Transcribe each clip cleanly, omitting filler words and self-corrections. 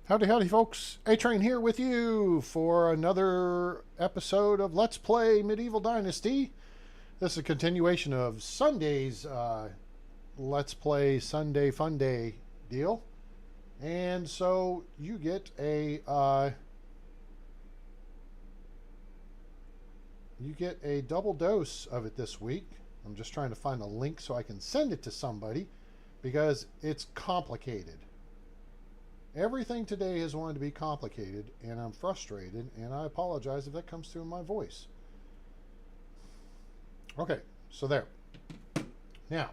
Howdy, howdy, folks. A-Train here with you for another episode of Let's Play Medieval Dynasty. This is a continuation of Sunday's Let's Play Sunday Fun Day deal. And so you get a double dose of it this week. I'm just trying to find a link so I can send it to somebody because it's complicated. Everything today has wanted to be complicated, and I'm frustrated, and I apologize if that comes through in my voice. Okay, so there. Now,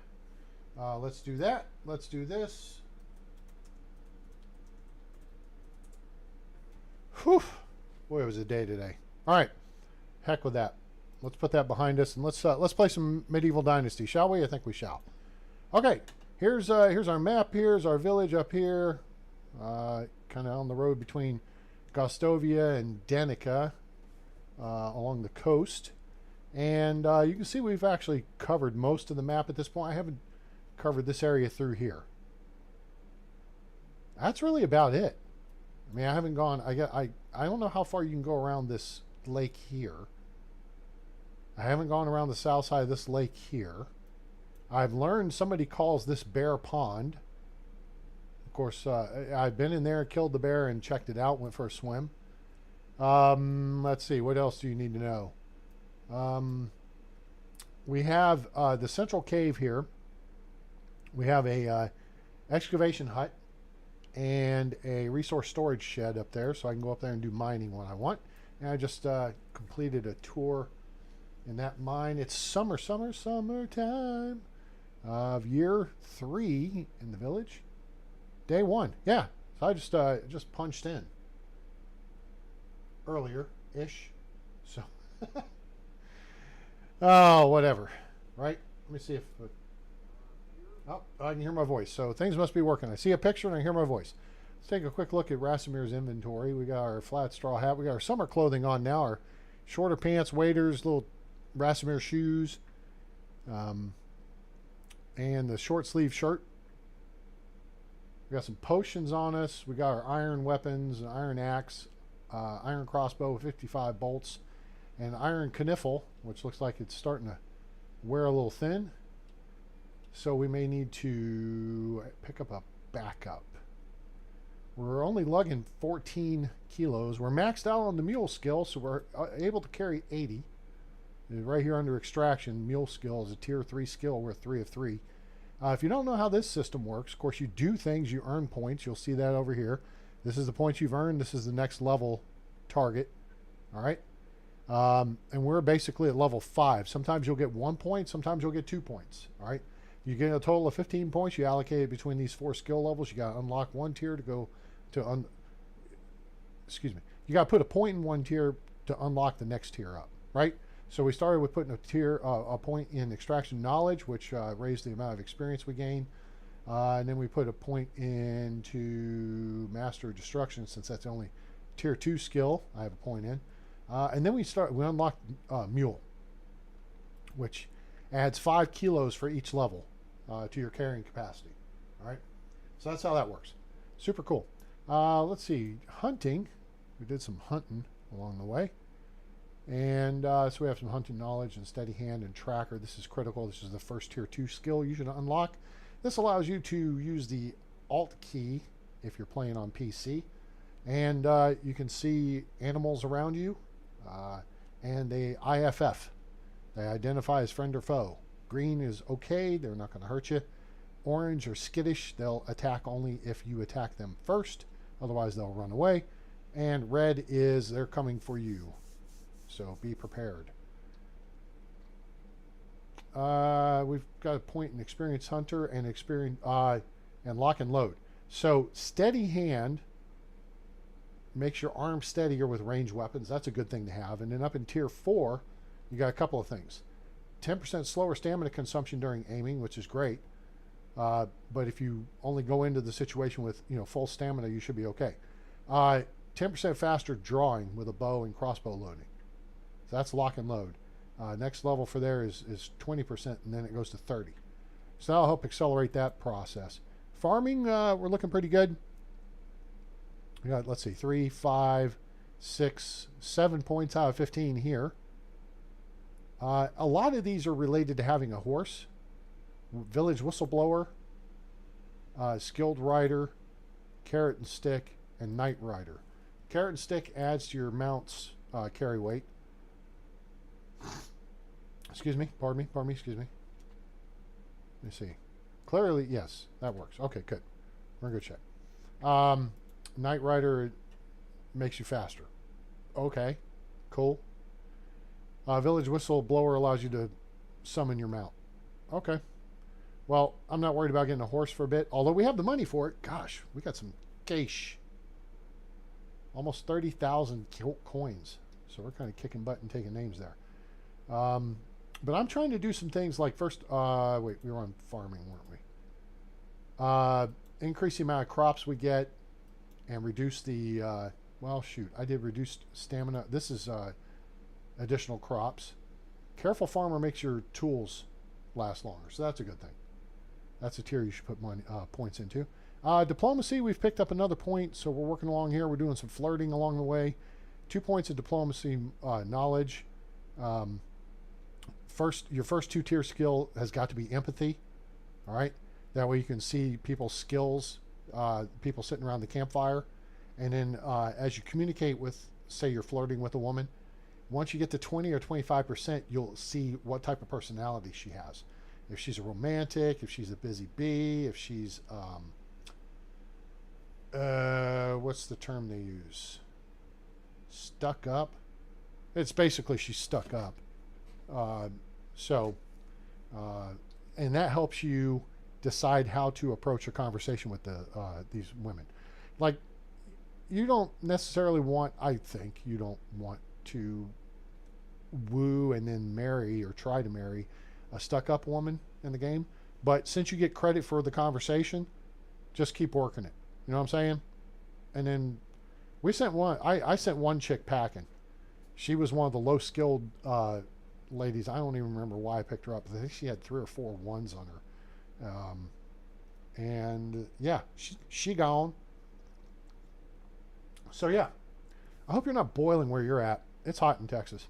let's do that. Let's do this. Whew. Boy, it was a day today. All right, heck with that. Let's put that behind us, and let's play some Medieval Dynasty, shall we? I think we shall. Okay, here's our map. Here's our village up here. Kind of on the road between Gostovia and Danica, along the coast. And you can see we've actually covered most of the map at this point. I haven't covered this area through here. That's really about it. I mean, I haven't gone, I don't know how far you can go around this lake here. I haven't gone around the south side of this lake here. I've learned somebody calls this Bear Pond. Of course, I've been in there, killed the bear, and checked it out, went for a swim. Let's see, what else do you need to know? We have the central cave here. We have a excavation hut and a resource storage shed up there, so I can go up there and do mining when I want. And I just completed a tour in that mine. It's summertime of year 3 in the village. Day 1, yeah. So I just punched in earlier-ish. So, oh, whatever, right? Let me see if. Oh, I can hear my voice. So things must be working. I see a picture and I hear my voice. Let's take a quick look at Rasomir's inventory. We got our flat straw hat. We got our summer clothing on now. Our shorter pants, waders, little Rasomir shoes, and the short sleeve shirt. We got some potions on us. We got our iron weapons, an iron axe, iron crossbow with 55 bolts, and iron caniffle, which looks like it's starting to wear a little thin. So we may need to pick up a backup. We're only lugging 14 kilos. We're maxed out on the mule skill, so we're able to carry 80. And right here under extraction, mule skill is a tier 3 skill. We're 3 of 3. If you don't know how this system works, of course, you do things, you earn points. You'll see that over here. This is the points you've earned. This is the next level target. All right. And we're basically at level 5. Sometimes you'll get 1 point. Sometimes you'll get 2 points. All right. You get a total of 15 points. You allocate it between these 4 skill levels. You got to unlock one tier to go to, excuse me. You got to put a point in one tier to unlock the next tier up. Right. So we started with putting a point in extraction knowledge, which raised the amount of experience we gain. And then we put a point into master destruction, since that's the only tier 2 skill I have a point in. And then we unlocked mule, which adds 5 kilos for each level to your carrying capacity. All right. So that's how that works. Super cool. Let's see. Hunting. We did some hunting along the way. And so we have some hunting knowledge and steady hand and tracker. This is critical. This is the first tier 2 skill you should unlock. This allows you to use the Alt key if you're playing on PC. And you can see animals around you. And they IFF. They identify as friend or foe. Green is okay. They're not going to hurt you. Orange or skittish. They'll attack only if you attack them first. Otherwise, they'll run away. And red is they're coming for you. So be prepared. We've got a point in experience hunter and experience and lock and load. So steady hand makes your arm steadier with ranged weapons. That's a good thing to have. And then up in tier 4, you got a couple of things. 10% slower stamina consumption during aiming, which is great. But if you only go into the situation with full stamina, you should be okay. 10% faster drawing with a bow and crossbow loading. So that's lock and load. Next level for there is 20%, and then it goes to 30. So that'll help accelerate that process. Farming, we're looking pretty good. We got, let's see, 3, 5, 6, 7 points out of 15 here. A lot of these are related to having a horse. Village whistleblower, skilled rider, carrot and stick, and night rider. Carrot and stick adds to your mount's carry weight. Excuse me, pardon me, excuse me. Let me see. Clearly, yes, that works. Okay, good. We're in good shape. Night rider makes you faster. Okay, cool. Village whistleblower allows you to summon your mount. Okay. Well, I'm not worried about getting a horse for a bit, although we have the money for it. Gosh, we got some cash. Almost 30,000 coins. So we're kind of kicking butt and taking names there. But I'm trying to do some things like first, wait, we were on farming, weren't we? Increase the amount of crops we get and reduce the, well, shoot, I did reduce stamina. This is additional crops. Careful farmer makes your tools last longer, so that's a good thing. That's a tier you should put money, points into. Diplomacy, we've picked up another point, so we're working along here. We're doing some flirting along the way. 2 points of diplomacy knowledge. Your first 2-tier skill has got to be empathy. All right, that way you can see people's skills, people sitting around the campfire, and then as you communicate with, say, you're flirting with a woman. Once you get to 20 or 25%, you'll see what type of personality she has. If she's a romantic, if she's a busy bee, if she's, what's the term they use? Stuck up? It's basically she's stuck up. And that helps you decide how to approach a conversation with these women. Like, you don't necessarily want, I think, you don't want to woo and then marry or try to marry a stuck-up woman in the game. But since you get credit for the conversation, just keep working it. You know what I'm saying? And then we sent one. I sent one chick packing. She was one of the low-skilled ladies. I don't even remember why I picked her up. I think she had 3 or 4 ones on her. And yeah, she gone. So yeah, I hope you're not boiling where you're at. It's hot in Texas.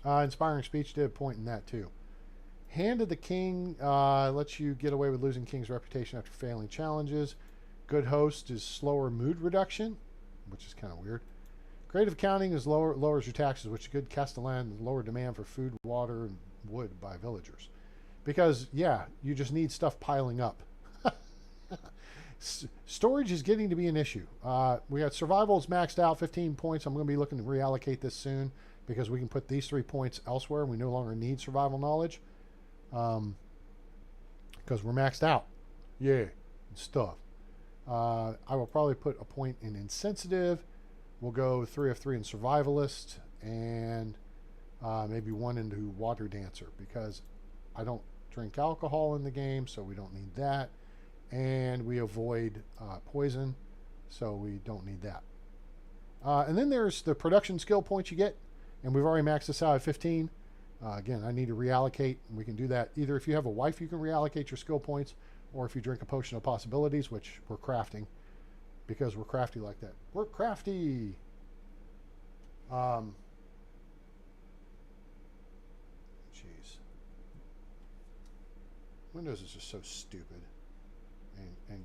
Inspiring speech did a point in that too. Hand of the King lets you get away with losing King's reputation after failing challenges. Good host is slower mood reduction, which is kind of weird. Creative accounting is lowers your taxes, which is good. Castellan, lower demand for food, water, and wood by villagers. Because, yeah, you just need stuff piling up. Storage is getting to be an issue. We got survival's maxed out, 15 points. I'm going to be looking to reallocate this soon because we can put these 3 points elsewhere. We no longer need survival knowledge because we're maxed out. Yeah, stuff. I will probably put a point in insensitive. We'll go 3 of 3 in survivalist and maybe 1 into water dancer because I don't drink alcohol in the game, so we don't need that. And we avoid poison, so we don't need that. And then there's the production skill points you get, and we've already maxed this out at 15. Again, I need to reallocate, and we can do that. Either if you have a wife, you can reallocate your skill points, or if you drink a potion of possibilities, which we're crafting, because we're crafty like that. We're crafty! Jeez. Windows is just so stupid. And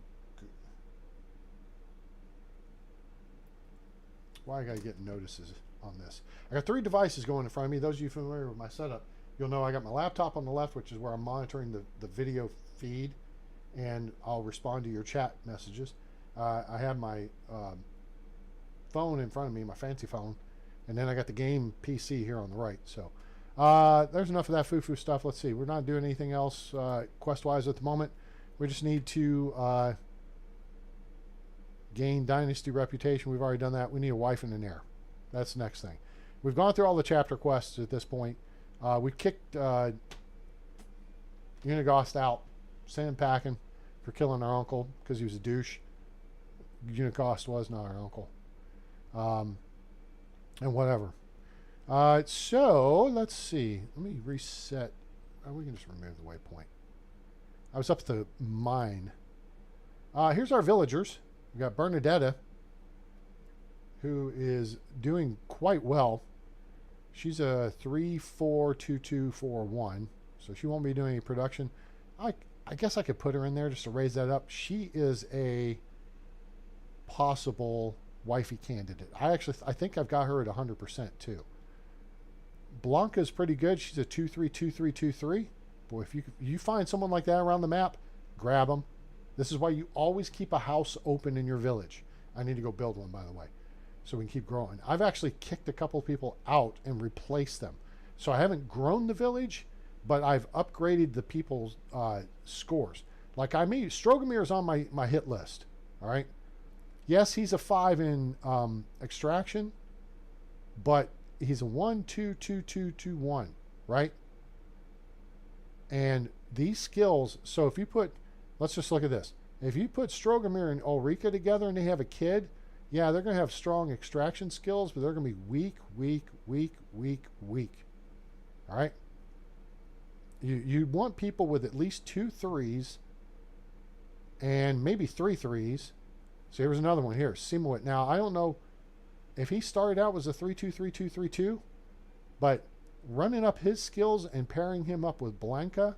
why I gotta get notices on this. I got 3 devices going in front of me. Those of you familiar with my setup, you'll know I got my laptop on the left, which is where I'm monitoring the video feed, and I'll respond to your chat messages. I have my phone in front of me, my fancy phone, and then I got the game PC here on the right. So there's enough of that foo-foo stuff. Let's see. We're not doing anything else quest-wise at the moment. We just need to gain Dynasty reputation. We've already done that. We need a wife and an heir. That's the next thing. We've gone through all the chapter quests at this point. We kicked Unigost out, sent him packing for killing our uncle because he was a douche. Unigost was not our uncle. And whatever. So, let's see. Let me reset. Oh, we can just remove the waypoint. I was up at the mine. Here's our villagers. We got Bernadetta. who is doing quite well. She's a 3-4-2-2-4-1, so she won't be doing any production. I guess I could put her in there just to raise that up. She is a possible wifey candidate. I think I've got her at 100% too. Blanca's pretty good. She's a 2-3-2-3-2-3. Boy, if you find someone like that around the map, grab them. This is why you always keep a house open in your village. I need to go build one, by the way, so we can keep growing. I've actually kicked a couple of people out and replaced them. So I haven't grown the village, but I've upgraded the people's scores. Like Strogomir's on my hit list. All right. Yes, he's a 5 in extraction, but he's a 1-2-2-2-2-1, right? And these skills, so if you put, let's just look at this. If you put Strogomir and Ulrika together and they have a kid, yeah, they're going to have strong extraction skills, but they're going to be weak, weak, weak, weak, weak. All right? You want people with at least 2 3s and maybe 3 3s. So here's another one here, Simowit. Now, I don't know if he started out was a 3-2-3-2-3-2, but running up his skills and pairing him up with Blanca,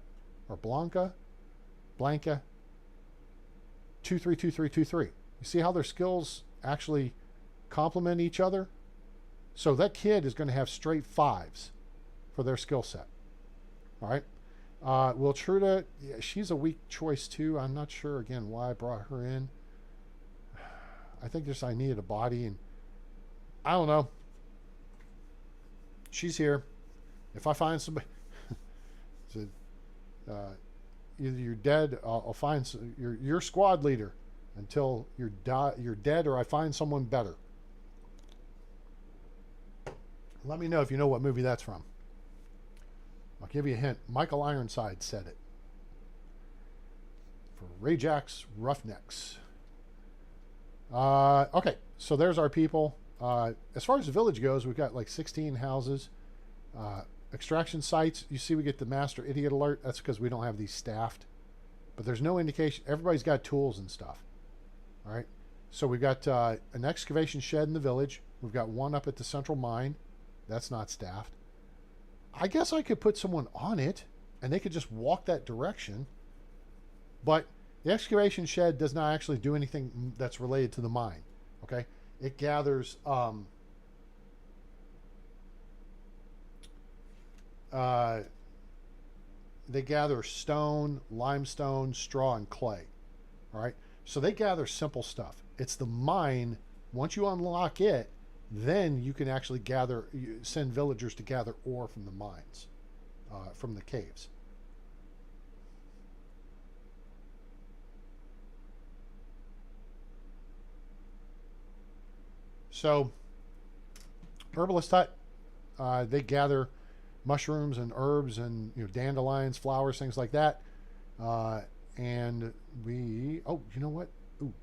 2-3-2-3-2-3. You see how their skills actually complement each other? So that kid is going to have straight 5s for their skill set. All right. Wiltruda, yeah, she's a weak choice too. I'm not sure, again, why I brought her in. I think just I needed a body, and I don't know. She's here. If I find somebody, either you're dead, I'll find your squad leader until you're dead, or I find someone better. Let me know if you know what movie that's from. I'll give you a hint. Michael Ironside said it. For Rajax Roughnecks. Okay, so there's our people. As far as the village goes, we've got like 16 houses. Extraction sites, you see we get the master idiot alert. That's because we don't have these staffed. But there's no indication. Everybody's got tools and stuff. All right. So we've got an excavation shed in the village. We've got one up at the central mine. That's not staffed. I guess I could put someone on it and they could just walk that direction. But the excavation shed does not actually do anything that's related to the mine. Okay. It gathers they gather stone, limestone, straw, and clay. All right. So they gather simple stuff. It's the mine. Once you unlock it, then you can actually send villagers to gather ore from the mines, from the caves. So, herbalist hut, they gather mushrooms and herbs and dandelions, flowers, things like that. And you know what? Ooh,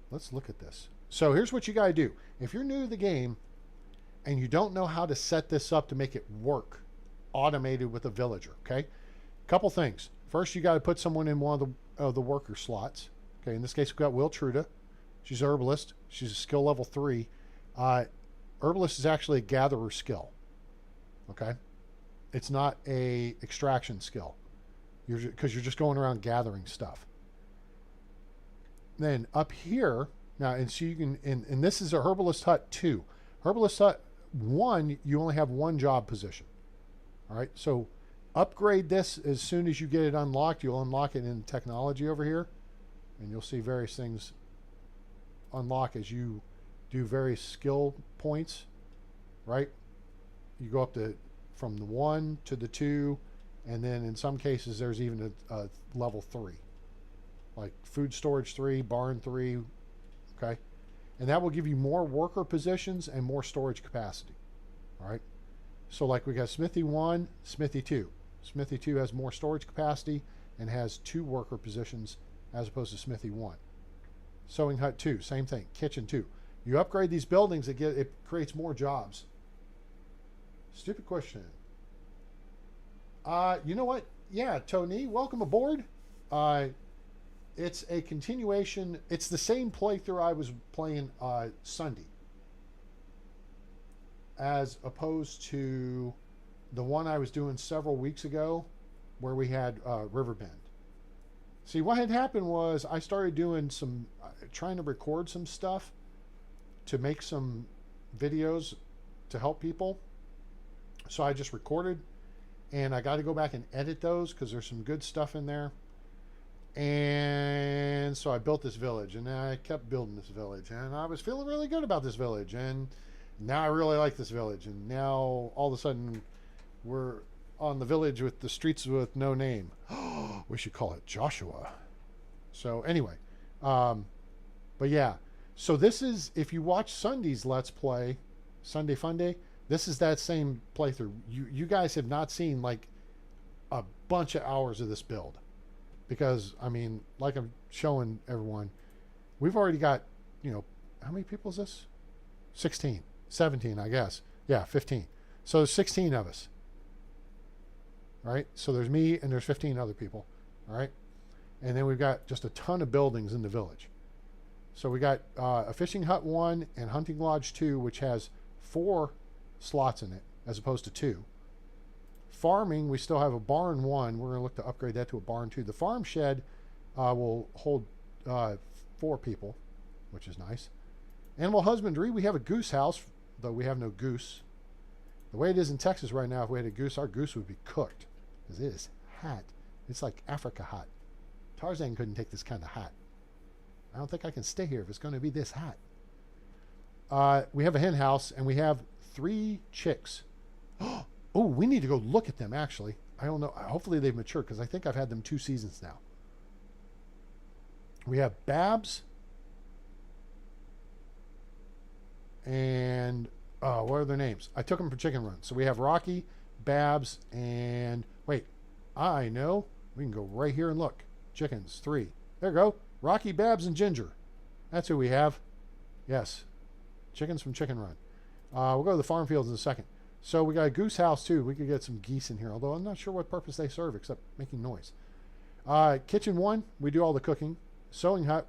let's look at this. So here's what you got to do. If you're new to the game and you don't know how to set this up to make it work automated with a villager, okay? Couple things. First, you got to put someone in one of the worker slots. Okay, in this case, we've got Wiltruda. She's a herbalist. She's a skill level 3. Herbalist is actually a gatherer skill. Okay, it's not a extraction skill. Because you're just going around gathering stuff. Then up here now, and so you can, and this is a herbalist hut 2. Herbalist hut 1, you only have 1 job position. All right, so upgrade this as soon as you get it unlocked. You'll unlock it in technology over here, and you'll see various things unlock as you do various skill points. Right, you go up to from the 1 to the 2, and then in some cases there's even a level 3, like food storage 3, barn 3. Okay, and that will give you more worker positions and more storage capacity. All right, so like we got Smithy 1, Smithy 2. Smithy 2 has more storage capacity and has 2 worker positions as opposed to Smithy 1. Sewing hut 2, same thing. Kitchen 2. You upgrade these buildings, it creates more jobs. Stupid question. You know what? Yeah, Tony, welcome aboard. It's a continuation. It's the same playthrough I was playing Sunday. as opposed to the one I was doing several weeks ago where we had Riverbend. See, what had happened was I started doing some, trying to record some stuff to make some videos to help people. So I just recorded, and I got to go back and edit those because there's some good stuff in there. And so I built this village, and I kept building this village, and I was feeling really good about this village, and now I really like this village, and now all of a sudden we're on the village with the streets with no name. We should call it Joshua. So anyway, but yeah, so this is, if you watch Sunday's Let's Play, Sunday Fun Day, this is that same playthrough. You guys have not seen like a bunch of hours of this build, because I mean, like I'm showing everyone, we've already got, you know, how many people is this? 16, 17, I guess. Yeah, 15. So there's 16 of us. Right? So there's me and there's 15 other people. All right? And then we've got just a ton of buildings in the village. So we got a fishing hut 1 and hunting lodge 2, which has 4 slots in it as opposed to 2. Farming, we still have a barn 1. We're going to look to upgrade that to a barn 2. The farm shed will hold 4 people, which is nice. Animal husbandry, we have a goose house, though we have no goose. The way it is in Texas right now, if we had a goose, our goose would be cooked, because it is hot. It's like Africa hot. Tarzan couldn't take this kind of hot. I don't think I can stay here if it's going to be this hot. We have a hen house, and we have 3 chicks. Oh, we need to go look at them, actually. I don't know. Hopefully they've matured, because I think I've had them 2 seasons now. We have Babs. And what are their names? I took them for Chicken Run. So we have Rocky, Babs, and wait, I know. We can go right here and look. Chickens, 3. There we go. Rocky, Babs, and Ginger. That's who we have. Yes. Chickens from Chicken Run. We'll go to the farm fields in a second. So we got a goose house too. We could get some geese in here, although I'm not sure what purpose they serve except making noise. Kitchen 1, we do all the cooking. Sewing hut,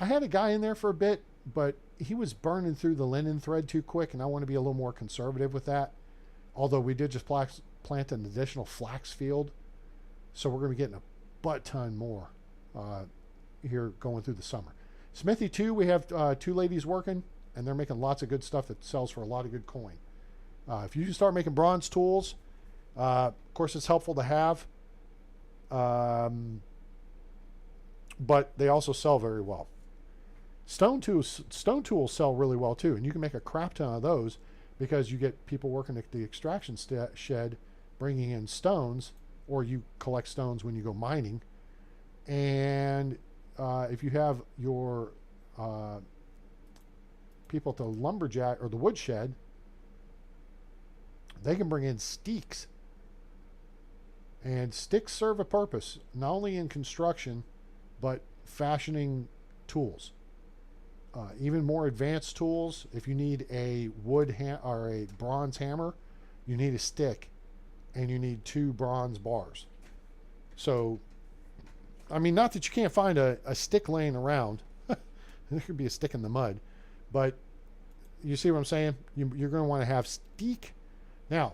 I had a guy in there for a bit, but he was burning through the linen thread too quick, and I want to be a little more conservative with that. Although we did just plant an additional flax field, so we're going to be getting a butt ton more here going through the summer. Smithy 2, we have 2 ladies working, and they're making lots of good stuff that sells for a lot of good coin. If you start making bronze tools, of course it's helpful to have, but they also sell very well. Stone tools sell really well too, and you can make a crap ton of those because you get people working at the extraction shed bringing in stones, or you collect stones when you go mining. And if you have your people at the lumberjack or the woodshed, they can bring in steaks. And sticks serve a purpose, not only in construction, but fashioning tools. Even more advanced tools, if you need a wood or a bronze hammer, you need a stick, and you need 2 bronze bars. So, I mean, not that you can't find a stick laying around. There could be a stick in the mud, but you see what I'm saying? You're going to want to have stick. Now,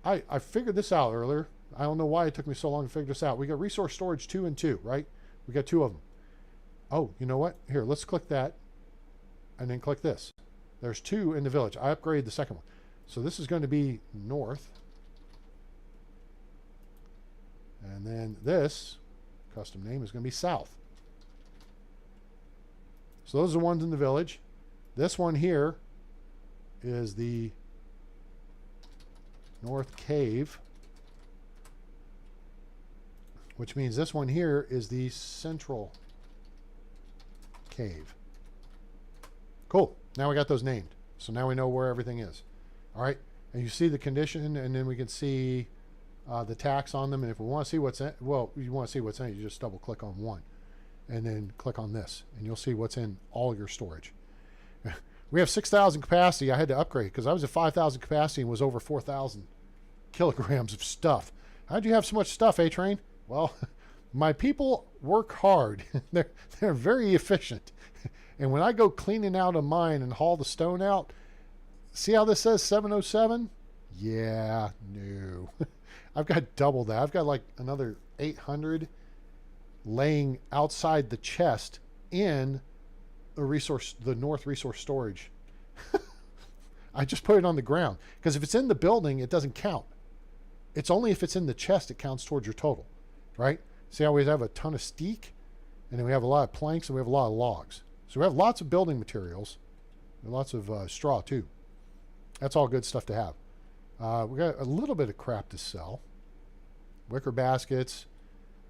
I figured this out earlier. I don't know why it took me so long to figure this out. We got resource storage 2 and 2, right? We got 2 of them. Oh, you know what? Here, let's click that. And then click this. There's 2 in the village. I upgraded the second one. So this is going to be north. And then this custom name is going to be south. So those are the ones in the village. This one here is the North Cave, which means this one here is the Central Cave. Cool. Now we got those named. So now we know where everything is. All right. And you see the condition, and then we can see the tax on them. And if we want to see what's in, well, you want to see what's in it, you just double click on one and then click on this, and you'll see what's in all your storage. We have 6,000 capacity. I had to upgrade because I was at 5,000 capacity and was over 4,000 kilograms of stuff. How'd you have so much stuff, A-Train? Well, my people work hard. They're very efficient. And when I go cleaning out a mine and haul the stone out, See how this says 707? Yeah, no. I've got double that. I've got like another 800 laying outside the chest in the North Resource Storage. I just put it on the ground because if it's in the building, it doesn't count. It's only if it's in the chest it counts towards your total, right? See how we have a ton of steak, and then we have a lot of planks, and we have a lot of logs. So we have lots of building materials, and lots of straw too. That's all good stuff to have. We got a little bit of crap to sell. Wicker baskets,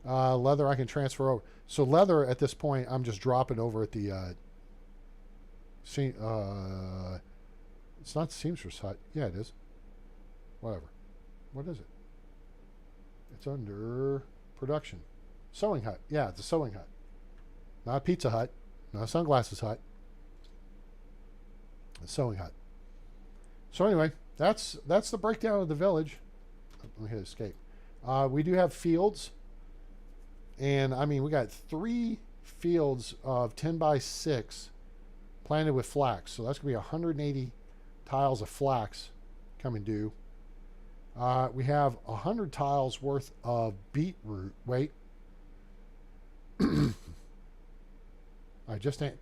leather I can transfer over. So leather at this point, I'm just dropping over at the. It's not the seamstress hut. Yeah, it is. Whatever. What is it? It's under production. Sewing hut. Yeah, it's a sewing hut. Not a pizza hut. Not a sunglasses hut. A sewing hut. So anyway, that's the breakdown of the village. Let me hit escape. We do have fields. And I mean, we got 3 fields of 10 by 6 planted with flax. So that's going to be 180 tiles of flax coming due. We have 100 tiles worth of beetroot. Wait.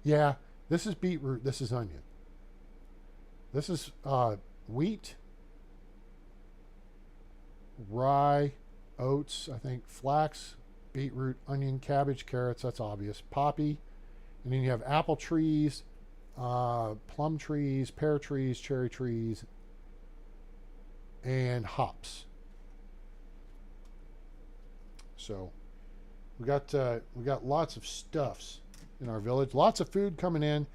Yeah, this is beetroot. This is onion. This is wheat, rye, oats, I think, flax, beetroot, onion, cabbage, carrots. That's obvious. Poppy. And then you have apple trees, plum trees, pear trees, cherry trees, and hops. So we got lots of stuffs in our village. Lots of food coming in.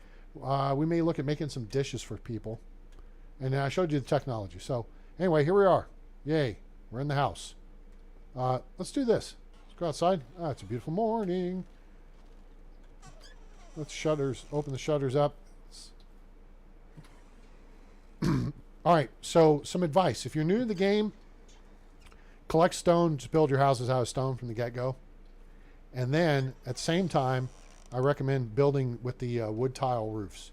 We may look at making some dishes for people. And I showed you the technology. So anyway, here we are. Yay, we're in the house. Let's do this. Let's go outside. It's a beautiful morning. Let's open the shutters up. All right, so some advice. If you're new to the game, collect stone. Just build your houses out of stone from the get-go. And then, at the same time, I recommend building with the wood tile roofs.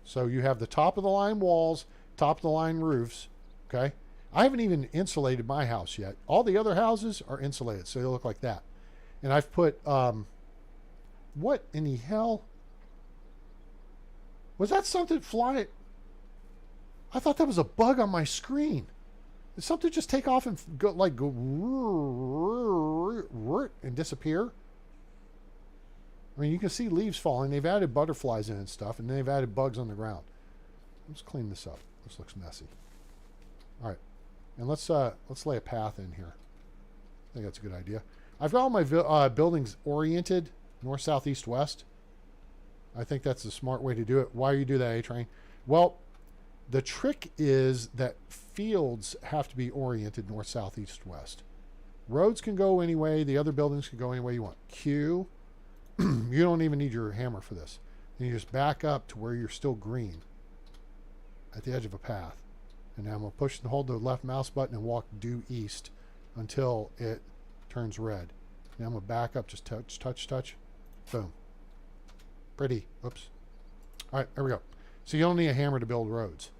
So you have the top-of-the-line walls, top-of-the-line roofs, okay? I haven't even insulated my house yet. All the other houses are insulated, so they look like that. And I've put, what in the hell? Was that something flying? I thought that was a bug on my screen. Did something just take off and go and disappear? I mean, you can see leaves falling. They've added butterflies in and stuff, and they've added bugs on the ground. Let's clean this up. This looks messy. All right, and let's lay a path in here. I think that's a good idea. I've got all my buildings oriented north, south, east, west. I think that's the smart way to do it. Why do you do that, A-Train? Well, the trick is that fields have to be oriented north, south, east, west. Roads can go any way. The other buildings can go any way you want. Q. You don't even need your hammer for this. And you just back up to where you're still green at the edge of a path. And now I'm going to push and hold the left mouse button and walk due east until it turns red. Now I'm going to back up, just touch, touch, touch. Boom. Pretty. Oops. All right, there we go. So you don't need a hammer to build roads.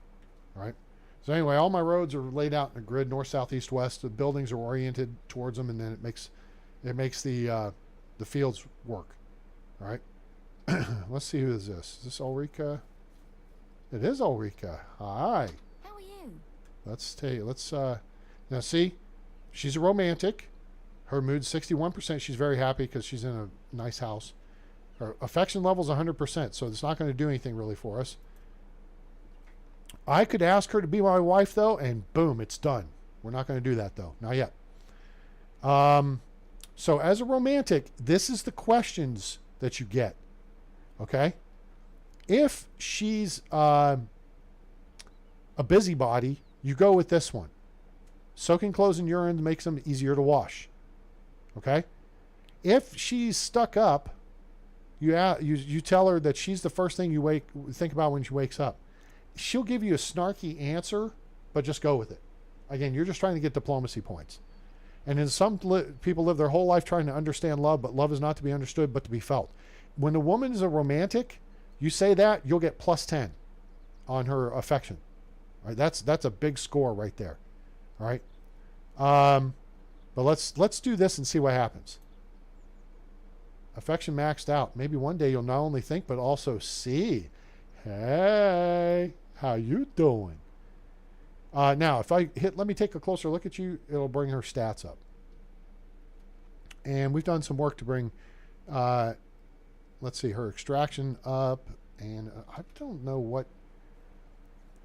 All right. So anyway, all my roads are laid out in a grid, north, south, east, west. The buildings are oriented towards them, and then it makes the fields work. All right. Let's see, who is this? Is this Ulrika? It is Ulrika. Hi. How are you? Let's now see, she's a romantic. Her mood's 61%. She's very happy because she's in a nice house. Her affection level's 100%, so it's not going to do anything really for us. I could ask her to be my wife, though, and boom, it's done. We're not going to do that, though. Not yet. So as a romantic, this is the questions that you get. Okay? If she's a busybody, you go with this one. Soaking clothes in urine makes them easier to wash. Okay? If she's stuck up, you tell her that she's the first thing you think about when she wakes up. She'll give you a snarky answer, but just go with it. Again, you're just trying to get diplomacy points. And then some people live their whole life trying to understand love, but love is not to be understood, but to be felt. When a woman is a romantic, you say that, you'll get +10. on her affection. All right, that's a big score right there. All right. But let's do this and see what happens. Affection maxed out. Maybe one day you'll not only think but also see. Hey, how you doing? Now, if I hit, let me take a closer look at you, it'll bring her stats up. And we've done some work to bring, let's see, her extraction up. And I don't know what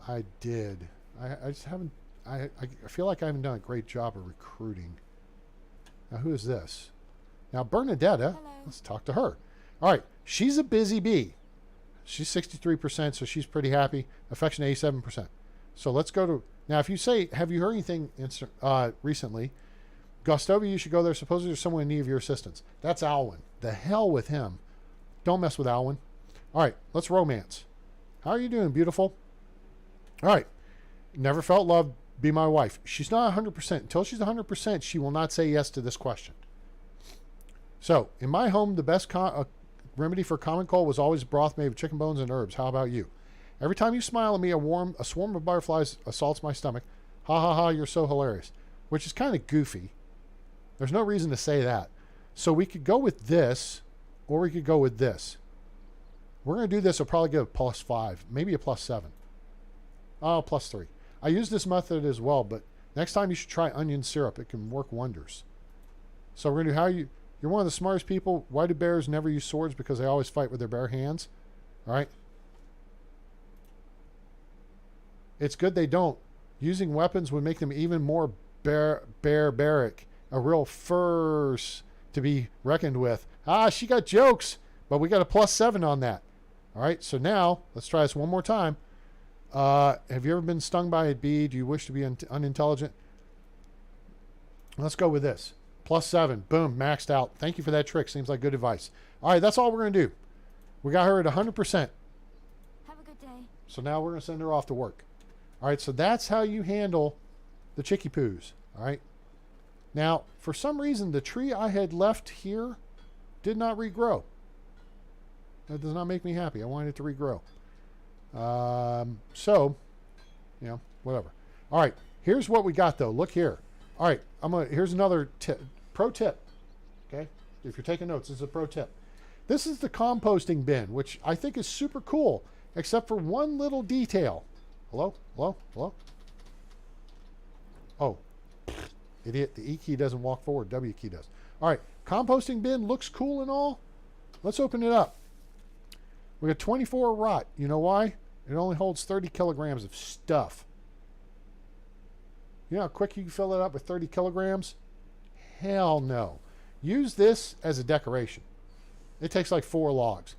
I did. I just haven't, I feel like I haven't done a great job of recruiting. Now, who is this? Now, Bernadetta, hello. Let's talk to her. All right, she's a busy bee. She's 63%, so she's pretty happy. Affection 87%. So let's go to, now if you say, have you heard anything recently? Gustavia, you should go there. Supposedly there's someone in need of your assistance. That's Alwyn. The hell with him. Don't mess with Alwyn. All right, let's romance. How are you doing, beautiful? All right. Never felt love, be my wife. She's not 100%. Until she's 100%, she will not say yes to this question. So, in my home, the best remedy for common cold was always broth made of chicken bones and herbs. How about you? Every time you smile at me, a swarm of butterflies assaults my stomach. Ha ha ha, you're so hilarious. Which is kind of goofy. There's no reason to say that. So we could go with this, or we could go with this. We're going to do this. I'll probably get a +5, maybe a +7. Oh, +3. I use this method as well, but next time you should try onion syrup. It can work wonders. So we're going to do how you're one of the smartest people. Why do bears never use swords? Because they always fight with their bare hands. All right. It's good they don't. Using weapons would make them even more barbaric. A real force to be reckoned with. Ah, she got jokes, but we got a +7 on that. All right, so now let's try this one more time. Have you ever been stung by a bee? Do you wish to be unintelligent? Let's go with this. +7. Boom, maxed out. Thank you for that trick. Seems like good advice. All right, that's all we're going to do. We got her at 100%. Have a good day. So now we're going to send her off to work. All right, so that's how you handle the chickie poos. All right. Now, for some reason, the tree I had left here did not regrow. That does not make me happy. I wanted it to regrow. So, you know, whatever. All right, here's what we got, though. Look here. All right, here's another tip. Pro tip, okay? If you're taking notes, this is a pro tip. This is the composting bin, which I think is super cool, except for one little detail. Hello? Hello? Hello? Oh, idiot. The E key doesn't walk forward. W key does. All right, composting bin looks cool and all. Let's open it up. We got 24 rot. You know why? It only holds 30 kilograms of stuff. You know how quick you can fill it up with 30 kilograms? Hell no. Use this as a decoration. It takes like 4 logs.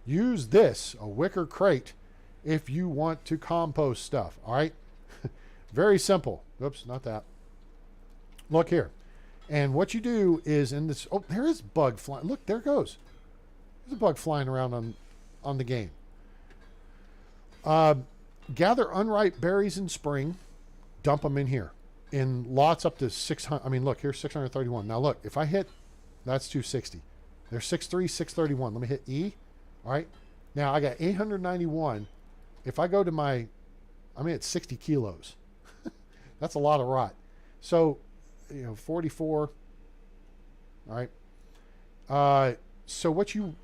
Use this, a wicker crate, if you want to compost stuff. All right? Very simple. Oops, not that. Look here. And what you do is in this... Oh, there is a bug flying. Look, there it goes. There's a bug flying around on the game. Gather unripe berries in spring. Dump them in here. In lots up to 600. I mean, look, here's 631. Now, look, if I hit... That's 260. There's 63, 631. Let me hit E. All right. Now, I got 891. If I go to my... I'm at 60 kilos. That's a lot of rot. So, you know, 44. All right. So what you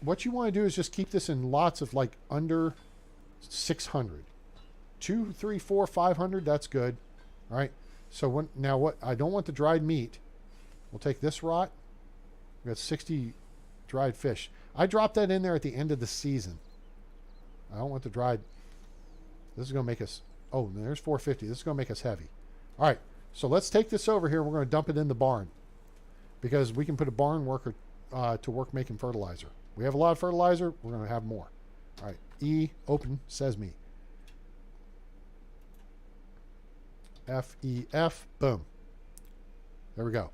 want to do is just keep this in lots of like under 600. 2, 3, 4, 500. That's good. All right. So now what I don't want the dried meat. We'll take this rot. We got 60 dried fish. I dropped that in there at the end of the season. I don't want the dried. This is going to make us... Oh, there's 450. This is going to make us heavy. All right. So let's take this over here. We're going to dump it in the barn. Because we can put a barn worker to work making fertilizer. We have a lot of fertilizer. We're going to have more. All right. E, open, sesame. F-E-F, boom. There we go.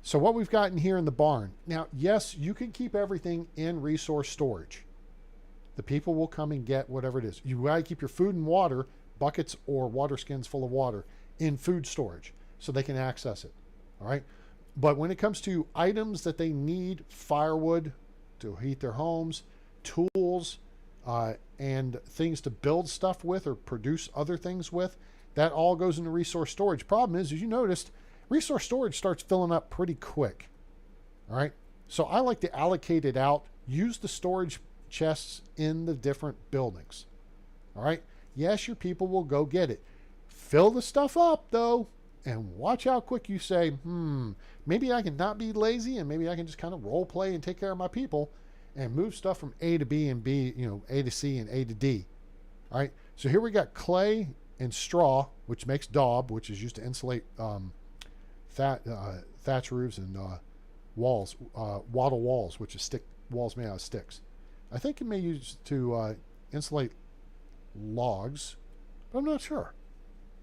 So what we've got in here in the barn. Now, yes, you can keep everything in resource storage. The people will come and get whatever it is. You got to keep your food and water, buckets or water skins full of water, in food storage so they can access it. All right. But when it comes to items that they need, firewood to heat their homes, tools, and things to build stuff with or produce other things with, that all goes into resource storage. Problem is, as you noticed, resource storage starts filling up pretty quick. All right. So I like to allocate it out, use the storage chests in the different buildings. All right. Yes, your people will go get it. Fill the stuff up though, and watch how quick you say, maybe I can not be lazy and maybe I can just kind of role play and take care of my people and move stuff from A to B and B, A to C and A to D. All right. So here we got clay and straw, which makes daub, which is used to insulate thatch roofs and walls, wattle walls, which is stick walls made out of sticks. I think it may use to insulate logs, but I'm not sure.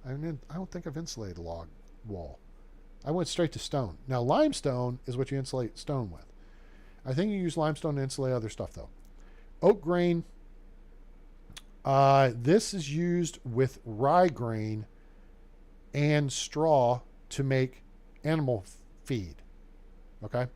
I don't think I've insulated a log wall. I went straight to stone. Now limestone is what you insulate stone with. I think you use limestone to insulate other stuff though. Oak grain. This is used with rye grain and straw to make animal feed. Okay.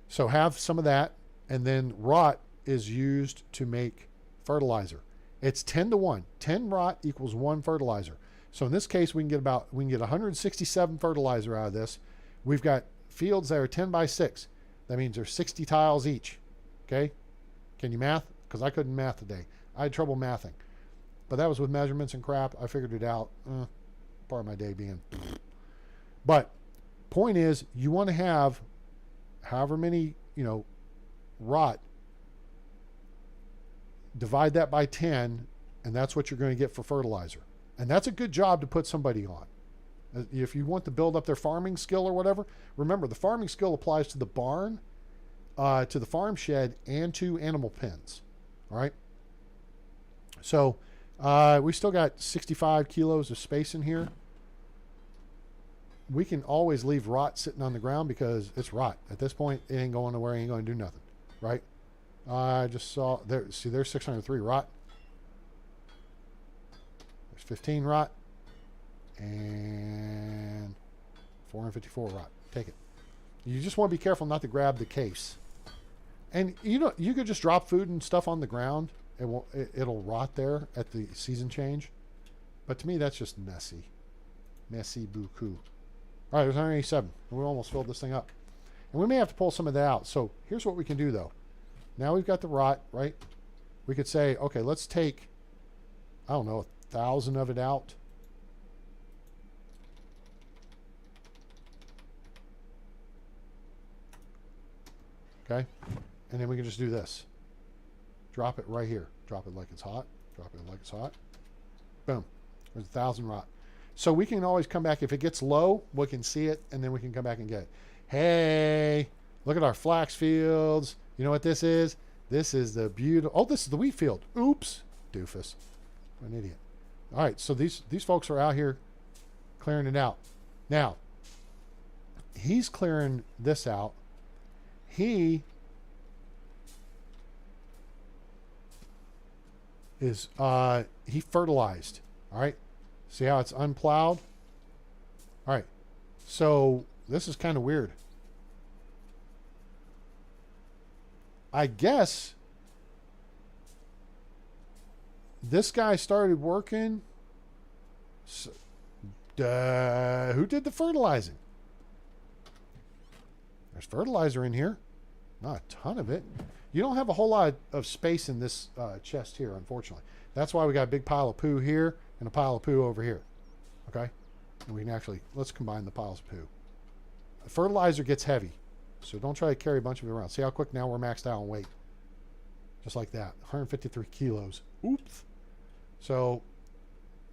So have some of that, and then rot is used to make fertilizer. It's 10 to 1. 10 rot equals 1 fertilizer. So in this case, we can get 167 fertilizer out of this. We've got fields that are 10 by 6. That means there's 60 tiles each. Okay. Can you math? Because I couldn't math today. I had trouble mathing. But that was with measurements and crap. I figured it out. Part of my day being. But point is, you want to have however many, rot. Divide that by 10, and that's what you're going to get for fertilizer. And that's a good job to put somebody on. If you want to build up their farming skill or whatever, remember the farming skill applies to the barn, to the farm shed, and to animal pens. All right. So we still got 65 kilos of space in here. We can always leave rot sitting on the ground because it's rot. At this point, it ain't going nowhere, ain't going to do nothing. Right? I just saw there. See, there's 603 rot. There's 15 rot. And 454 rot. Take it. You just want to be careful not to grab the case. And you could just drop food and stuff on the ground. It'll rot there at the season change. But to me, that's just messy. Messy beaucoup. All right, there's 187. And we almost filled this thing up. And we may have to pull some of that out. So here's what we can do, though. Now we've got the rot, right? We could say, okay, let's take, 1,000 of it out. Okay. And then we can just do this. Drop it right here. Drop it like it's hot. Drop it like it's hot. Boom. There's 1,000 rot. So we can always come back. If it gets low, we can see it, and then we can come back and get it. Hey, look at our flax fields. You know what this is? This is the beautiful... Oh, this is the wheat field. Oops. Doofus. I'm an idiot. All right, so these folks are out here clearing it out. Now, he's clearing this out. He is... he fertilized. All right. See how it's unplowed? All right. So this is kind of weird. I guess this guy started working. So, who did the fertilizing? There's fertilizer in here. Not a ton of it. You don't have a whole lot of space in this chest here, unfortunately. That's why we got a big pile of poo here and a pile of poo over here. Okay? And we can actually, let's combine the piles of poo. Fertilizer gets heavy. So don't try to carry a bunch of it around. See how quick now we're maxed out on weight. Just like that. 153 kilos. Oops. So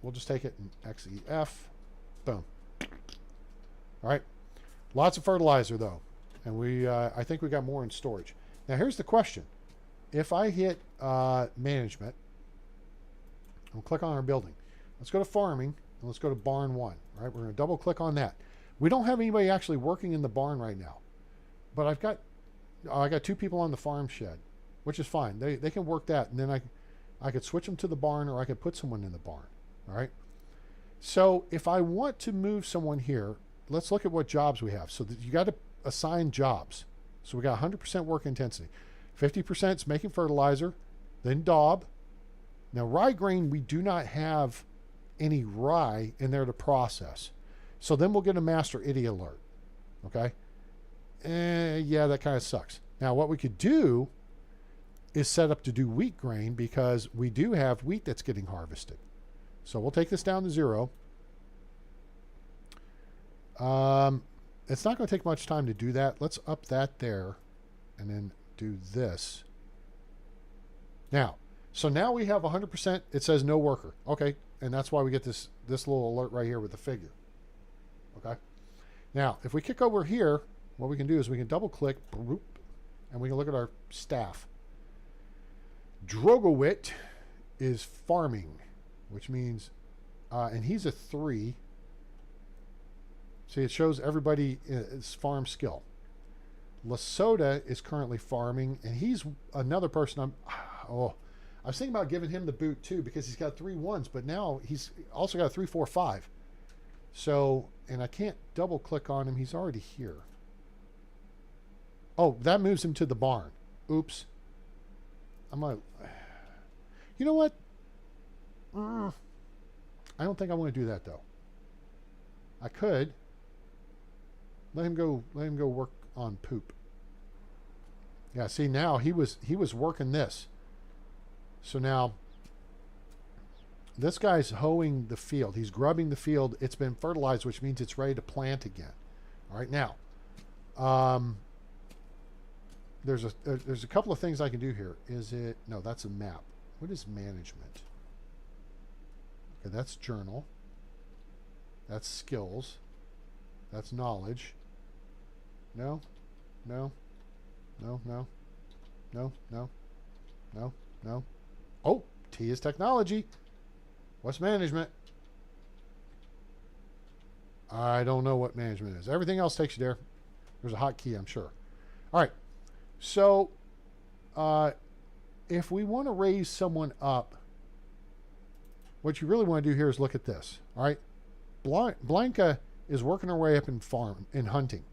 we'll just take it and XEF. Boom. All right. Lots of fertilizer though. And we, I think we got more in storage. Now here's the question. If I hit management, I'll click on our building. Let's go to farming and let's go to barn 1. All right. We're going to double click on that. We don't have anybody actually working in the barn right now. But I got 2 people on the farm shed, which is fine. They can work that, and then I could switch them to the barn, or I could put someone in the barn. All right. So if I want to move someone here, let's look at what jobs we have. So that you got to assign jobs. So we got 100% work intensity, 50% is making fertilizer, then Daub. Now, rye grain, we do not have any rye in there to process. So then we'll get a master idiot alert. Okay? Yeah, that kind of sucks. Now, what we could do is set up to do wheat grain because we do have wheat that's getting harvested. So we'll take this down to 0. It's not going to take much time to do that. Let's up that there and then do this. Now, so now we have 100%. It says no worker. Okay, and that's why we get this little alert right here with the figure. Okay. Now, if we kick over here, what we can do is we can double click, and we can look at our staff. Drogowit is farming, which means, and he's a 3. See, it shows everybody is farm skill. Lasota is currently farming, and he's another person I was thinking about giving him the boot too because he's got 3 1s, but now he's also got a 3, 4, 5. So, and I can't double click on him. He's already here. Oh, that moves him to the barn. Oops. I'm like, you know what? I don't think I want to do that though. I could let him go work on poop. Yeah, see now he was working this. So now this guy's hoeing the field. He's grubbing the field. It's been fertilized, which means it's ready to plant again. All right, now there's a couple of things I can do here. Is it no? That's a map. What is management? Okay, that's journal. That's skills. That's knowledge. No, no, no, no, no, no, no, no. Oh, T is technology. What's management? I don't know what management is. Everything else takes you there. There's a hotkey, I'm sure. All right. So, if we want to raise someone up, what you really want to do here is look at this. All right. Blanca is working her way up in hunting.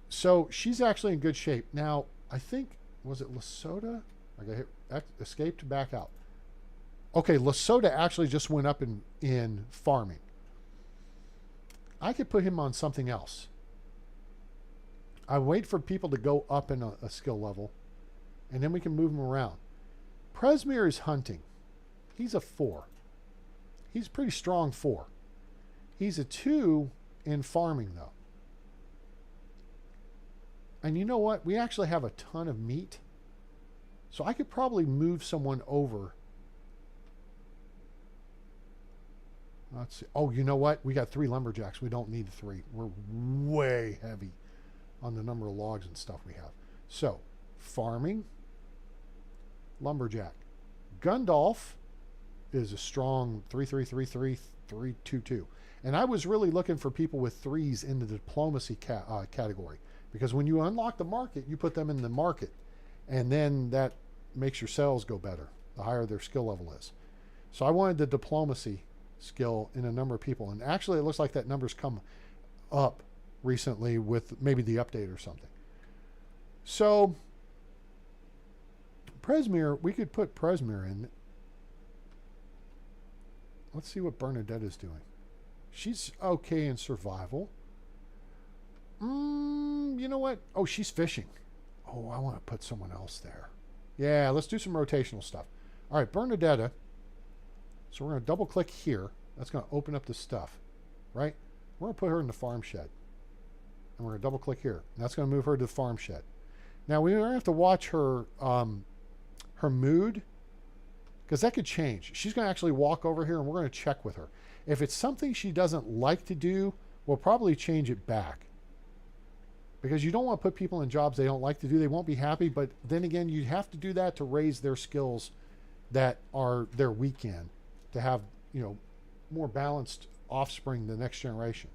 So she's actually in good shape. Now, I think, was it Lasota? I got hit, escape to back out. Okay, Lasota actually just went up in farming. I could put him on something else. I wait for people to go up in a skill level, and then we can move them around. Presmir is hunting. He's a 4. He's a pretty strong 4. He's a 2 in farming, though. And you know what? We actually have a ton of meat. So I could probably move someone over. Let's see. Oh, you know what? We got 3 lumberjacks. We don't need 3. We're way heavy on the number of logs and stuff we have. So, farming, lumberjack. Gundolf is a strong 3-3-3-3, 3-2-2. And I was really looking for people with 3s in the diplomacy category. Because when you unlock the market, you put them in the market. And then that makes your sales go better, the higher their skill level is. So I wanted the diplomacy skill in a number of people. And actually, it looks like that number's come up recently with maybe the update or something. So, Presmir, we could put Presmir in. Let's see what Bernadetta's doing. She's okay in survival. You know what? Oh, she's fishing. Oh, I want to put someone else there. Yeah, let's do some rotational stuff. All right, Bernadetta. So we're going to double click here. That's going to open up the stuff, right? We're going to put her in the farm shed. And we're going to double click here. And that's going to move her to the farm shed. Now, we're going to have to watch her her mood, because that could change. She's going to actually walk over here, and we're going to check with her. If it's something she doesn't like to do, we'll probably change it back. Because you don't want to put people in jobs they don't like to do. They won't be happy. But then again, you have to do that to raise their skills that are their weekend, to have, you know, more balanced offspring the next generation.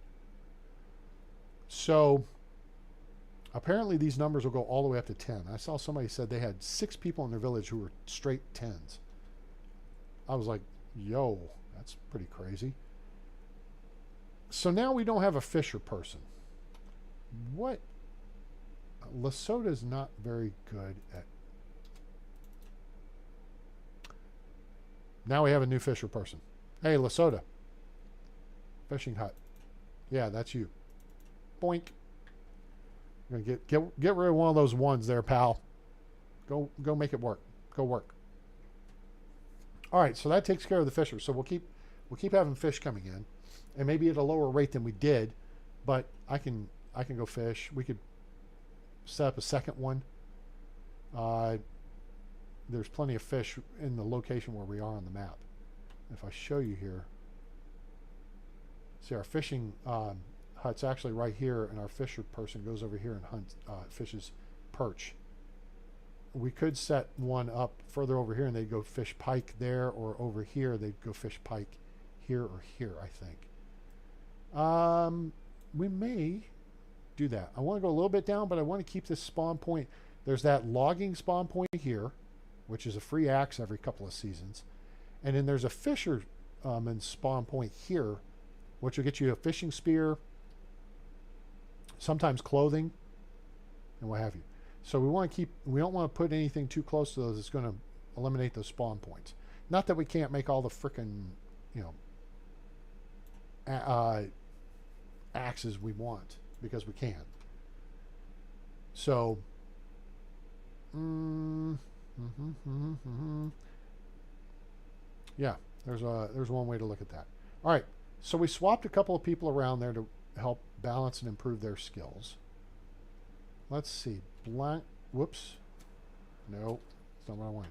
So apparently these numbers will go all the way up to 10. I saw somebody said they had 6 people in their village who were straight 10s. I was like, yo, that's pretty crazy. So now we don't have a fisher person. What? Lesota's not very good at Now we have a new fisher person. Hey, Lesota. Fishing hut. Yeah, that's you. Boink. I'm gonna get rid of one of those ones there, pal. Go make it work. Go work. All right, so that takes care of the fisher. So we'll keep having fish coming in, and maybe at a lower rate than we did, but I can go fish. We could set up a second one. There's plenty of fish in the location where we are on the map. If I show you here, see our fishing hut's actually right here, and our fisher person goes over here and fishes perch. We could set one up further over here, and they'd go fish pike there, or over here they'd go fish pike here or here, I think. We may do that. I want to go a little bit down, but I want to keep this spawn point. There's that logging spawn point here, which is a free axe every couple of seasons. And then there's a fisherman spawn point here, which will get you a fishing spear, sometimes clothing, and what have you. So we don't want to put anything too close to those. It's going to eliminate those spawn points. Not that we can't make all the frickin', axes we want, because we can. So, yeah, there's one way to look at that. All right, so we swapped a couple of people around there to help balance and improve their skills. Let's see. Whoops. No, that's not what I want.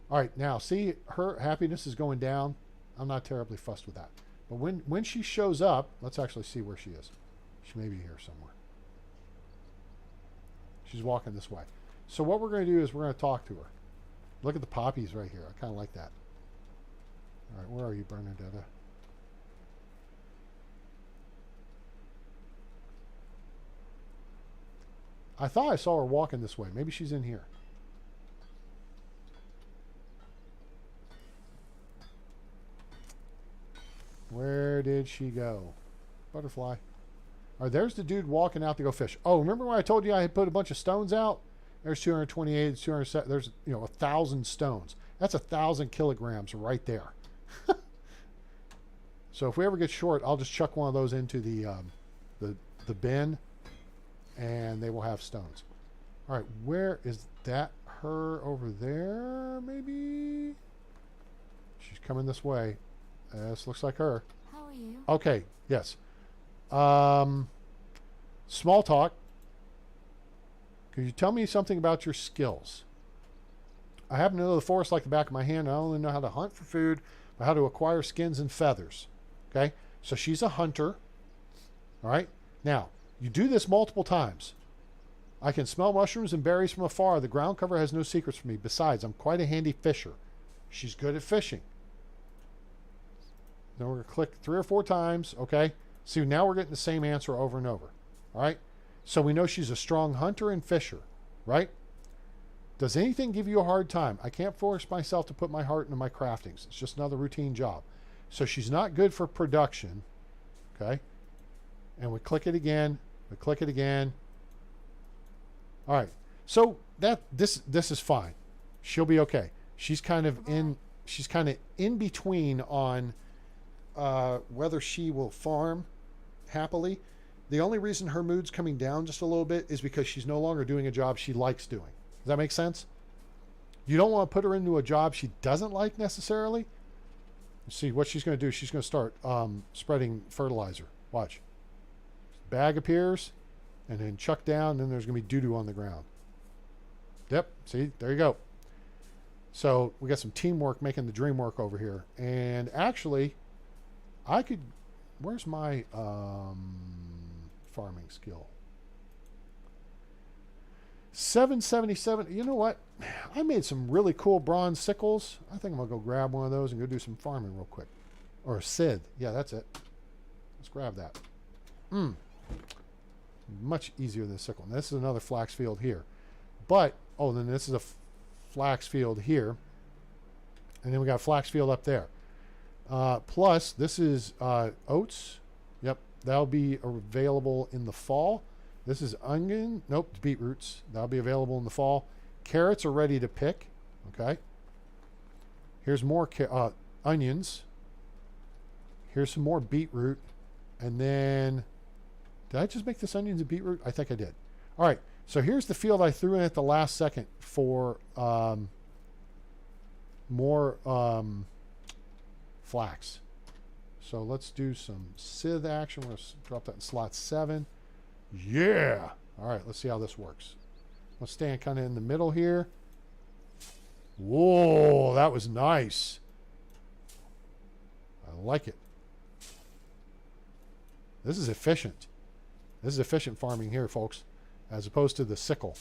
All right, now see, her happiness is going down. I'm not terribly fussed with that. But when she shows up, let's actually see where she is. She may be here somewhere. She's walking this way. So what we're going to do is we're going to talk to her. Look at the poppies right here. I kind of like that. All right, where are you, Bernadetta? I thought I saw her walking this way. Maybe she's in here. Where did she go? Butterfly. All right, there's the dude walking out to go fish. Oh, remember when I told you I had put a bunch of stones out? There's 228, there's 207, there's 1,000 stones. That's 1,000 kilograms right there. So if we ever get short, I'll just chuck one of those into the bin, and they will have stones. All right, where is that? Her over there, maybe? She's coming this way. This looks like her. How are you? Okay, yes. Small talk. Could you tell me something about your skills? I happen to know the forest like the back of my hand. I only know how to hunt for food, but how to acquire skins and feathers. Okay, so she's a hunter. All right, now you do this multiple times. I can smell mushrooms and berries from afar. The ground cover has no secrets for me. Besides, I'm quite a handy fisher. She's good at fishing. Then we're going to click 3 or 4 times. Okay, see, now we're getting the same answer over and over. All right, so we know she's a strong hunter and fisher, right? Does anything give you a hard time? I can't force myself to put my heart into my craftings. It's just another routine job. So she's not good for production. Okay, and we click it again. We click it again. All right, so this is fine. She'll be okay. She's kind of in between on whether she will farm happily. The only reason her mood's coming down just a little bit is because she's no longer doing a job she likes doing. Does that make sense? You don't want to put her into a job she doesn't like necessarily. See what she's going to do. She's going to start spreading fertilizer. Watch. Bag appears, and then chuck down, and then there's going to be doo-doo on the ground. Yep. See? There you go. So we got some teamwork making the dream work over here. And actually, I could... Where's my farming skill? 777. You know what? I made some really cool bronze sickles. I think I'm going to go grab one of those and go do some farming real quick. Or a Sid. Yeah, that's it. Let's grab that. Much easier than a sickle. Now, this is another flax field here. But, oh, then this is a flax field here. And then we got a flax field up there. Plus, this is oats. Yep, that'll be available in the fall. This is onion. Nope, beetroots. That'll be available in the fall. Carrots are ready to pick. Okay. Here's more onions. Here's some more beetroot. And then, did I just make this onions and beetroot? I think I did. All right, so here's the field I threw in at the last second for more flax. So let's do some scythe action. We're going to drop that in slot 7. Yeah! All right, let's see how this works. Let's stand kind of in the middle here. Whoa, that was nice. I like it. This is efficient. This is efficient farming here, folks, as opposed to the sickle.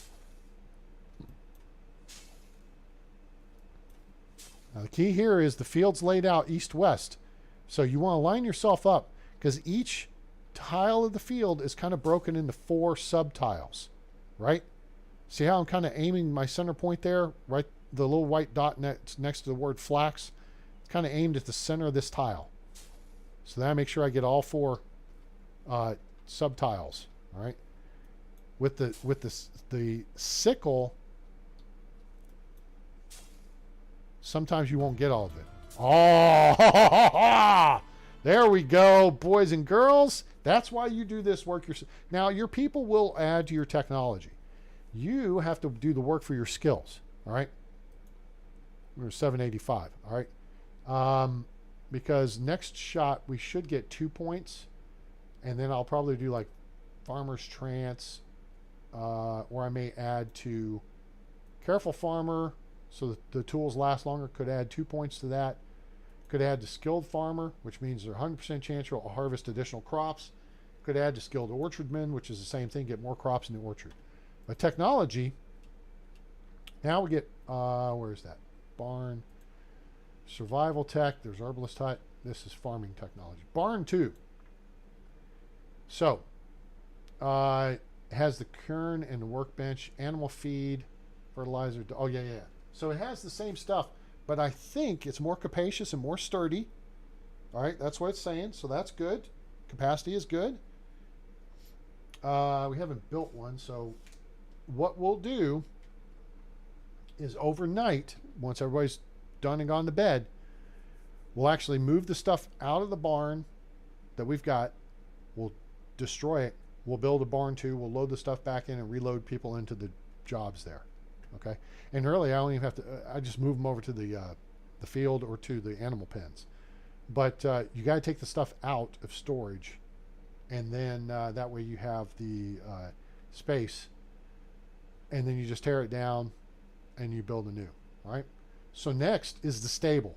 Now, the key here is the field's laid out east-west. So you want to line yourself up because each tile of the field is kind of broken into 4 sub-tiles, right? See how I'm kind of aiming my center point there, right? The little white dot next to the word flax. It's kind of aimed at the center of this tile. So that I make sure I get all 4 sub-tiles, all right? With the sickle, sometimes you won't get all of it. Oh, there we go, boys and girls. That's why you do this work yourself. Now, your people will add to your technology. You have to do the work for your skills, all right? We're 785, all right? Because next shot, we should get 2 points. And then I'll probably do like Farmer's Trance, or I may add to Careful Farmer, so that the tools last longer. Could add 2 points to that. Could add to Skilled Farmer, which means there's a 100% chance you'll harvest additional crops. Could add to Skilled Orchardman, which is the same thing, get more crops in the orchard. But technology, now we get, where is that? Barn, Survival Tech, there's Herbalist Hut. This is farming technology. Barn 2. So, it has the kern and the workbench, animal feed, fertilizer. Oh, yeah. So it has the same stuff, but I think it's more capacious and more sturdy. All right, that's what it's saying, so that's good. Capacity is good. We haven't built one, so what we'll do is overnight, once everybody's done and gone to bed, we'll actually move the stuff out of the barn that we've got. We'll destroy it. We'll build a barn 2. We'll load the stuff back in and reload people into the jobs there. Okay, and really I don't even have to. I just move them over to the field or to the animal pens. But you got to take the stuff out of storage, and then that way you have the space, and then you just tear it down, and you build a new. All right. So next is the stable.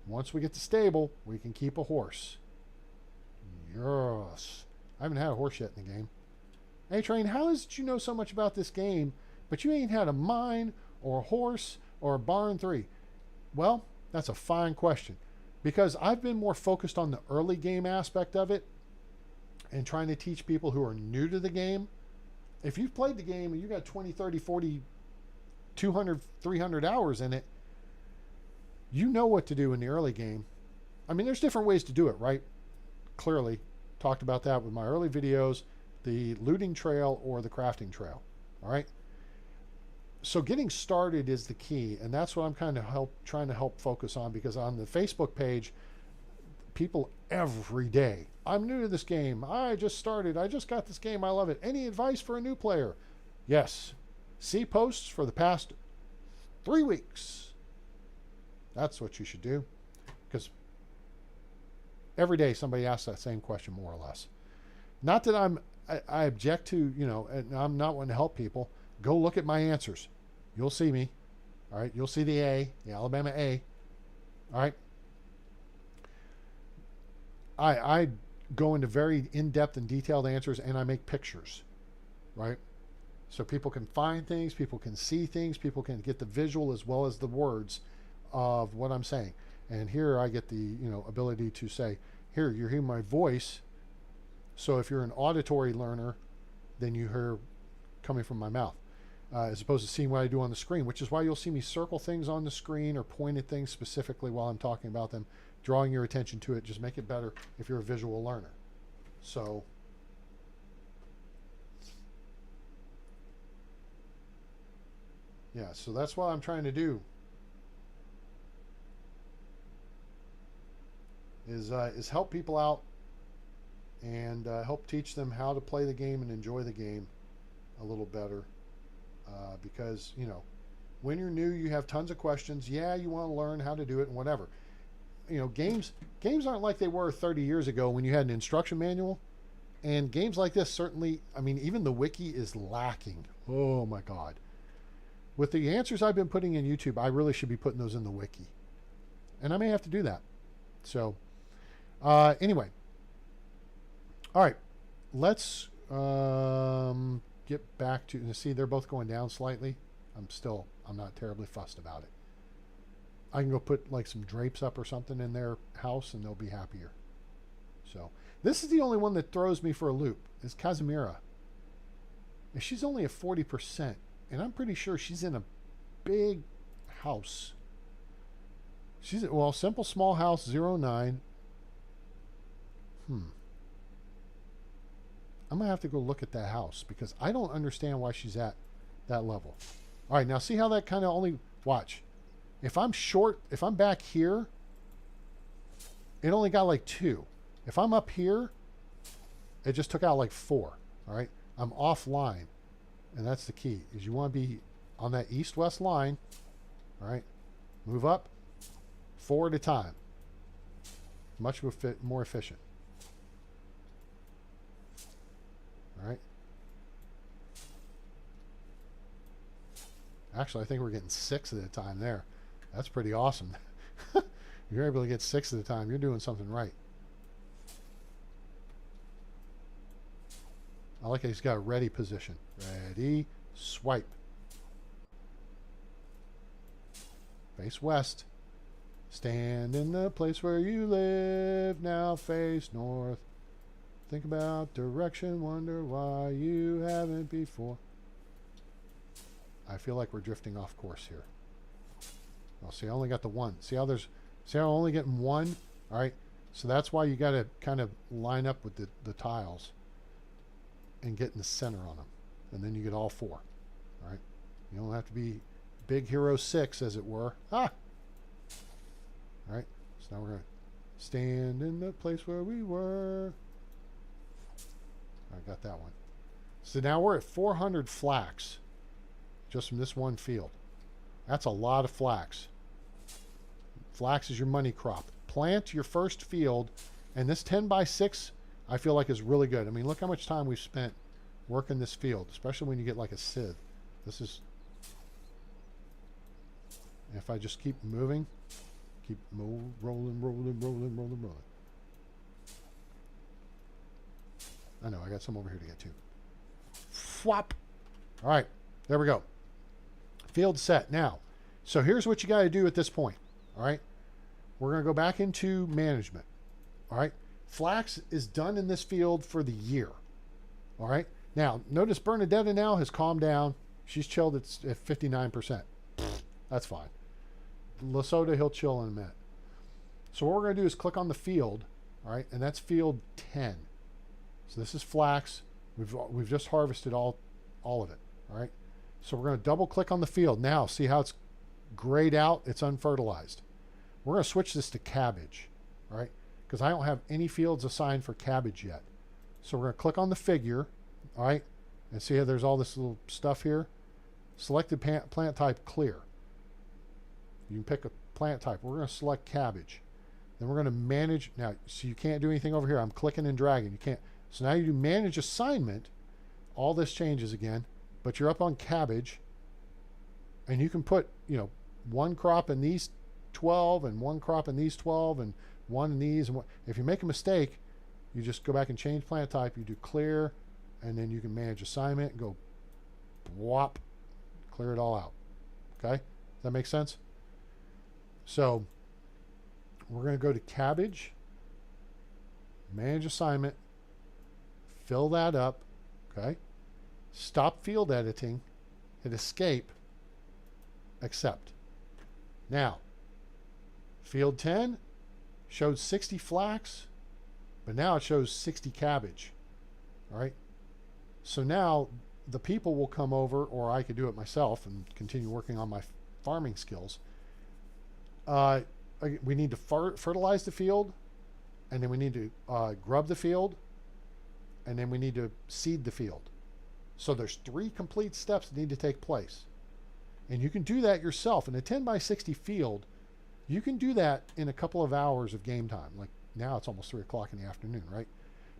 Once we get the stable, we can keep a horse. Yes. I haven't had a horse yet in the game. Hey, Train, how is it you know so much about this game, but you ain't had a mine or a horse or a barn 3? Well, that's a fine question, because I've been more focused on the early game aspect of it and trying to teach people who are new to the game. If you've played the game and you got 20, 30, 40, 200, 300 hours in it, you know what to do in the early game. I mean, there's different ways to do it, right? Clearly, talked about that with my early videos, the looting trail or the crafting trail. All right. So getting started is the key, and that's what I'm kind of trying to help focus on, because on the Facebook page, people every day, I'm new to this game. I just started. I just got this game. I love it. Any advice for a new player? Yes. See posts for the past 3 weeks. That's what you should do, because every day somebody asks that same question, more or less. Not that I object to, and I'm not one to help people. Go look at my answers. You'll see me. All right. You'll see the Alabama A. All right. I go into very in-depth and detailed answers, and I make pictures, right? So people can find things, people can see things, people can get the visual as well as the words of what I'm saying. And here I get the, ability to say, here, you're hearing my voice. So if you're an auditory learner, then you hear coming from my mouth, as opposed to seeing what I do on the screen, which is why you'll see me circle things on the screen or point at things specifically while I'm talking about them, drawing your attention to it. Just make it better if you're a visual learner. So yeah, so that's what I'm trying to do. is help people out and help teach them how to play the game and enjoy the game a little better. Because, you know, when you're new, you have tons of questions. Yeah, you want to learn how to do it and whatever. You know, games aren't like they were 30 years ago when you had an instruction manual. And games like this, certainly, I mean, even the wiki is lacking. Oh my God. With the answers I've been putting in YouTube, I really should be putting those in the wiki. And I may have to do that. So, anyway. All right. Let's get back to, see, they're both going down slightly. I'm not terribly fussed about it. I can go put like some drapes up or something in their house and they'll be happier. So, this is the only one that throws me for a loop, is Casimira. And she's only at 40%. And I'm pretty sure she's in a big house. She's at, well, simple small house 09. I'm going to have to go look at that house because I don't understand why she's at that level. All right, now see how that kind of only, watch. If I'm short, if I'm back here, it only got like 2. If I'm up here, it just took out like 4. All right, I'm offline. And that's the key, is you want to be on that east-west line. All right, move up 4 at a time. Much more efficient. All right. Actually, I think we're getting 6 at a time there. That's pretty awesome. You're able to get 6 at a time. You're doing something right. I like how he's got a ready position. Ready, swipe. Face west. Stand in the place where you live. Now face north. Think about direction. Wonder why you haven't before. I feel like we're drifting off course here. Well, see, I only got the 1. See how I'm only getting 1? All right. So that's why you got to kind of line up with the tiles and get in the center on them. And then you get all 4. All right. You don't have to be big hero 6, as it were. Ah! All right. So now we're going to stand in the place where we were. I got that one. So now we're at 400 flax just from this one field. That's a lot of flax. Flax is your money crop. Plant your first field, and this 10 by 6 I feel like is really good. I mean, look how much time we've spent working this field, especially when you get like a sieve. This is, if I just keep moving, keep rolling. I know, I got some over here to get to. Flop. All right, there we go. Field set. Now, so here's what you got to do at this point. All right, we're going to go back into management. All right, flax is done in this field for the year. All right, now notice Bernadetta now has calmed down. She's chilled at 59%. That's fine. Lesotho, he'll chill in a minute. So what we're going to do is click on the field. All right, and that's field 10. So this is flax. We've just harvested all of it. All right. So we're going to double click on the field. Now see how it's grayed out? It's unfertilized. We're going to switch this to cabbage. All right. Because I don't have any fields assigned for cabbage yet. So we're going to click on the figure. All right. And see how there's all this little stuff here. Selected plant type clear. You can pick a plant type. We're going to select cabbage. Then we're going to manage. Now, so you can't do anything over here. I'm clicking and dragging. You can't. So now you do manage assignment. All this changes again. But you're up on cabbage. And you can put, one crop in these 12 and one crop in these 12 and one in these. And one. If you make a mistake, you just go back and change plant type. You do clear. And then you can manage assignment and go whop. Clear it all out. Okay? Does that make sense? So we're going to go to cabbage. Manage assignment. Fill that up. Okay? Stop field editing. Hit escape. Accept. Now, field 10 showed 60 flax, but now it shows 60 cabbage. All right? So now the people will come over, or I could do it myself and continue working on my farming skills. We need to fertilize the field. and then we need to grub the field, and then we need to seed the field. So there's 3 complete steps that need to take place. And you can do that yourself. In a 10 by 60 field, you can do that in a couple of hours of game time. Like now it's almost 3 o'clock in the afternoon, right?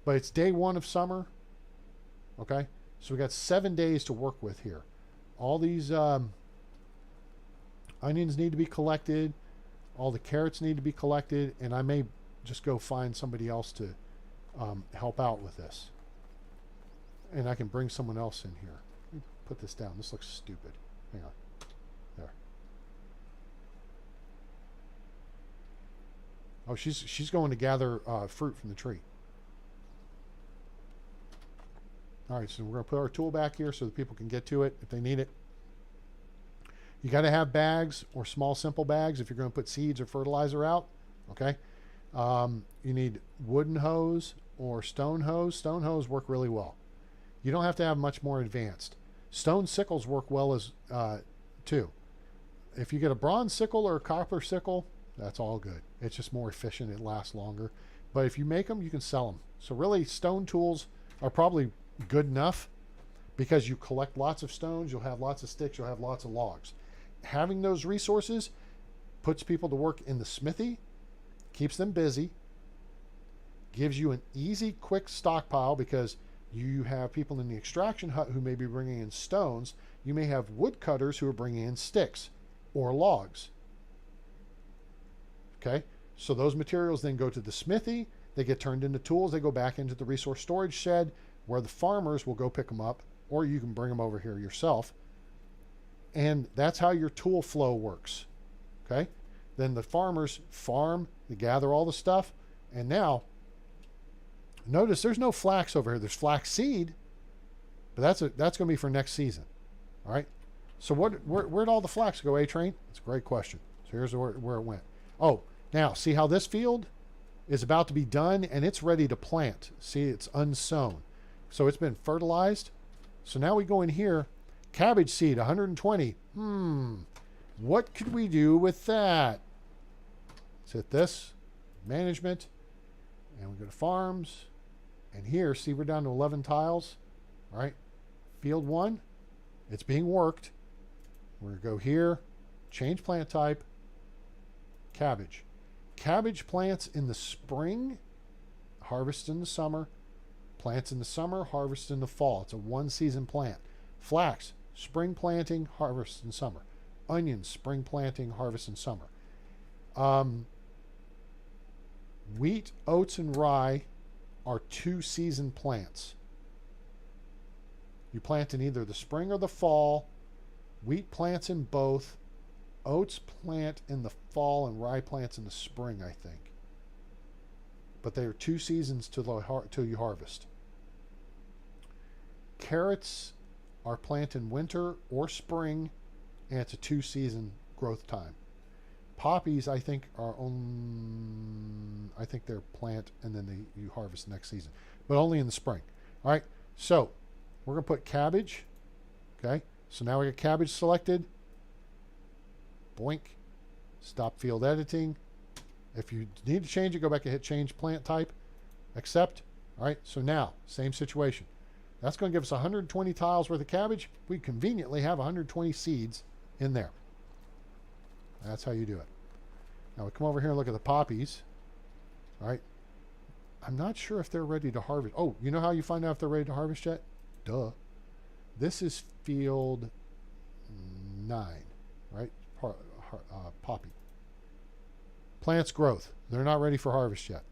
But it's day 1 of summer. Okay? So we got 7 days to work with here. All these onions need to be collected. All the carrots need to be collected. And I may just go find somebody else to help out with this. And I can bring someone else in here. Let me put this down. This looks stupid. Hang on. There. Oh, she's going to gather fruit from the tree. All right, so we're going to put our tool back here so that people can get to it if they need it. You got to have bags or small simple bags if you're going to put seeds or fertilizer out. Okay. You need wooden hose or stone hose. Stone hose work really well. You don't have to have much more advanced. Stone sickles work well as too. If you get a bronze sickle or a copper sickle, that's all good. It's just more efficient. It lasts longer. But if you make them, you can sell them. So really, stone tools are probably good enough because you collect lots of stones, you'll have lots of sticks, you'll have lots of logs. Having those resources puts people to work in the smithy, keeps them busy, gives you an easy, quick stockpile because you have people in the extraction hut who may be bringing in stones. You may have woodcutters who are bringing in sticks or logs. Okay, so those materials then go to the smithy. They get turned into tools. They go back into the resource storage shed where the farmers will go pick them up, or you can bring them over here yourself. And that's how your tool flow works. Okay, then the farmers farm, they gather all the stuff, and now notice there's no flax over here. There's flax seed, but that's going to be for next season. All right. So where'd all the flax go, A-Train? That's a great question. So here's where it went. Oh, now see how this field is about to be done and it's ready to plant. See, it's unsown. So it's been fertilized. So now we go in here, cabbage seed, 120. What could we do with that? Let's hit this, management, and we go to farms. And here, see, we're down to 11 tiles. All right. Field 1, it's being worked. We're going to go here, change plant type, cabbage. Cabbage plants in the spring, harvest in the summer. Plants in the summer, harvest in the fall. It's a 1-season plant. Flax, spring planting, harvest in summer. Onions, spring planting, harvest in summer. Wheat, oats, and rye are 2-season plants. You plant in either the spring or the fall. Wheat plants in both. Oats plant in the fall and rye plants in the spring, I think. But they are 2 seasons till you harvest. Carrots are planted in winter or spring, and it's a 2-season growth time. Poppies, I think, they're plant and then you harvest next season, but only in the spring. All right, so we're going to put cabbage. Okay, so now we got cabbage selected. Boink. Stop field editing. If you need to change it, go back and hit change plant type. Accept. All right, so now, same situation. That's going to give us 120 tiles worth of cabbage. We conveniently have 120 seeds in there. That's how you do it. Now we come over here and look at the poppies. All right. I'm not sure if they're ready to harvest. Oh, you know how you find out if they're ready to harvest yet? Duh. This is field 9, right? Poppy. Plants growth. They're not ready for harvest yet.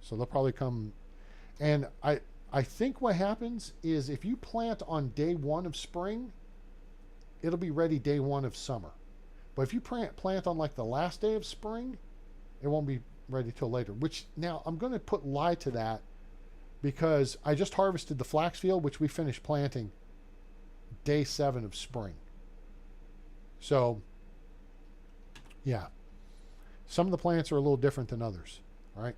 So they'll probably come. And I think what happens is if you plant on day 1 of spring, it'll be ready day 1 of summer. But if you plant on like the last day of spring, it won't be ready till later. Which now I'm going to put lie to that because I just harvested the flax field, which we finished planting day 7 of spring. So, yeah. Some of the plants are a little different than others. All right.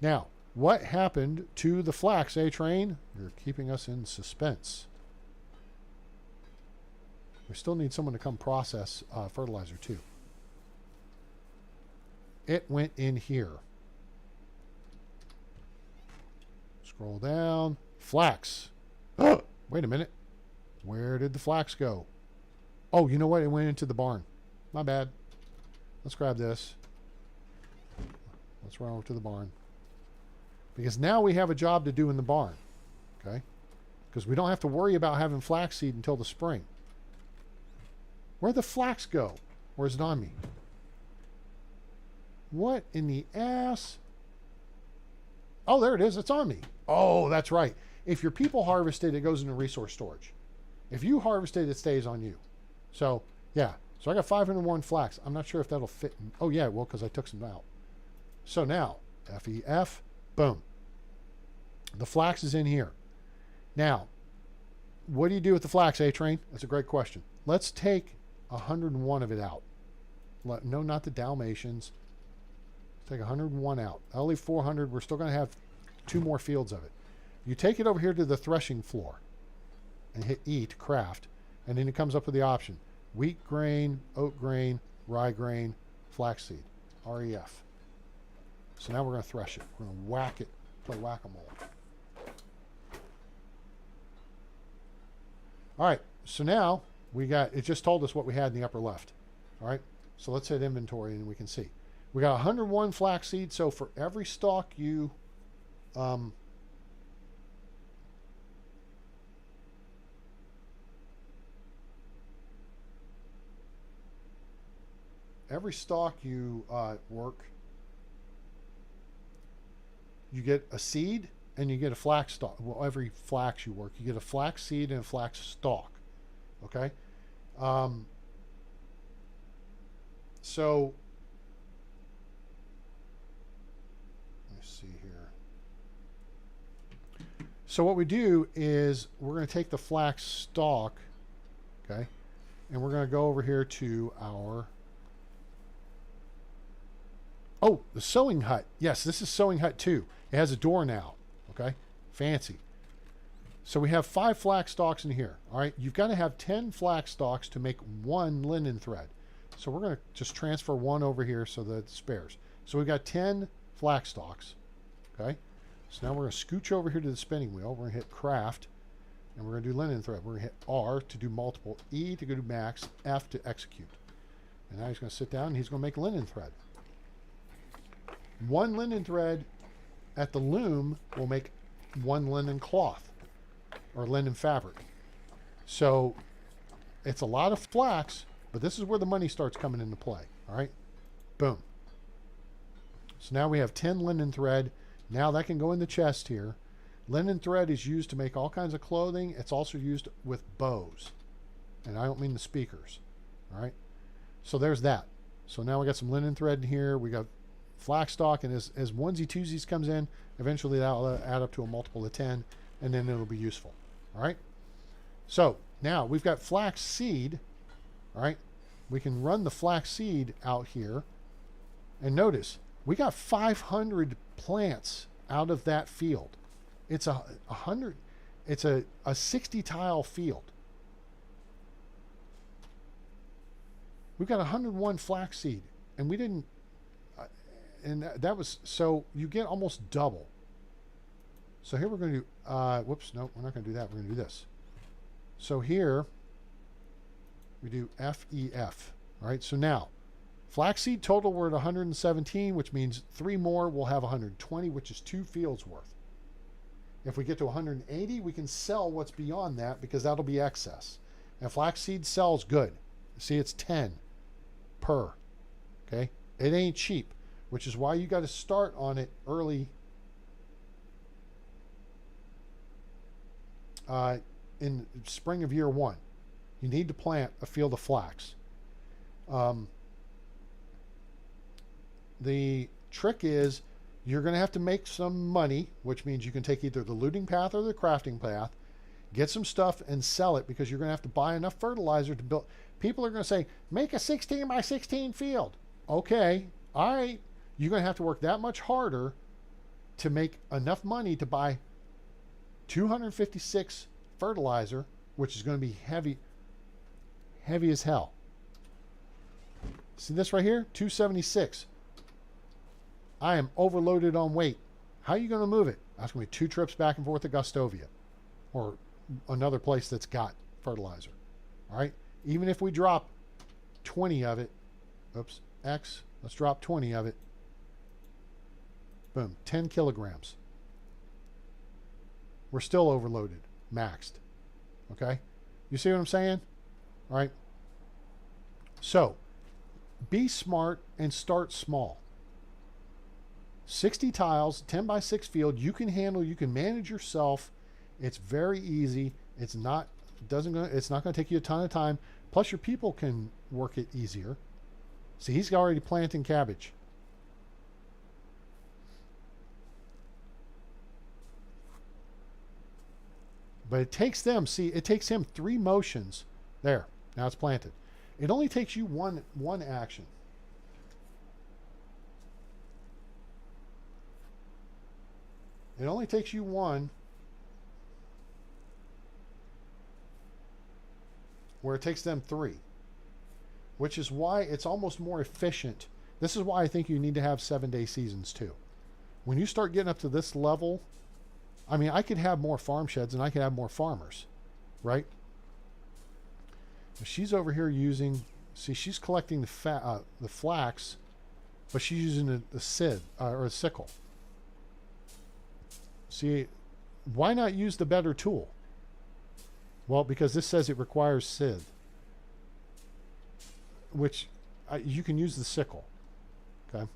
Now, what happened to the flax, A-Train? You're keeping us in suspense. We still need someone to come process fertilizer too. It went in here. Scroll down. Flax. Wait a minute. Where did the flax go? Oh, you know what? It went into the barn. My bad. Let's grab this. Let's run over to the barn. Because now we have a job to do in the barn. Okay? Because we don't have to worry about having flaxseed until the spring. Where'd the flax go? Where's it on me? What in the ass? Oh, there it is. It's on me. Oh, that's right. If your people harvest it, it goes into resource storage. If you harvest it, it stays on you. So, yeah. So I got 501 flax. I'm not sure if that'll fit. Oh, yeah, well, because I took some out. So now, FEF, boom. The flax is in here. Now, what do you do with the flax, A-Train? That's a great question. Let's take 101 of it out. No, not the Dalmatians. Let's take 101 out. I'll leave 400. We're still going to have 2 more fields of it. You take it over here to the threshing floor and hit E to craft, and then it comes up with the option: wheat grain, oat grain, rye grain, flaxseed, REF. So now we're going to thresh it. We're going to whack it, play whack-a-mole. All right, so now we got, it just told us what we had in the upper left. All right, so let's hit inventory and we can see. We got 101 flaxseed, so for every stalk you work, you get a seed and you get a flax stalk. Well, every flax you work, you get a flax seed and a flax stalk. Okay? So, let me see here. So what we do is we're going to take the flax stalk, okay, and we're going to go over here to our... Oh, the sewing hut. Yes, this is sewing hut 2. It has a door now. Okay, fancy. So we have 5 flax stalks in here. All right, you've got to have 10 flax stalks to make 1 linen thread. So we're going to just transfer 1 over here so that it spares. So we've got 10 flax stalks. Okay, so now we're going to scooch over here to the spinning wheel. We're going to hit craft, and we're going to do linen thread. We're going to hit R to do multiple, E to go to max, F to execute. And now he's going to sit down and he's going to make linen thread. 1 linen thread at the loom will make 1 linen cloth or linen fabric. So it's a lot of flax, but this is where the money starts coming into play. All right, boom. So now we have 10 linen thread. Now that can go in the chest here. Linen thread is used to make all kinds of clothing. It's also used with bows, and I don't mean the speakers. All right, so there's that. So now we got some linen thread in here. We got flax stock, and as onesie twosies comes in, eventually that'll add up to a multiple of 10, and then it'll be useful. All right, so now we've got flax seed. All right, we can run the flax seed out here, and notice we got 500 plants out of that field. It's a 60 tile field. We've got 101 flax seed, and we didn't. And that was, so you get almost double. So here we're going to do, whoops, no, we're not going to do that. We're going to do this. So here we do FEF. All right, so now flaxseed total, we're at 117, which means 3 more will have 120, which is 2 fields worth. If we get to 180, we can sell what's beyond that because that'll be excess. And flaxseed sells good. See, it's 10 per. Okay, it ain't cheap, which is why you got to start on it early in spring of year 1. You need to plant a field of flax. The trick is you're going to have to make some money, which means you can take either the looting path or the crafting path, get some stuff and sell it, because you're going to have to buy enough fertilizer to build. People are going to say, make a 16 by 16 field. Okay, all right. You're going to have to work that much harder to make enough money to buy 256 fertilizer, which is going to be heavy as hell. See this right here? 276. I am overloaded on weight. How are you going to move it? That's going to be 2 trips back and forth to Gustovia or another place that's got fertilizer. All right? Even if we drop 20 of it, oops, X, let's drop 20 of it. Boom, 10 kilograms. We're still overloaded, maxed. Okay? You see what I'm saying? All right? So, be smart and start small. 60 tiles, 10 by 6 field, you can handle, you can manage yourself. It's very easy. It's not going to take you a ton of time. Plus your people can work it easier. See, he's already planting cabbage. But it takes them, see, it takes him 3 motions. There, now it's planted. It only takes you one action. It only takes you one, where it takes them 3, which is why it's almost more efficient. This is why I think you need to have 7-day seasons too. When you start getting up to this level, I mean, I could have more farm sheds and I could have more farmers, right? She's over here using, see, she's collecting the flax, but she's using a sieve or a sickle. See, why not use the better tool? Well, because this says it requires sieve, which you can use the sickle. Okay.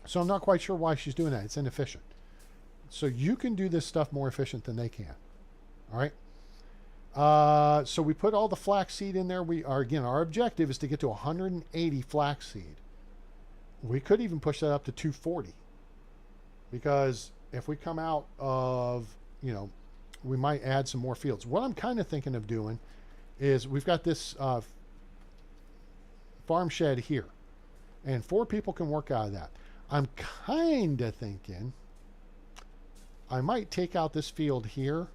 So I'm not quite sure why she's doing that. It's inefficient. So you can do this stuff more efficient than they can. All right. So we put all the flax seed in there. Our objective is to get to 180 flax seed. We could even push that up to 240, because if we come out of, we might add some more fields. What I'm kind of thinking of doing is we've got this farm shed here, and 4 people can work out of that. I'm kind of thinking I might take out this field here,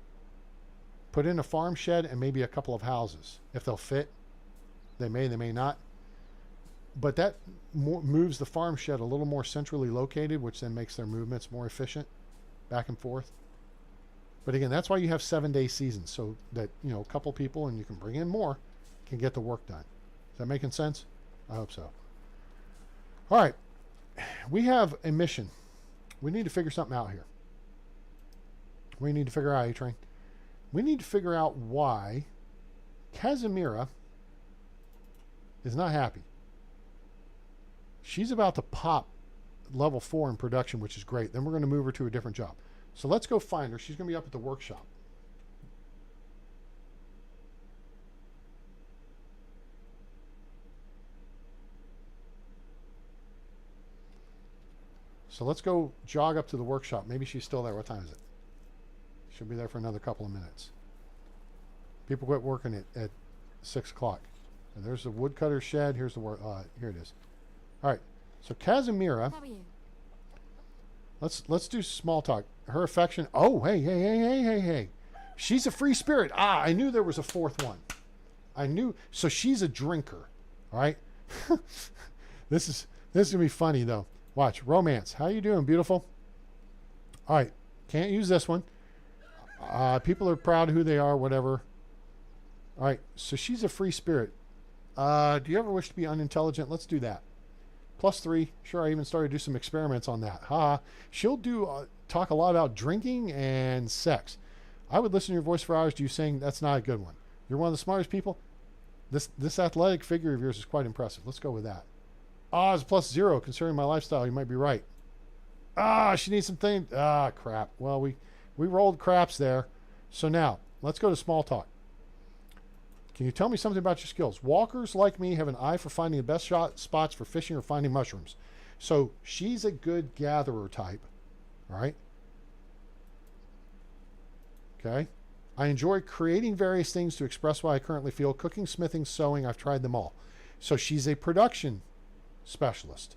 put in a farm shed and maybe a couple of houses. If they'll fit, they may not. But that moves the farm shed a little more centrally located, which then makes their movements more efficient back and forth. But again, that's why you have 7-day seasons, so that, a couple people, and you can bring in more, can get the work done. Is that making sense? I hope so. All right. We have a mission. We need to figure something out here. We need to figure out, A-Train. We need to figure out why Casimira is not happy. She's about to pop level 4 in production, which is great. Then we're going to move her to a different job. So let's go find her. She's going to be up at the workshop. So let's go jog up to the workshop. Maybe she's still there. What time is it? She'll be there for another couple of minutes. People quit working at 6 o'clock. And there's the woodcutter shed. Here's the work. Here it is. All right. So Casimira. How are you? Let's do small talk. Her affection. Oh, hey. She's a free spirit. I knew there was a 4th one. I knew. So she's a drinker. All right. This is gonna be funny though. Watch. Romance. How you doing, beautiful? All right. Can't use this one. People are proud of who they are, whatever. All right. So she's a free spirit. Do you ever wish to be unintelligent? Let's do that. +3. Sure, I even started to do some experiments on that. She'll talk a lot about drinking and sex. I would listen to your voice for hours to you saying that's not a good one. You're one of the smartest people. This athletic figure of yours is quite impressive. Let's go with that. It's +0. Considering my lifestyle, you might be right. She needs some things. Crap. Well, we rolled craps there. So now, let's go to small talk. Can you tell me something about your skills? Walkers like me have an eye for finding the best spots for fishing or finding mushrooms. So she's a good gatherer type. All right. Okay. I enjoy creating various things to express what I currently feel. Cooking, smithing, sewing, I've tried them all. So she's a production specialist.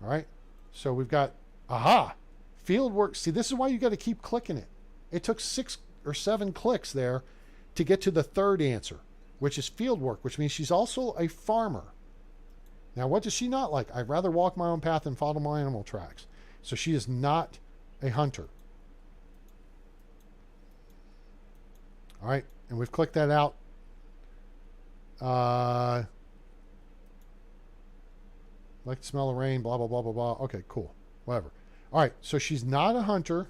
All right. So we've got, field work. See, this is why you got to keep clicking it. It took 6 or 7 clicks there to get to the 3rd answer, which is field work, which means she's also a farmer. Now, what does she not like? I'd rather walk my own path than follow my animal tracks. So she is not a hunter. All right, and we've clicked that out. Like to smell the rain, blah, blah, blah, blah, blah. Okay, cool. Whatever. All right, so she's not a hunter.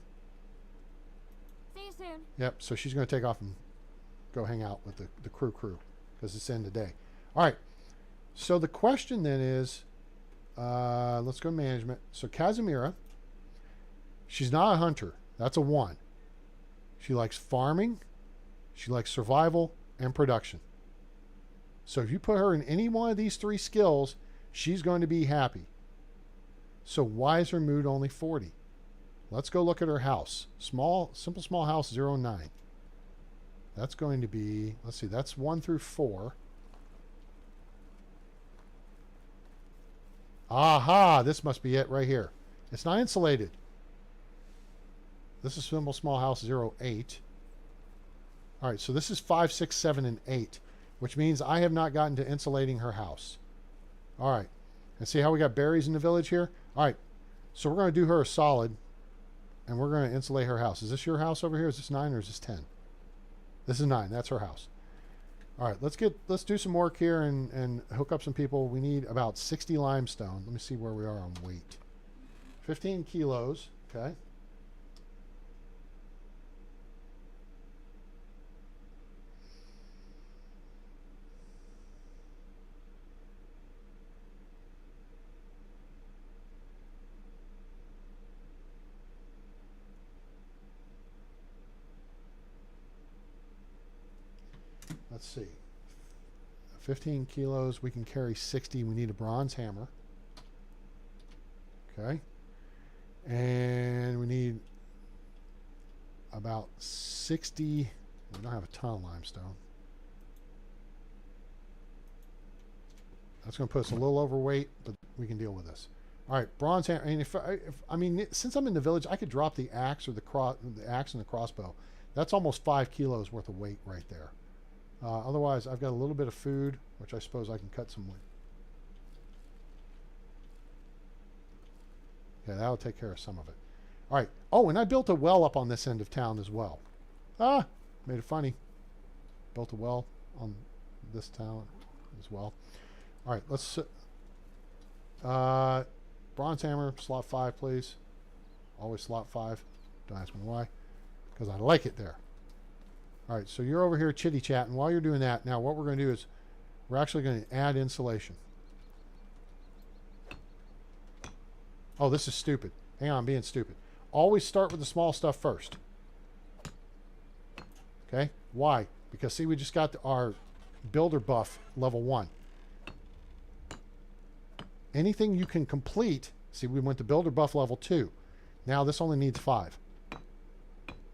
See you soon. Yep, so she's going to take off and go hang out with the crew because it's the end of the day. All right, so the question then is, let's go management. So Casimira, she's not a hunter. That's a 1. She likes farming. She likes survival and production. So if you put her in any one of these 3 skills, she's going to be happy. So why is her mood only 40? Let's go look at her house. Simple small house 09. That's going to be, let's see, that's 1 through 4. Aha, this must be it right here. It's not insulated. This is simple small house 08. All right, so this is 5, 6, 7, and 8, which means I have not gotten to insulating her house. All right, and see how we got berries in the village here? All right, so we're going to do her a solid, and we're going to insulate her house. Is this your house over here? Is this 9 or is this 10? This is 9. That's her house. All right, let's do some work here and hook up some people. We need about 60 limestone. Let me see where we are on weight. 15 kilos. Okay. Let's see. 15 kilos. We can carry 60. We need a bronze hammer. Okay. And we need about 60. We don't have a ton of limestone. That's going to put us a little overweight, but we can deal with this. All right, bronze hammer. And I mean, since I'm in the village, I could drop the axe or the axe and the crossbow. That's almost 5 kilos worth of weight right there. Otherwise, I've got a little bit of food, which I suppose I can cut some wood. Yeah, that'll take care of some of it. All right. Oh, and I built a well up on this end of town as well. Ah, made it funny. Built a well on this town as well. All right, let's... bronze hammer, slot 5, please. Always slot 5. Don't ask me why. Because I like it there. All right, so you're over here chitty-chatting. While you're doing that, now what we're going to do is we're actually going to add insulation. Oh, this is stupid. Hang on, I'm being stupid. Always start with the small stuff first. Okay? Why? Because, see, we just got our builder buff level 1. Anything you can complete, see, we went to builder buff level 2. Now this only needs 5.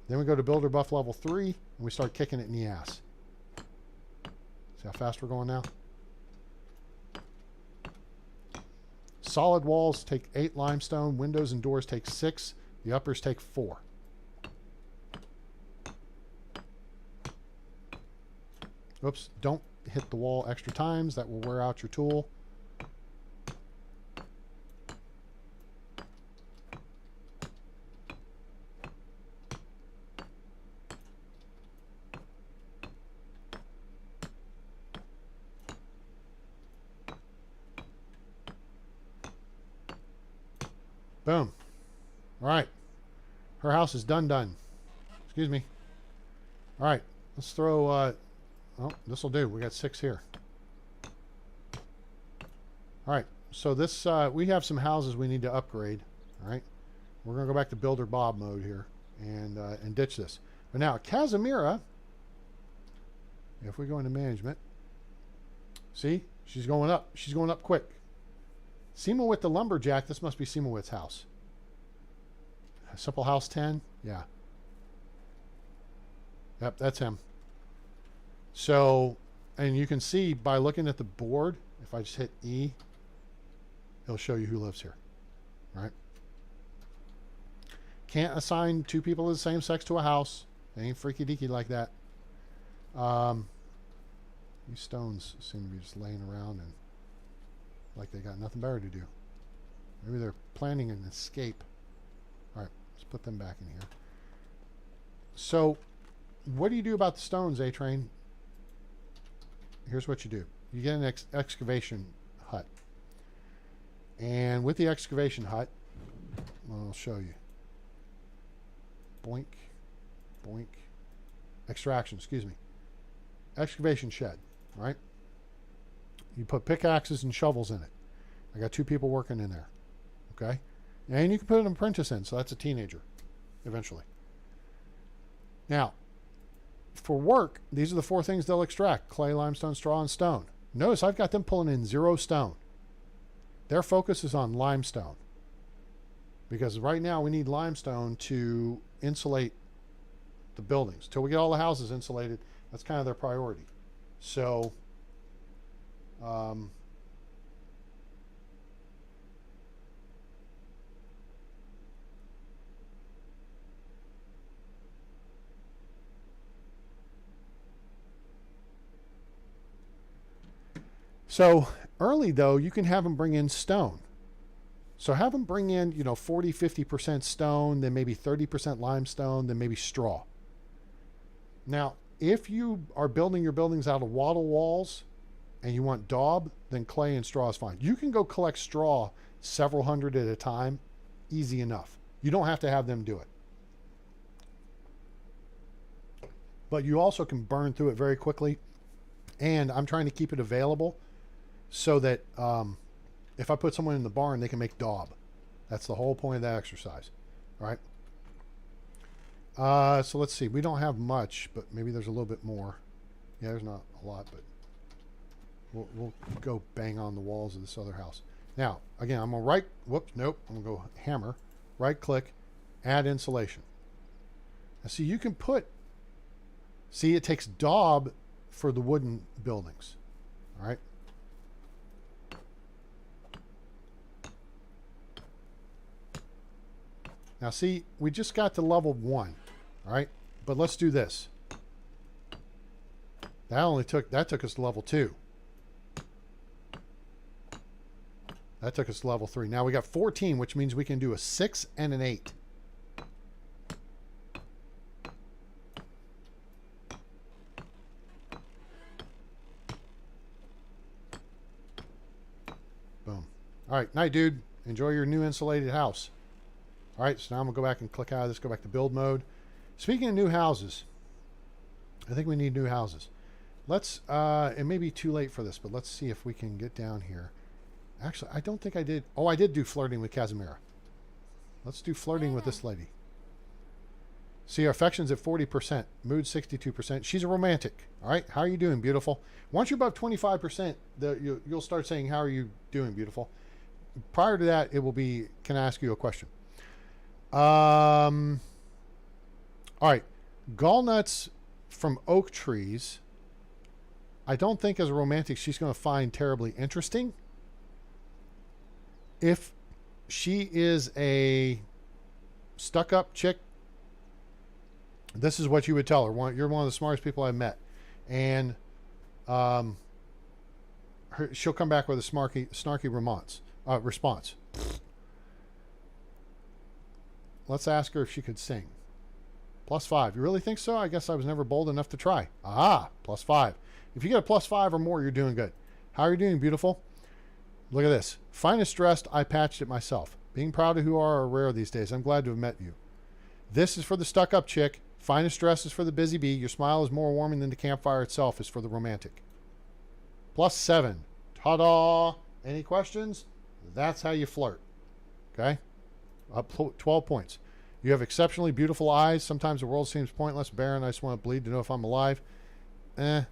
Then we go to builder buff level 3, and we start kicking it in the ass. See how fast we're going now? Solid walls take 8 limestone. Windows and doors take 6. The uppers take 4. Oops, don't hit the wall extra times. That will wear out your tool. Boom. All right. Her house is done. Excuse me. All right. Let's throw... oh, this will do. We got 6 here. All right. So this... we have some houses we need to upgrade. All right. We're going to go back to Builder Bob mode here and ditch this. But now, Casimira... If we go into management... See? She's going up. She's going up quick. Seamawit the Lumberjack, this must be Seamawit's house. Simple House 10? Yeah. Yep, that's him. So, and you can see by looking at the board, if I just hit E, it'll show you who lives here. All right? Can't assign 2 people of the same sex to a house. They ain't freaky deaky like that. These stones seem to be just laying around and like they got nothing better to do. Maybe they're planning an escape. Let's put them back in here. So, what do you do about the stones, A-Train? Here's what you do. You get an excavation hut. And with the excavation hut, I'll show you. Boink. Boink. Extraction, excuse me. Excavation shed, right? You put pickaxes and shovels in it. I got 2 people working in there. Okay? And you can put an apprentice in, so that's a teenager, eventually. Now, for work, these are the 4 things they'll extract: clay, limestone, straw, and stone. Notice I've got them pulling in 0 stone. Their focus is on limestone. Because right now we need limestone to insulate the buildings. Till we get all the houses insulated, that's kind of their priority. So, so early though, you can have them bring in stone. So have them bring in, 40, 50% stone, then maybe 30% limestone, then maybe straw. Now, if you are building your buildings out of wattle walls and you want daub, then clay and straw is fine. You can go collect straw several hundred at a time, easy enough. You don't have to have them do it. But you also can burn through it very quickly. And I'm trying to keep it available so that if I put someone in the barn, they can make daub. That's the whole point of that exercise, right? So let's see. We don't have much, but maybe there's a little bit more. Yeah, there's not a lot, but we'll go bang on the walls of this other house. Now, again, I'm going to I'm going to go hammer, right-click, add insulation. Now, see, you can it takes daub for the wooden buildings, all right? Now see, we just got to level 1, all right? But let's do this. That took us to level 2. That took us to level 3. Now we got 14, which means we can do a 6 and an 8. Boom. All right, night, dude. Enjoy your new insulated house. All right, so now I'm going to go back and click out of this, go back to build mode. Speaking of new houses, I think we need new houses. Let's, it may be too late for this, but let's see if we can get down here. Actually, I don't think I did. Oh, I did do flirting with Casimira. Let's do flirting with this lady. See, our affection's at 40%, mood 62%. She's a romantic. All right, how are you doing, beautiful? Once you're above 25%, you'll start saying, how are you doing, beautiful? Prior to that, it will be, can I ask you a question? All right, gallnuts from oak trees. I don't think as a romantic she's going to find terribly interesting. If she is a stuck-up chick, this is what you would tell her. You're one of the smartest people I've met, and she'll come back with a snarky response. Let's ask her if she could sing. +5. You really think so? I guess I was never bold enough to try. Aha, +5. If you get a +5 or more, you're doing good. How are you doing, beautiful? Look at this. Finest dressed, I patched it myself. Being proud of who are rare these days. I'm glad to have met you. This is for the stuck-up chick. Finest dress is for the busy bee. Your smile is more warming than the campfire itself is for the romantic. +7. Ta-da! Any questions? That's how you flirt. Okay? Up 12 points. You have exceptionally beautiful eyes. Sometimes the world seems pointless, barren. I just want to bleed to know if I'm alive. Do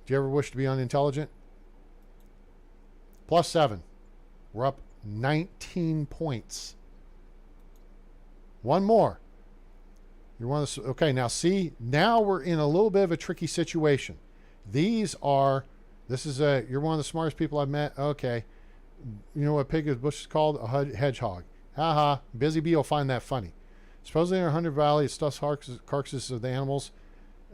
you ever wish to be unintelligent? +7. We're up 19 points. One more. You're one of the, okay, now see, now we're in a little bit of a tricky situation. You're one of the smartest people I've met. Okay. You know what pig is bush is called? A hedgehog. Haha, busy bee will find that funny. Supposedly in our 100 Valley, it stuffs carcasses of the animals.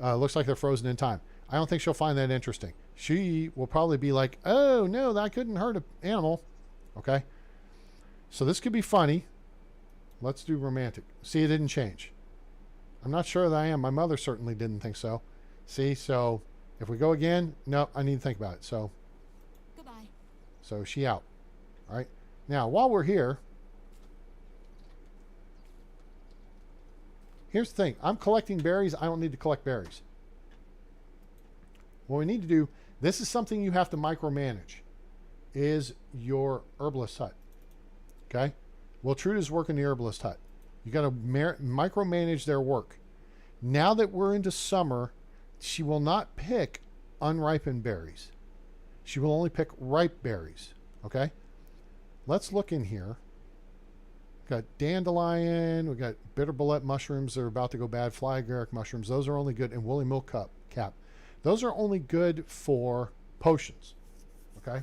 Looks like they're frozen in time. I don't think she'll find that interesting. She will probably be like, oh, no, that couldn't hurt an animal. Okay? So this could be funny. let's do romantic. See, it didn't change. I'm not sure that I am. My mother certainly didn't think so. See, so if we go again, no, I need to think about it. So, Goodbye. so she out. All right. Now, while we're here, here's the thing. I'm collecting berries. I don't need to collect berries. What we need to do, this is something you have to micromanage, is your herbalist hut. Okay? Well, Truda's working the herbalist hut. You got to micromanage their work. Now that we're into summer, she will not pick unripened berries. She will only pick ripe berries. Okay? Let's look in here. We've got dandelion. We've got bitter bullet mushrooms. They're about to go bad. Fly agaric mushrooms. Those are only good. And woolly milk cap. Those are only good for potions. Okay?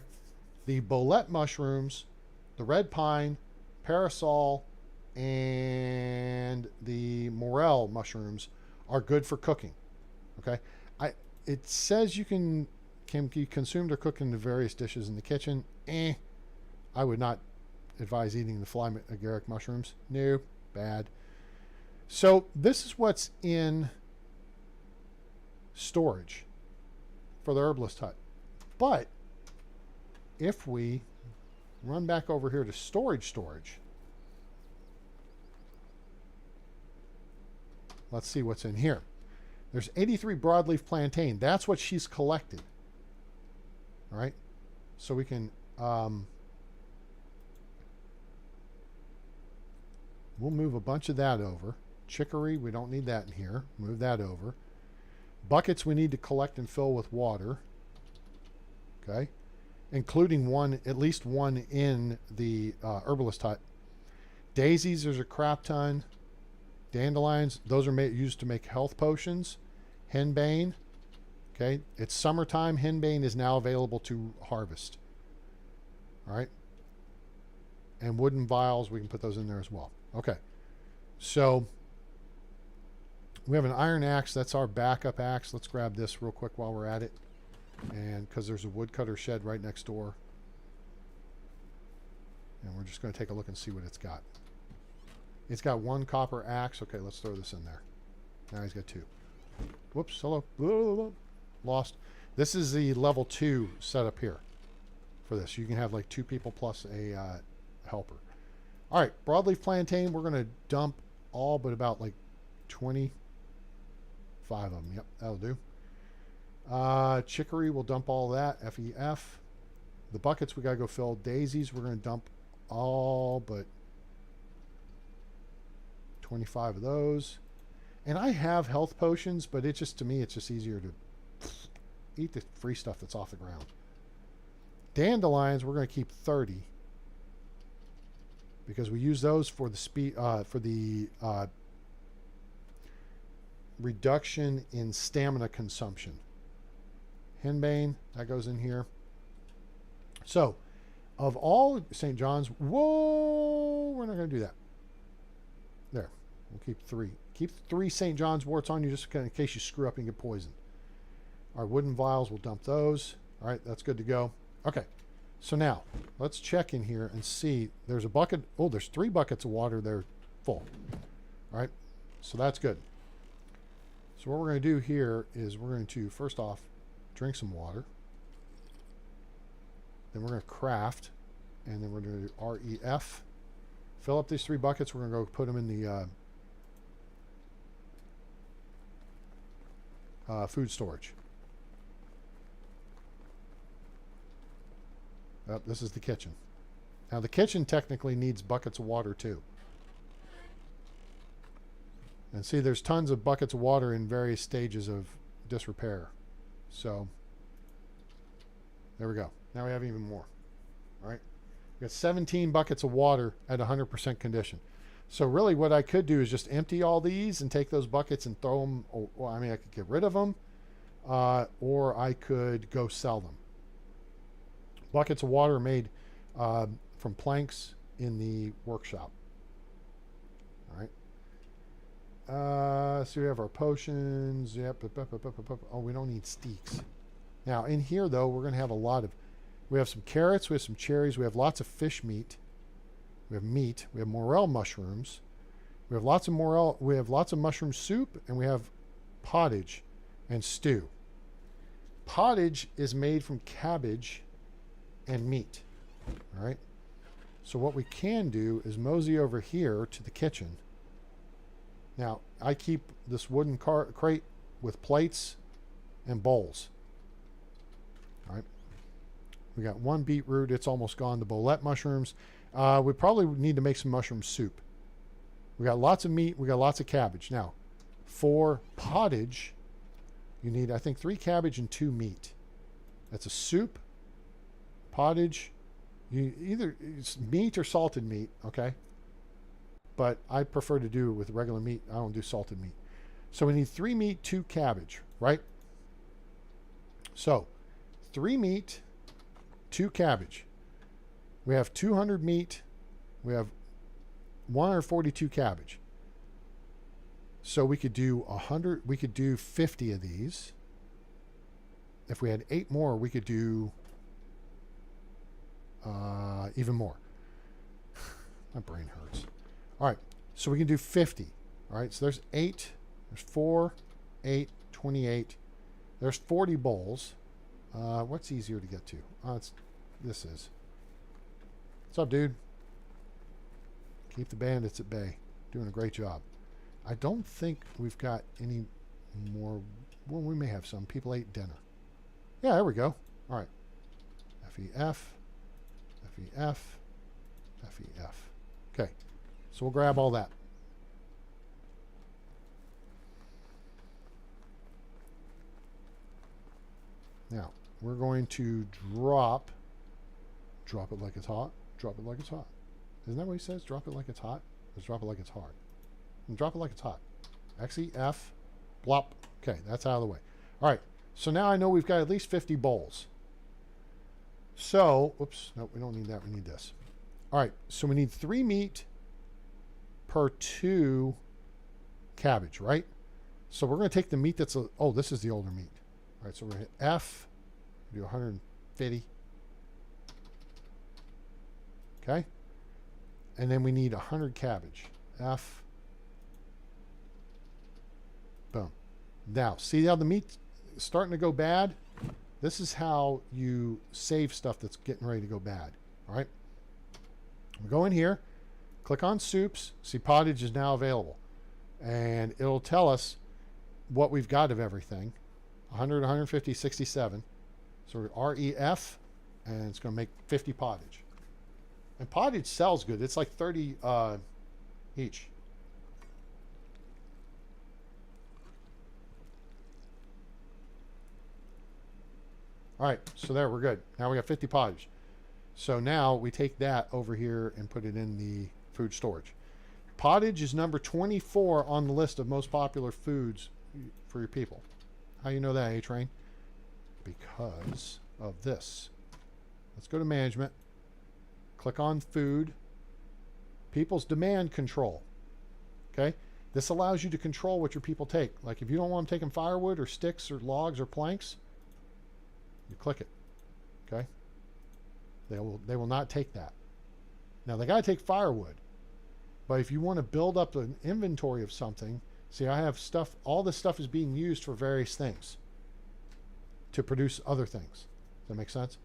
The bolette mushrooms, the red pine, parasol, and the morel mushrooms are good for cooking. Okay? It says you can be consumed or cooked into various dishes in the kitchen. I would not advise eating the fly agaric mushrooms. No, bad. So this is what's in storage for the herbalist hut. But if we run back over here to storage, let's see what's in here. There's 83 broadleaf plantain. That's what she's collected. All right. So we can, we'll move a bunch of that over. Chicory, we don't need that in here. Move that over. Buckets we need to collect and fill with water. Okay. Including one, at least one in the herbalist hut. Daisies, there's a crap ton. Dandelions, those are used to make health potions. Henbane, okay. It's summertime. Henbane is now available to harvest. All right. And wooden vials, we can put those in there as well. Okay. So we have an iron axe. That's our backup axe. Let's grab this real quick while we're at it. And because there's a woodcutter shed right next door. And we're just going to take a look and see what it's got. It's got one copper axe. Okay, let's throw this in there. Now he's got two. Whoops, hello. Lost. This is the level 2 setup here for this. You can have like 2 people plus a helper. All right, broadleaf plantain, we're going to dump all but about like 25 of them. Yep, that'll do. Chicory, we'll dump all that. FEF. The buckets, we got to go fill. Daisies, we're going to dump all but 25 of those. And I have health potions, but it just, to me, it's just easier to eat the free stuff that's off the ground. Dandelions, we're going to keep 30 because we use those for the speed, for the reduction in stamina consumption. Henbane, that goes in here. So, of all St. John's, whoa, we're not going to do that. There, we'll keep 3. Keep 3 St. John's worts on you just in case you screw up and get poisoned. Our wooden vials, we'll dump those. All right, that's good to go. Okay, so now let's check in here and see. There's a bucket. Oh, there's 3 buckets of water there full. All right, so that's good. So what we're going to do here is we're going to, first off, drink some water. Then we're going to craft. And then we're going to do REF. Fill up these 3 buckets. We're going to go put them in the food storage. This is the kitchen. Now the kitchen technically needs buckets of water too. And see, there's tons of buckets of water in various stages of disrepair. So there we go. Now we have even more. All right. We got 17 buckets of water at 100% condition. So really what I could do is just empty all these and take those buckets and throw them. Well, I mean, I could get rid of them, or I could go sell them. Buckets of water are made from planks in the workshop. All right. So we have our potions. Yep. Oh, we don't need steaks. Now in here though, we're going to have a lot of, we have some carrots, we have some cherries, we have lots of fish meat. We have meat. We have morel mushrooms. We have lots of morel. We have lots of mushroom soup, and we have pottage and stew. Pottage is made from cabbage and meat. All right. So what we can do is mosey over here to the kitchen. Now, I keep this wooden crate with plates and bowls. All right. We got one beetroot. It's almost gone. The bolete mushrooms. We probably need to make some mushroom soup. We got lots of meat. We got lots of cabbage. Now, for pottage, you need, I think, 3 cabbage and 2 meat. That's a soup, pottage. You either it's meat or salted meat, okay? But I prefer to do it with regular meat. I don't do salted meat. So we need 3 meat, 2 cabbage, right? So 3 meat, 2 cabbage. We have 200 meat. We have 142 cabbage. So we could do 100. We could do 50 of these. If we had 8 more, we could do even more. My brain hurts. All right, so we can do 50. All right, so there's 8. There's 4, 8, 28. There's 40 bowls. What's easier to get to? This is. What's up, dude? Keep the bandits at bay. Doing a great job. I don't think we've got any more. Well, we may have some. People ate dinner. Yeah, there we go. All right. FEF. FEF. FEF. Okay. So we'll grab all that. Now, we're going to drop it like it's hot. Drop it like it's hot. Isn't that what he says? Drop it like it's hot? Let's drop it like it's hard. And drop it like it's hot. XEF. Blop. Okay, that's out of the way. All right. So now I know we've got at least 50 bowls. So, oops, no, we don't need that. We need this. All right. So we need 3 meat per 2 cabbage, right? So we're going to take the meat that's, oh, this is the older meat. All right. So we're going to hit F. Do 150. Okay. And then we need 100 cabbage. F. Boom. Now, see how the meat's starting to go bad? This is how you save stuff that's getting ready to go bad. All right. We go in here, click on soups. See, pottage is now available. And it'll tell us what we've got of everything. 100, 150, 67. So we're REF, and it's going to make 50 pottage. And pottage sells good. It's like 30 each. All right, so there, we're good. Now we got 50 pottage. So now we take that over here and put it in the food storage. Pottage is number 24 on the list of most popular foods for your people. How you know that, A-Train? Because of this. Let's go to management. Click on food. People's demand control. Okay? This allows you to control what your people take. Like if you don't want them taking firewood or sticks or logs or planks, you click it. Okay? They will not take that. Now they got to take firewood. But if you want to build up an inventory of something, see, I have stuff, all this stuff is being used for various things to produce other things. Does that make sense?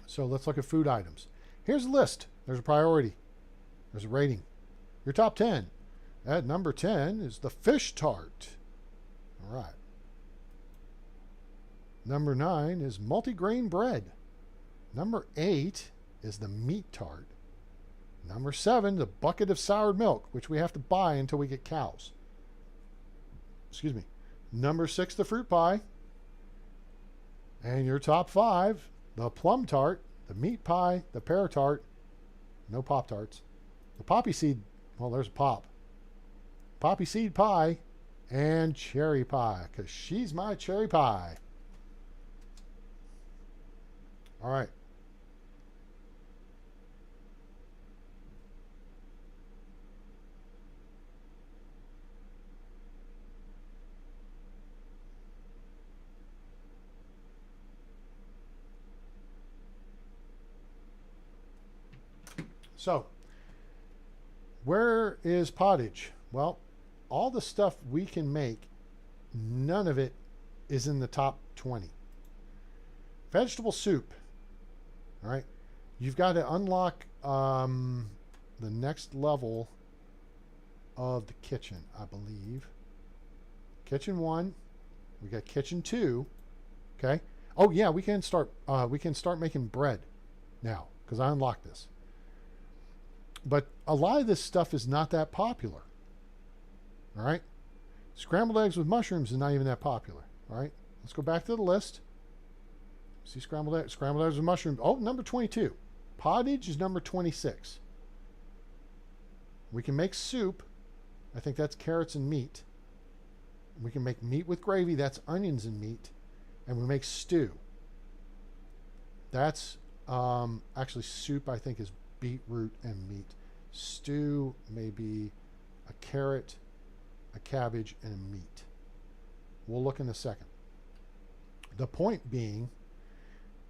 So let's look at food items. Here's a list. There's a priority. There's a rating. Your top 10. At number 10 is the fish tart. All right. Number 9 is multigrain bread. Number 8 is the meat tart. Number 7, the bucket of soured milk, which we have to buy until we get cows. Excuse me. Number 6, the fruit pie. And your top 5, the plum tart, the meat pie, the pear tart, no Pop-Tarts, the poppy seed, well, there's a pop, poppy seed pie, and cherry pie, because she's my cherry pie. All right. So, Where is pottage? Well, all the stuff we can make, none of it is in the top 20. Vegetable soup. All right. You've got to unlock the next level of the kitchen, I believe. Kitchen 1. We got kitchen 2. Okay. Oh yeah, we can start making bread now because I unlocked this. But a lot of this stuff is not that popular. All right. Scrambled eggs with mushrooms is not even that popular. All right. Let's go back to the list. See scrambled eggs with mushrooms. Oh, number 22. Pottage is number 26. We can make soup. I think that's carrots and meat. We can make meat with gravy. That's onions and meat. And we make stew. That's actually soup, I think, is beetroot and meat. Stew may be a carrot, a cabbage, and a meat. We'll look in a second. The point being,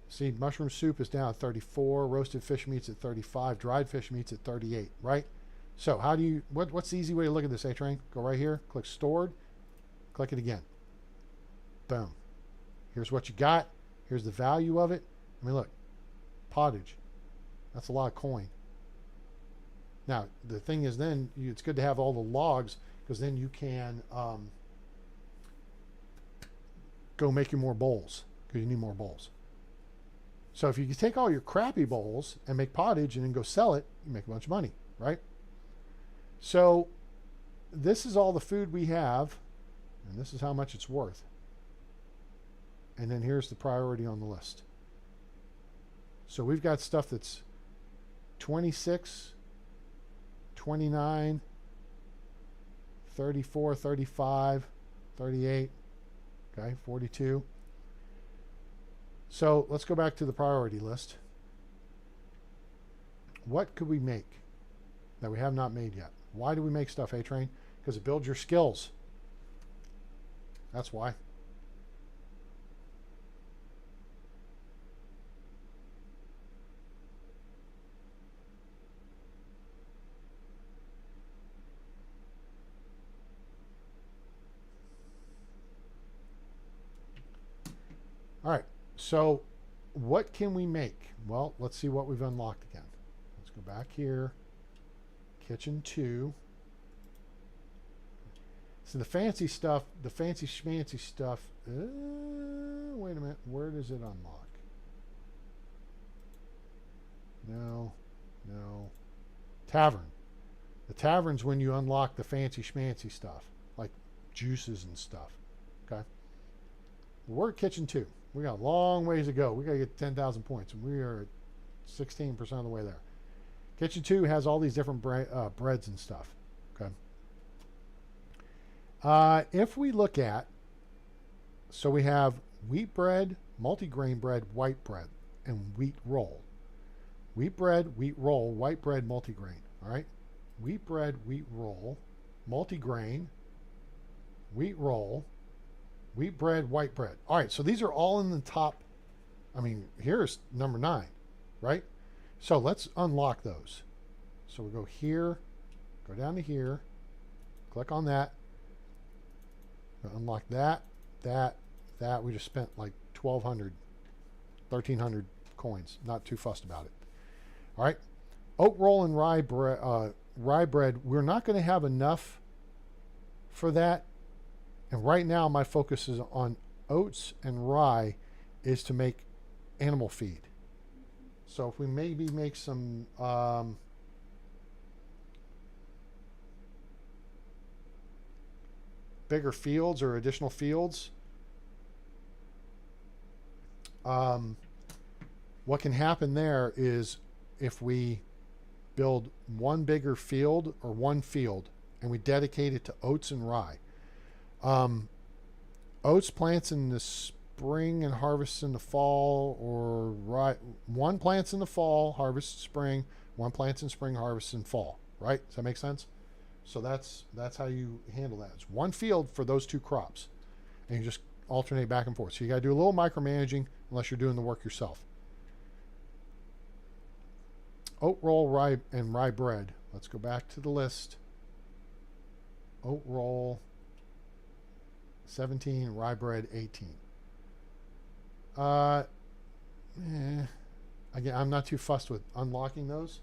see, mushroom soup is down at 34, roasted fish meat's at 35, dried fish meat's at 38, right? So how do you, what's the easy way to look at this, A-Train? Go right here, click stored, click it again. Boom. Here's what you got. Here's the value of it. I mean, look, pottage. That's a lot of coin. Now, the thing is then, it's good to have all the logs because then you can go make you more bowls because you need more bowls. So if you take all your crappy bowls and make pottage and then go sell it, you make a bunch of money, right? So this is all the food we have, and this is how much it's worth. And then here's the priority on the list. So we've got stuff that's 26, 29, 34, 35, 38, okay, 42. So let's go back to the priority list. What could we make that we have not made yet? Why do we make stuff, A-Train? Because it builds your skills. That's why. All right, so what can we make? Well, let's see what we've unlocked again. Let's go back here. Kitchen 2. So the fancy stuff, the fancy schmancy stuff. Wait a minute, where does it unlock? No. Tavern. The tavern's when you unlock the fancy schmancy stuff, like juices and stuff. Okay. We're at kitchen 2. We got a long ways to go. We got to get 10,000 points, and we are at 16% of the way there. Kitchen 2 has all these different breads and stuff. Okay. If we look at, so we have wheat bread, multigrain bread, white bread, and wheat roll. Wheat bread, wheat roll, white bread, multigrain. All right. Wheat bread, wheat roll, multigrain, wheat roll, wheat bread, white bread. All right, so these are all in the top. I mean, here's number 9, right? So let's unlock those. So we go here, go down to here, click on that. Unlock that. We just spent like 1,200, 1,300 coins. Not too fussed about it. All right. Oat roll and rye bread. We're not going to have enough for that. And right now my focus is on oats and rye is to make animal feed. So if we maybe make some bigger fields or additional fields, what can happen there is if we build one bigger field or one field and we dedicate it to oats and rye. Oats plants in the spring and harvests in the fall, or rye, one plants in the fall, harvests spring, one plants in spring, harvests in fall, right? Does that make sense? So that's how you handle that. It's one field for those two crops, and you just alternate back and forth. So you got to do a little micromanaging unless you're doing the work yourself. Oat roll, rye, and rye bread. Let's go back to the list. Oat roll, 17. Rye bread, 18. Again, I'm not too fussed with unlocking those.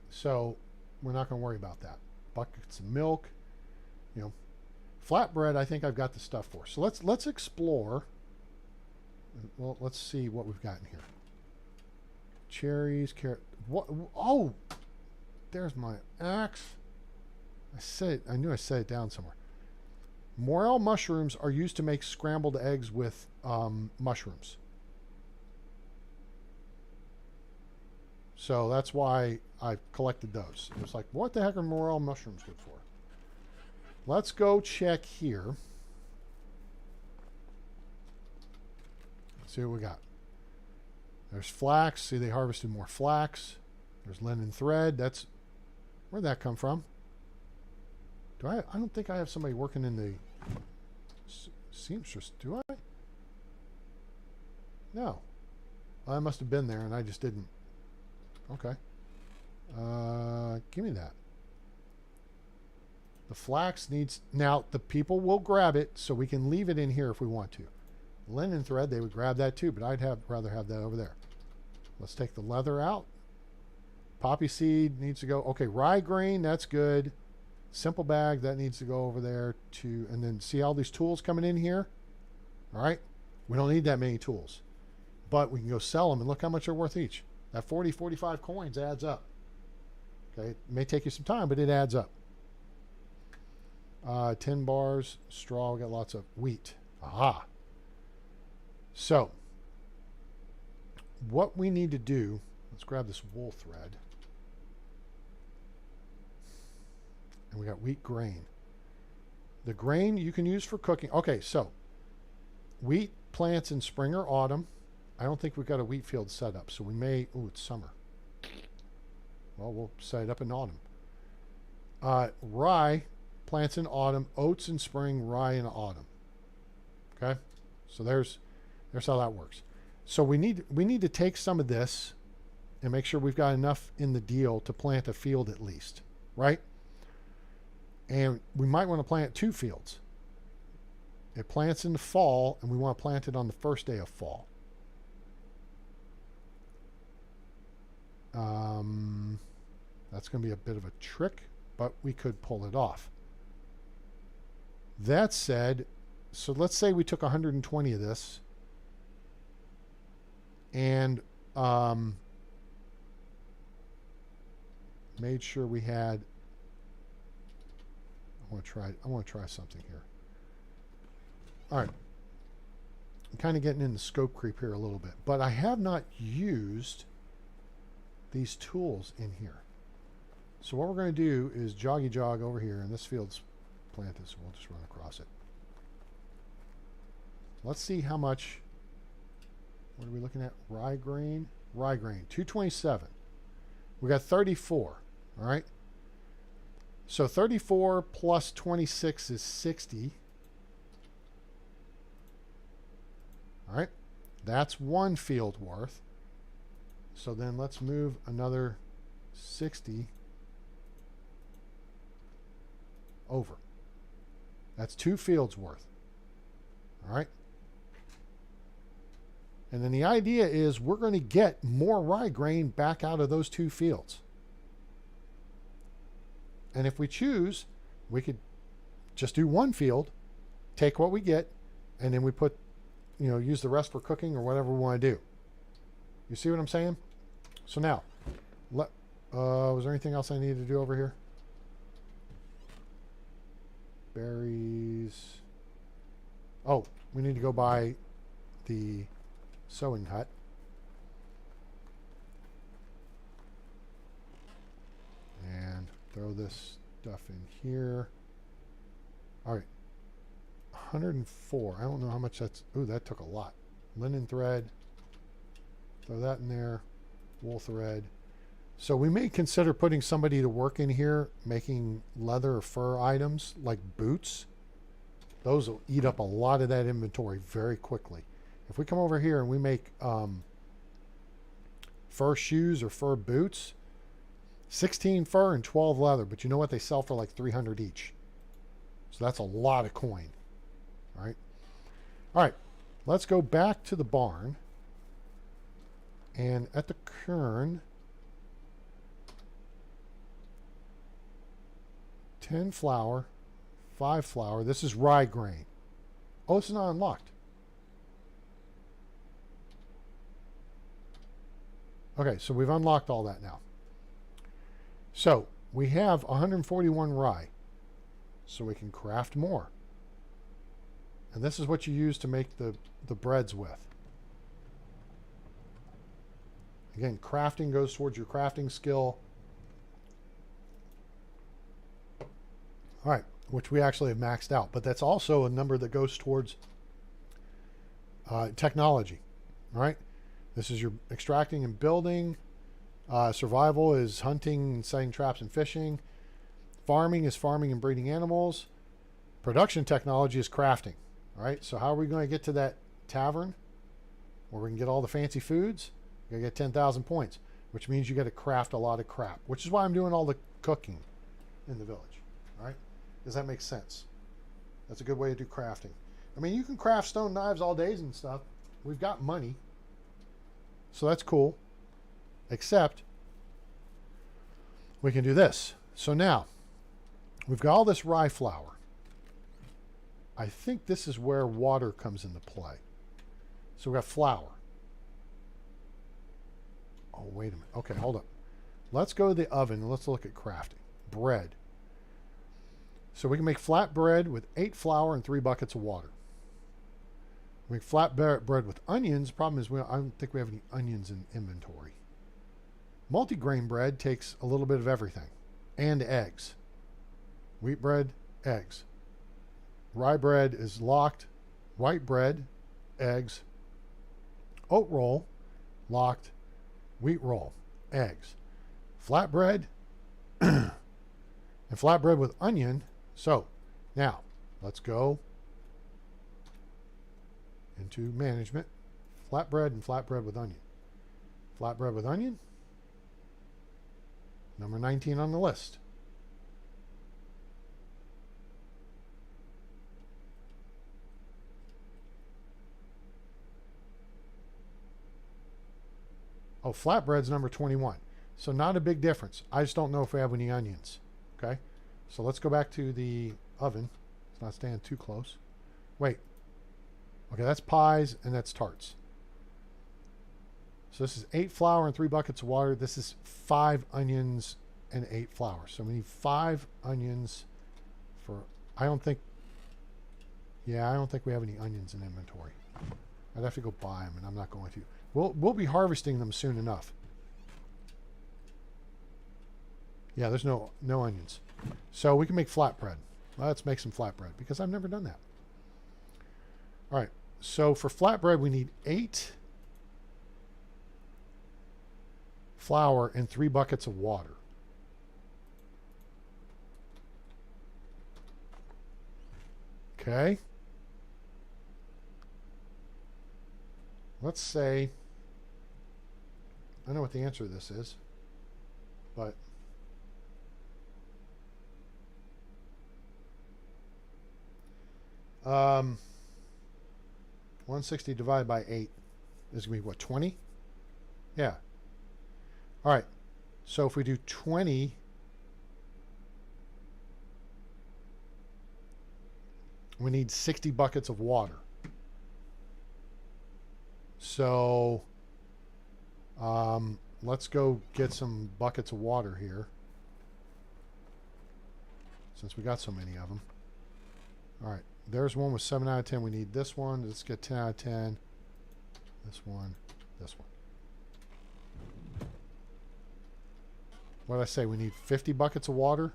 So we're not going to worry about that. Buckets of milk, you know, flatbread. I think I've got the stuff for. So let's explore. Well, let's see what we've got in here. Cherries, carrot. What? Oh, there's my axe. I knew I set it down somewhere. Morel mushrooms are used to make scrambled eggs with mushrooms. So that's why I collected those. It was like, what the heck are morel mushrooms good for? Let's go check here. Let's see what we got. There's flax. See, they harvested more flax. There's linen thread. That's... Where'd that come from? I don't think I have somebody working in the seamstress. Do I? No. Well, I must have been there and I just didn't. Okay. Give me that. The flax needs... Now, the people will grab it, so we can leave it in here if we want to. Linen thread, they would grab that too, but I'd rather have that over there. Let's take the leather out. Poppy seed needs to go. Okay, rye grain, that's good. Simple bag, that needs to go over there too. And then see all these tools coming in here? All right. We don't need that many tools. But we can go sell them and look how much they're worth each. That 40, 45 coins adds up. Okay, it may take you some time, but it adds up. 10 bars, straw, we got lots of wheat. Aha. So, what we need to do, let's grab this wool thread. And we got wheat grain. The grain you can use for cooking. Okay, so wheat plants in spring or autumn. I don't think we've got a wheat field set up, so we may... Ooh, it's summer. Well, we'll set it up in autumn. Rye plants in autumn, oats in spring, rye in autumn. Okay? So there's how that works. So we need to take some of this and make sure we've got enough in the deal to plant a field at least, right? And we might want to plant 2 fields. It plants in the fall, and we want to plant it on the first day of fall. That's going to be a bit of a trick, but we could pull it off. That said, so let's say we took 120 of this and made sure we had... I want to try something here. All right. I'm kind of getting into scope creep here a little bit, but I have not used these tools in here. So what we're going to do is joggy jog over here, and this field's planted, so we'll just run across it. Let's see how much... What are we looking at? Rye grain. Rye grain. 227. We got 34. All right. So 34 plus 26 is 60. All right. That's 1 field worth. So then let's move another 60 over. That's 2 fields worth. All right. And then the idea is we're going to get more rye grain back out of those 2 fields. And if we choose, we could just do 1 field, take what we get, and then we put, use the rest for cooking or whatever we want to do. You see what I'm saying? So now, was there anything else I needed to do over here? Berries. Oh, we need to go buy the sewing hut. And throw this stuff in here. All right. 104. I don't know how much that's... Ooh, that took a lot. Linen thread. Throw that in there. Wool thread. So we may consider putting somebody to work in here making leather or fur items like boots. Those will eat up a lot of that inventory very quickly. If we come over here and we make fur shoes or fur boots, 16 fur and 12 leather, but you know what? They sell for like 300 each. So that's a lot of coin. All right. All right. Let's go back to the barn. And at the kern, 10 flour, 5 flour. This is rye grain. Oh, it's not unlocked. Okay, so we've unlocked all that now. So we have 141 rye. So we can craft more. And this is what you use to make the breads with. Again, crafting goes towards your crafting skill. All right, which we actually have maxed out. But that's also a number that goes towards technology. All right, this is your extracting and building. Survival is hunting and setting traps and fishing. Farming is farming and breeding animals. Production technology is crafting. All right, so how are we going to get to that tavern where we can get all the fancy foods? You gotta get 10,000 points, which means you got to craft a lot of crap, which is why I'm doing all the cooking in the village. All right, does that make sense? That's a good way to do crafting. I mean, you can craft stone knives all days and stuff. We've got money, so that's cool. Except we can do this. So now we've got all this rye flour. I think this is where water comes into play. So we've got flour. Oh, wait a minute. Okay, hold up. Let's go to the oven and let's look at crafting. Bread. So we can make flat bread with 8 flour and 3 buckets of water. We make flat bread with onions. Problem is, I don't think we have any onions in inventory. Multigrain bread takes a little bit of everything. And eggs. Wheat bread, eggs. Rye bread is locked. White bread, eggs. Oat roll, locked. Wheat roll, eggs. Flatbread, and flatbread with onion. So, now, let's go into management. Flatbread and flatbread with onion. Flatbread with onion. Number 19 on the list. Oh, flatbread's number 21. So not a big difference. I just don't know if we have any onions. Okay? So let's go back to the oven. Let's not stand too close. Wait. Okay, that's pies and that's tarts. So this is 8 flour and 3 buckets of water. This is 5 onions and 8 flour. So we need 5 onions for... I don't think we have any onions in inventory. I'd have to go buy them, and I'm not going to. We'll be harvesting them soon enough. Yeah, there's no onions. So we can make flatbread. Let's make some flatbread because I've never done that. All right. So for flatbread, we need 8 flour and 3 buckets of water. Okay. Let's say, I know what the answer to this is, but um, 160 divided by 8 is going to be what, 20? Yeah. All right. So if we do 20, we need 60 buckets of water. So let's go get some buckets of water here, since we got so many of them. All right, there's one with 7 out of 10. We need this one. Let's get 10 out of 10. This one, this one. What did I say? We need 50 buckets of water.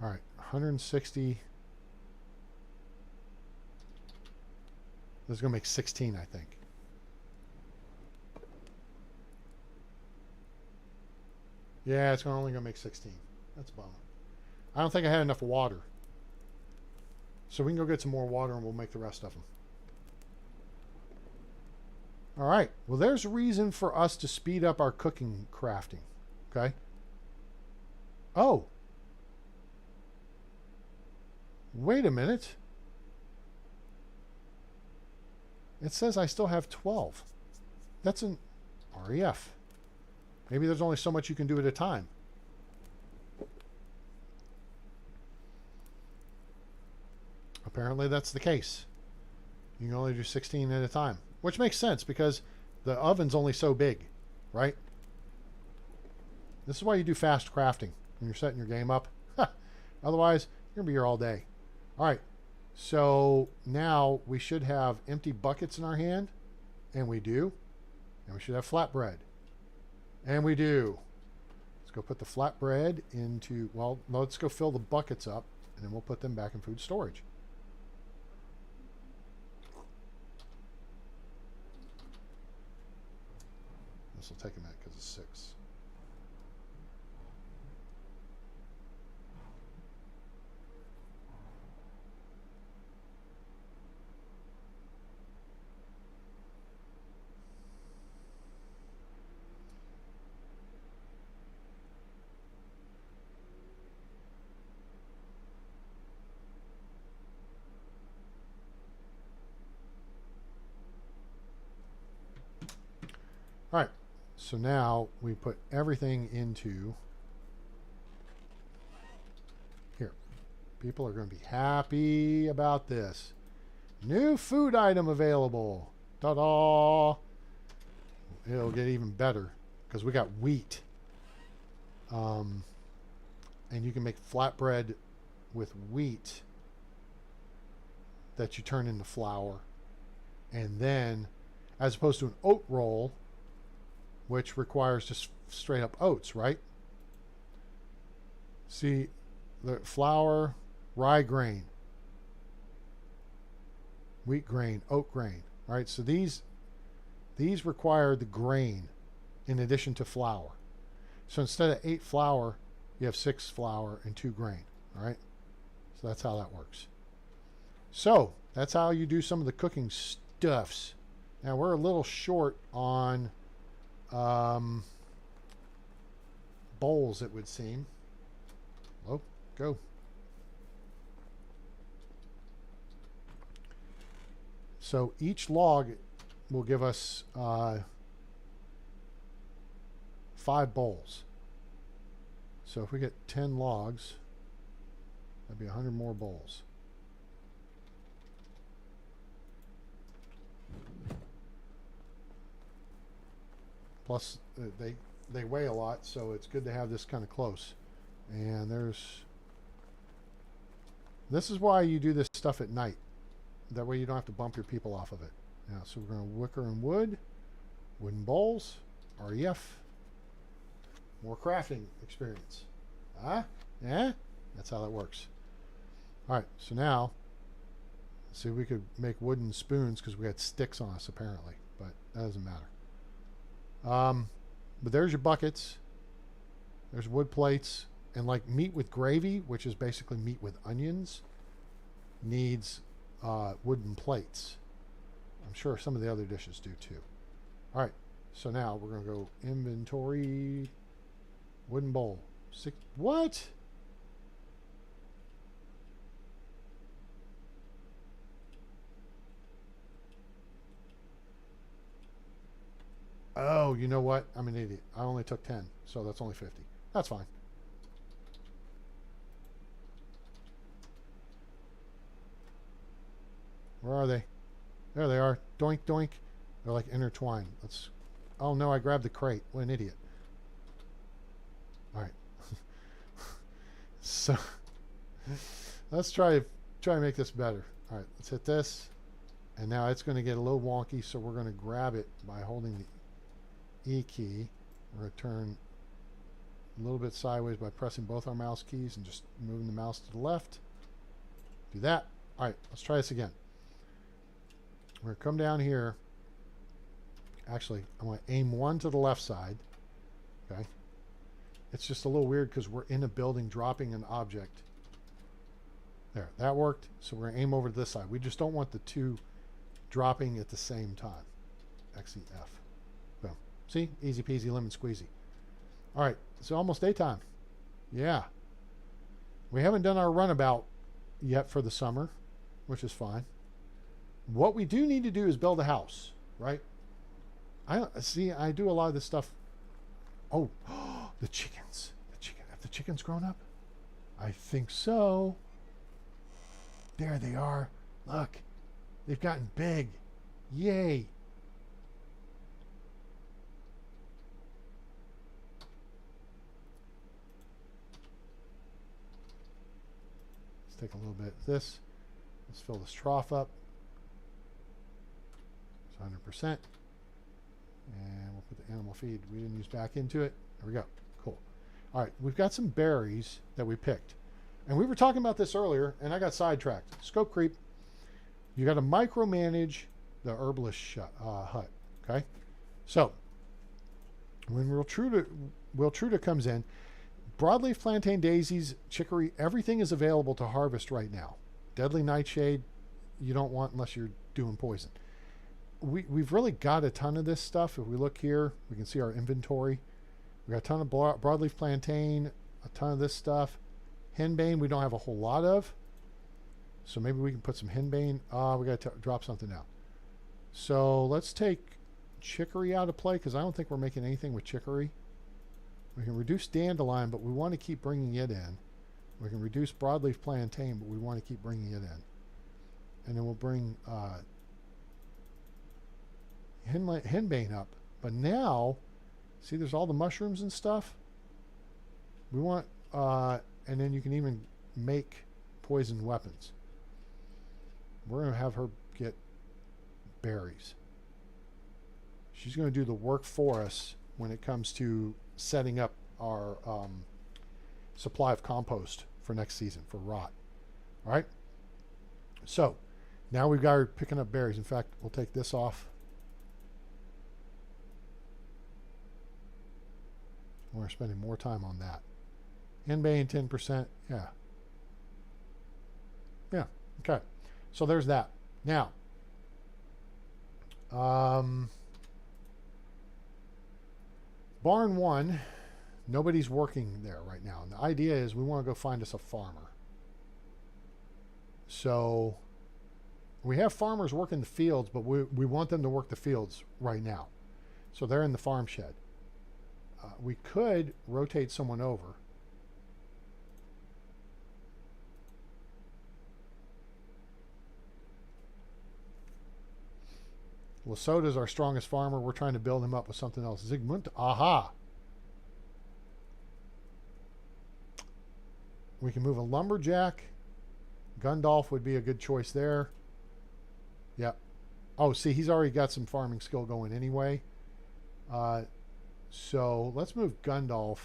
All right, 160. This is going to make 16, I think. Yeah, it's only going to make 16. That's a bummer. I don't think I had enough water. So we can go get some more water and we'll make the rest of them. All right. Well, there's a reason for us to speed up our cooking crafting. Okay. Oh. Wait a minute. It says I still have 12. That's an REF. Maybe there's only so much you can do at a time. Apparently that's the case. You can only do 16 at a time, which makes sense because the oven's only so big, right? This is why you do fast crafting when you're setting your game up. Otherwise, you're going to be here all day. All right. So now we should have empty buckets in our hand, and we do. And we should have flatbread, and we do. Let's go put the flatbread into, well, let's go fill the buckets up, and then we'll put them back in food storage. This will take a minute because it's 6. All right, so now we put everything into here. People are going to be happy about this. New food item available. Ta-da! It'll get even better because we got wheat. And you can make flatbread with wheat that you turn into flour. And then, as opposed to an oat roll, which requires just straight up oats, right? See, the flour, rye grain, wheat grain, oat grain, right? So these require the grain in addition to flour. So instead of 8 flour, you have 6 flour and 2 grain, all right? So that's how that works. So that's how you do some of the cooking stuffs. Now we're a little short on bowls, it would seem. Oh, go. So each log will give us 5 bowls. So if we get 10 logs, that'd be 100 more bowls. Plus, they weigh a lot, so it's good to have this kind of close. And this is why you do this stuff at night. That way you don't have to bump your people off of it. Now, so we're going to wicker and wood, wooden bowls, REF, more crafting experience. Yeah, that's how that works. All right, so now, see, we could make wooden spoons because we had sticks on us apparently, but that doesn't matter. But there's your buckets. There's wood plates. And like meat with gravy, which is basically meat with onions, needs wooden plates. I'm sure some of the other dishes do too. All right. So now we're going to go inventory, wooden bowl. What? Oh, you know what? I'm an idiot. I only took 10, so that's only 50. That's fine. Where are they? There they are. Doink, doink. They're like intertwined. Let's... Oh, no, I grabbed the crate. What an idiot. All right. So, let's try to make this better. All right, let's hit this. And now it's going to get a little wonky, so we're going to grab it by holding the E key. We're going to turn a little bit sideways by pressing both our mouse keys and just moving the mouse to the left. Do that. All right, let's try this again. We're going to come down here. Actually, I'm going to aim one to the left side. Okay. It's just a little weird because we're in a building dropping an object. There, that worked. So we're going to aim over to this side. We just don't want the two dropping at the same time. XEF. Boom. See? Easy peasy, lemon squeezy. All right, it's almost daytime. Yeah. We haven't done our runabout yet for the summer, which is fine. What we do need to do is build a house, right? I do a lot of this stuff. Oh, the chickens. Have the chickens grown up? I think so. There they are. Look, they've gotten big. Yay. Let's take a little bit of this. Let's fill this trough up. It's 100%. And we'll put the animal feed we didn't use back into it. There we go. Cool. All right, we've got some berries that we picked. And we were talking about this earlier, and I got sidetracked. Scope creep. You got to micromanage the herbalist hut. Okay? So, when Wiltruda comes in, broadleaf plantain, daisies, chicory, everything is available to harvest right now. Deadly nightshade, you don't want unless you're doing poison. We've really got a ton of this stuff. If we look here, we can see our inventory. We got a ton of broadleaf plantain, a ton of this stuff. Henbane, we don't have a whole lot of. So maybe we can put some henbane. We got to drop something out. So let's take chicory out of play because I don't think we're making anything with chicory. We can reduce dandelion, but we want to keep bringing it in. We can reduce broadleaf plantain, but we want to keep bringing it in. And then we'll bring henbane up. But now, see there's all the mushrooms and stuff. We want, and then you can even make poison weapons. We're going to have her get berries. She's going to do the work for us when it comes to setting up our supply of compost for next season for rot. All right. So now we've got her picking up berries. In fact, we'll take this off. We're spending more time on that. Henbane 10%. Yeah. Yeah. Okay. So there's that. Now, barn 1, nobody's working there right now. And the idea is we want to go find us a farmer. So we have farmers working the fields, but we want them to work the fields right now. So they're in the farm shed. We could rotate someone over. Lasota's our strongest farmer. We're trying to build him up with something else. Zygmunt, aha! We can move a lumberjack. Gundolf would be a good choice there. Yep. Oh, see, he's already got some farming skill going anyway. So let's move Gundolf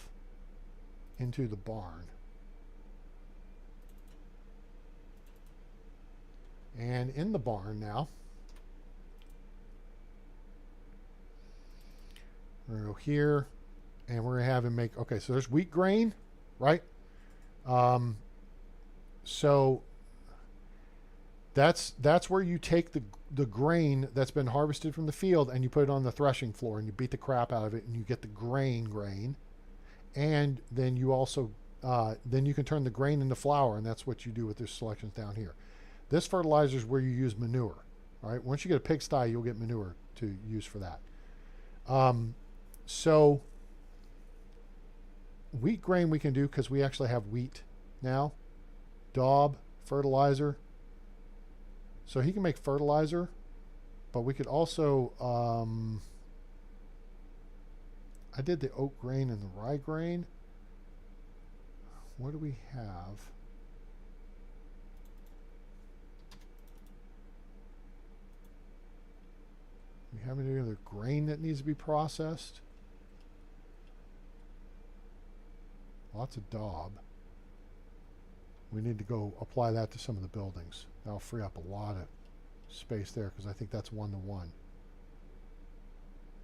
into the barn. And in the barn now, we're going to go here, and we're going to have him make, okay, so there's wheat grain, right? So that's where you take the grain that's been harvested from the field and you put it on the threshing floor and you beat the crap out of it and you get the grain. And then you also, then you can turn the grain into flour, and that's what you do with this selections down here. This fertilizer is where you use manure, all right? Once you get a pigsty, you'll get manure to use for that. So wheat grain we can do because we actually have wheat now. Daub, fertilizer. So he can make fertilizer, but we could also, I did the oat grain and the rye grain. What do we have? We have any other grain that needs to be processed? Lots of daub. We need to go apply that to some of the buildings. That'll free up a lot of space there because I think that's 1 to 1.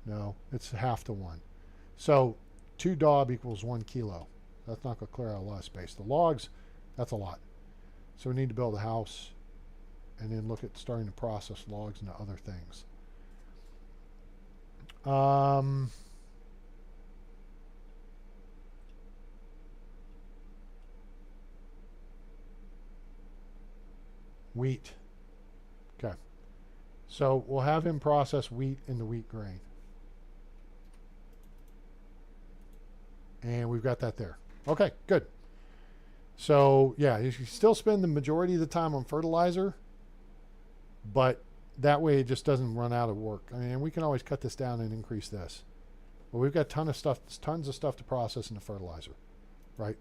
No, it's half to 1. So 2 daub equals 1 kilo. That's not going to clear out a lot of space. The logs, that's a lot. So we need to build a house and then look at starting to process logs into other things. Wheat. Okay. So we'll have him process wheat into wheat grain. And we've got that there. Okay, good. So, yeah, you still spend the majority of the time on fertilizer, but that way it just doesn't run out of work. I mean, we can always cut this down and increase this. But we've got tons of stuff to process into fertilizer, right?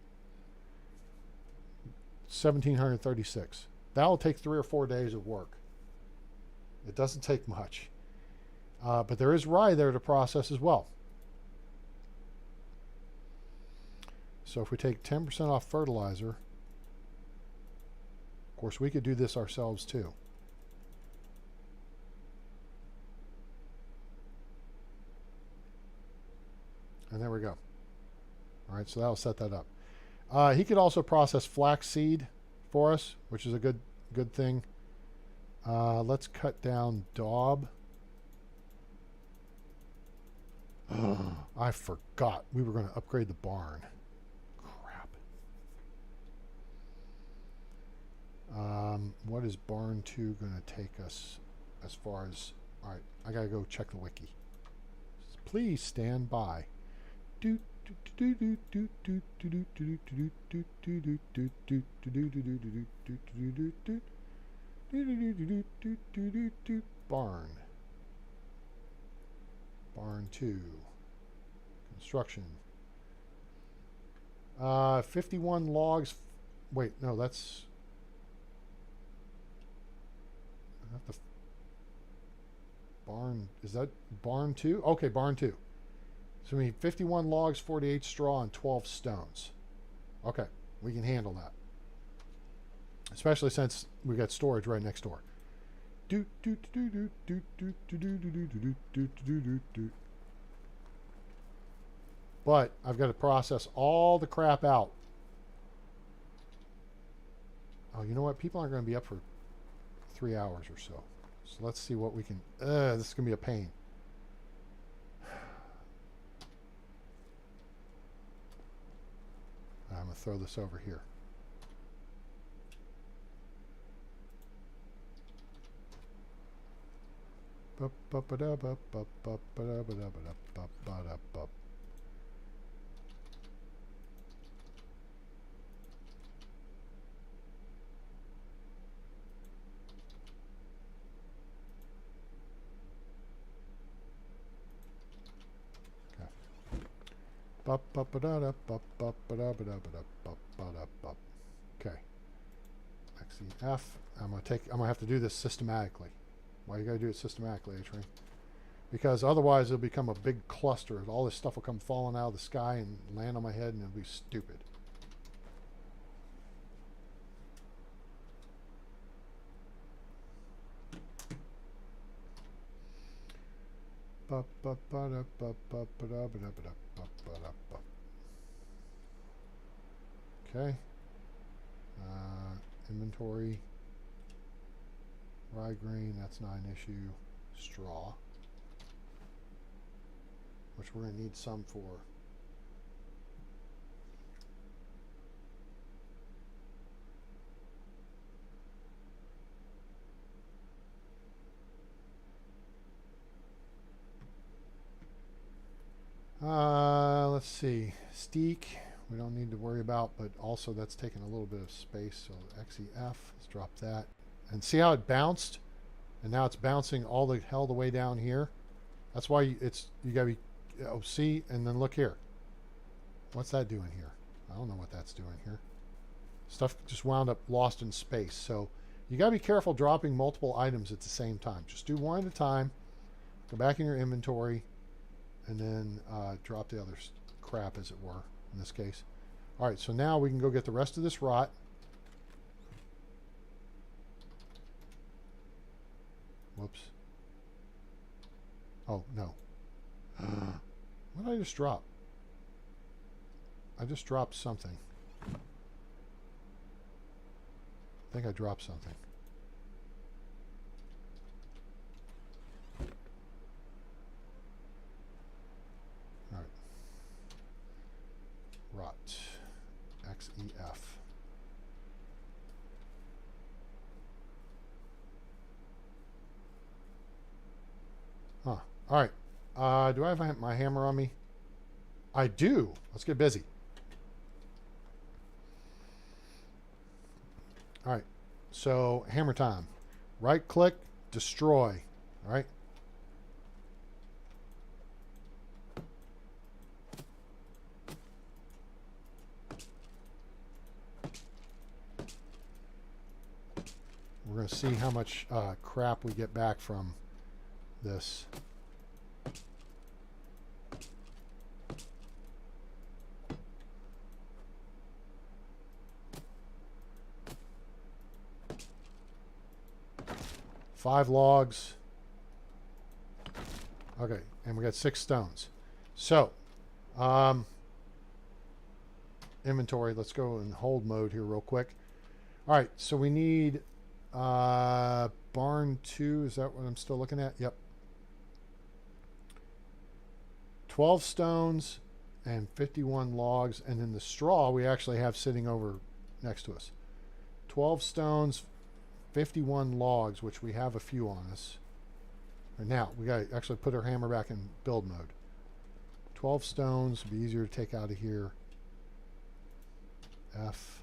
1,736. That'll take 3 or 4 days of work. It doesn't take much. But there is rye there to process as well. So if we take 10% off fertilizer, of course we could do this ourselves too. And there we go. All right, so that'll set that up. He could also process flaxseed for us, which is a good thing. Let's cut down daub. I forgot we were going to upgrade the barn. Crap. What is barn 2 going to take us as far as... All right, I got to go check the wiki. Please stand by. Barn 2 construction. 51 logs. Wait, no, that's the barn. Is that barn 2? Okay, barn 2. So we need 51 logs, 48 straw, and 12 stones. Okay, we can handle that. Especially since we got storage right next door. But I've got to process all the crap out. Oh, you know what? People aren't going to be up for 3 hours or so. So let's see what we can... this is going to be a pain. I'm going to throw this over here. Okay. XEF. I'm gonna have to do this systematically. Why you gotta do it systematically, A-Train? Because otherwise it'll become a big cluster. All this stuff will come falling out of the sky and land on my head and it'll be stupid. Okay. Inventory. Rye grain, that's not an issue. Straw. Which we're going to need some for. Let's see. Steak, we don't need to worry about, but also that's taking a little bit of space. So XEF, let's drop that. And see how it bounced? And now it's bouncing all the hell the way down here. That's why you gotta be, see, and then look here. What's that doing here? I don't know what that's doing here. Stuff just wound up lost in space. So you gotta be careful dropping multiple items at the same time. Just do one at a time. Go back in your inventory, and then drop the other crap, as it were, in this case. All right, so now we can go get the rest of this rot. Whoops. Oh, no. What did I just drop? I just dropped something. I think I dropped something. All right. Rot. XEF. Huh. All right. Do I have my hammer on me? I do. Let's get busy. All right. So, hammer time. Right click, destroy. All right. We're going to see how much crap we get back from this. Five logs. Okay, and we got 6 stones. So, inventory. Let's go in hold mode here real quick. All right, so we need barn 2. Is that what I'm still looking at? Yep. 12 stones and 51 logs, and then the straw we actually have sitting over next to us. 12 stones, 51 logs, which we have a few on us. And now we got to actually put our hammer back in build mode. 12 stones would be easier to take out of here. F.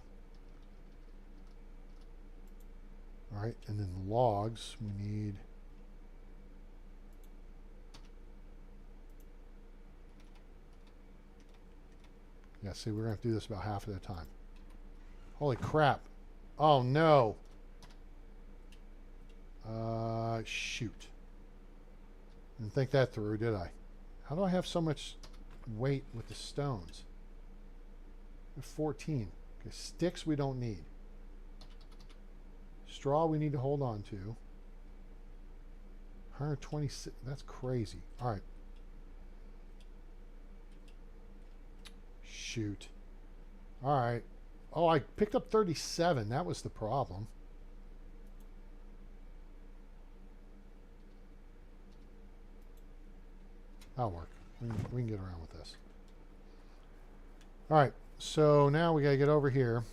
All right, and then logs we need. Yeah, see, we're going to have to do this about half of the time. Holy crap. Oh, no. Shoot. Didn't think that through, did I? How do I have so much weight with the stones? 14. Okay, sticks we don't need. Straw we need to hold on to. 126. That's crazy. All right. Shoot. All right. Oh, I picked up 37. That was the problem. That'll work. We can get around with this. All right. So now we got to get over here.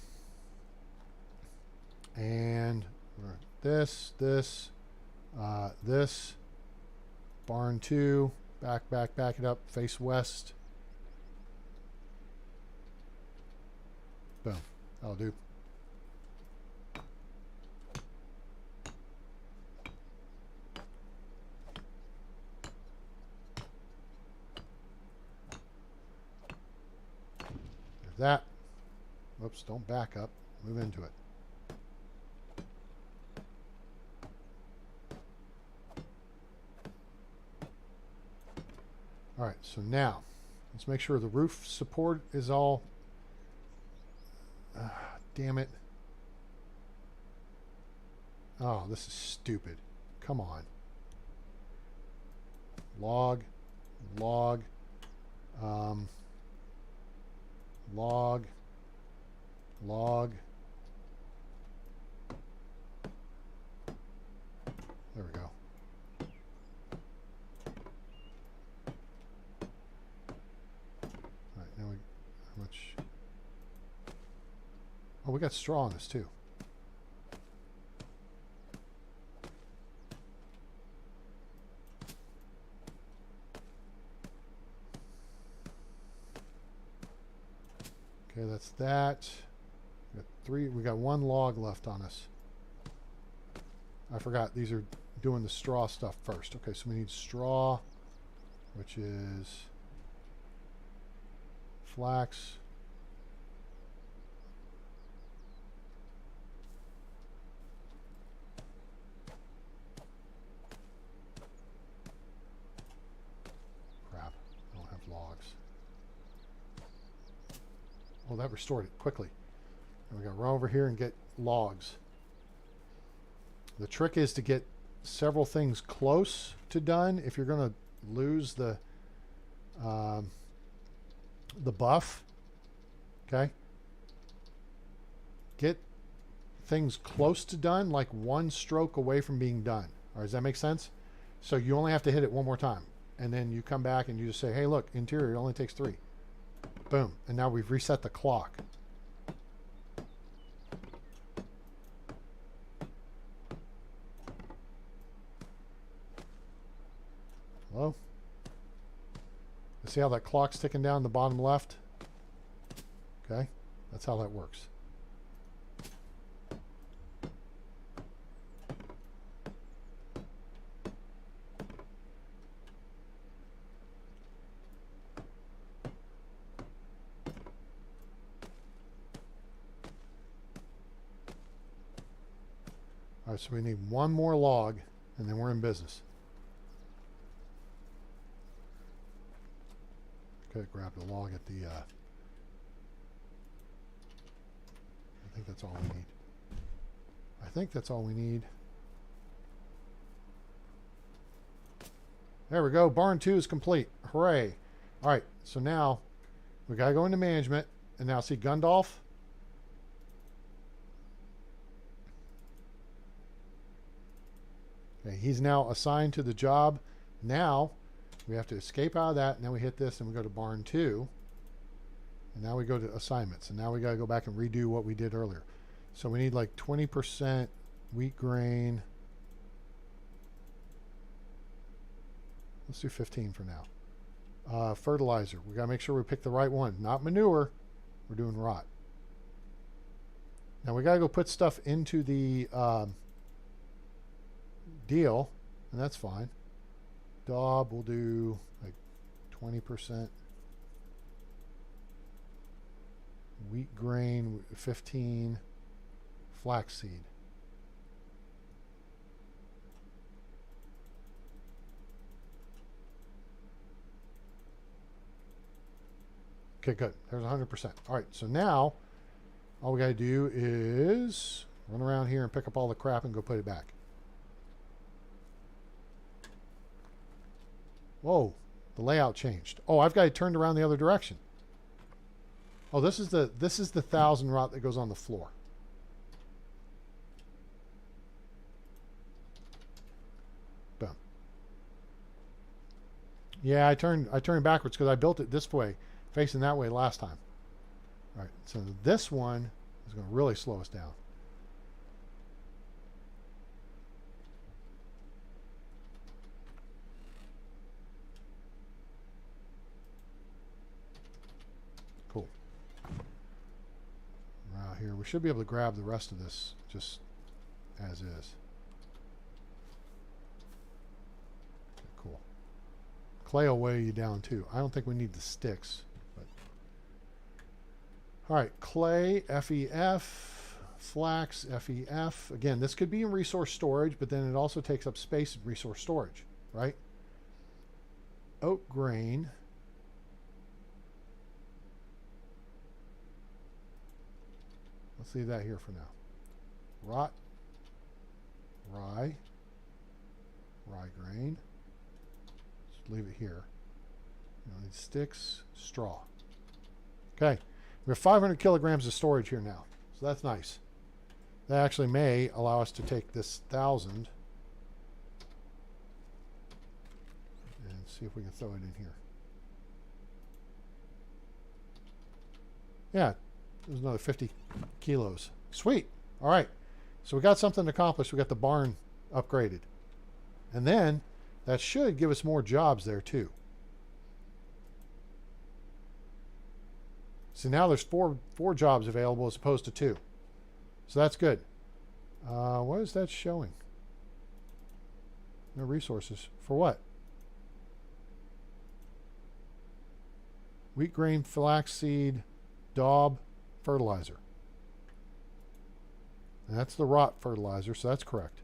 And this, barn 2, back it up, face west. Boom. That'll do. There's that. Whoops, don't back up. Move into it. All right, so now let's make sure the roof support is all. Damn it. Oh, this is stupid. Come on. Log. Log. Log. Log. There we go. All right, now we, how much? Oh, we got straw on this too. Okay, that's that. We got 1 log left on us. I forgot, these are doing the straw stuff first. Okay, so we need straw, which is flax. Crap, I don't have logs. Oh, that restored it quickly. And we got to run over here and get logs. The trick is to get several things close to done if you're going to lose the buff. Okay. Get things close to done, like one stroke away from being done. All right, does that make sense? So you only have to hit it one more time. And then you come back and you just say, hey, look, interior, it only takes 3. Boom. And now we've reset the clock. Hello? You see how that clock's ticking down the bottom left? Okay. That's how that works. All right, so we need one more log, and then we're in business. Okay, grab the log at the... I think that's all we need. I think that's all we need. There we go. Barn 2 is complete. Hooray. All right, so now we got to go into management, and now see Gundolf. Okay, he's now assigned to the job. Now we have to escape out of that, and then we hit this and we go to barn 2. And now we go to assignments, and now we got to go back and redo what we did earlier. So we need like 20% wheat grain. Let's do 15 for now. Fertilizer. We got to make sure we pick the right one. Not manure. We're doing rot. Now we got to go put stuff into the deal, and that's fine. Daub will do like 20%. Wheat grain 15. Flaxseed. Okay, good. There's 100%. All right, so now all we got to do is run around here and pick up all the crap and go put it back. Whoa, the layout changed. Oh, I've got it turned around the other direction. Oh, this is the 1,000 rot that goes on the floor. Boom. Yeah, I turned backwards because I built it this way, facing that way last time. All right, so this one is going to really slow us down. Cool. Around here, we should be able to grab the rest of this just as is. Okay, cool. Clay will weigh you down too. I don't think we need the sticks. But all right, clay, FEF, flax, FEF. Again, this could be in resource storage, but then it also takes up space in resource storage, right? Oat grain. Let's leave that here for now. Rot, rye grain. Just leave it here. You don't need sticks, straw. Okay, we have 500 kilograms of storage here now, so that's nice. That actually may allow us to take this 1,000 and see if we can throw it in here. Yeah. There's another 50 kilos. Sweet. All right. So we got something accomplished. We got the barn upgraded. And then that should give us more jobs there too. So now there's four jobs available as opposed to 2. So that's good. What is that showing? No resources. For what? Wheat grain, flaxseed, daub, fertilizer. And that's the rot fertilizer, so that's correct.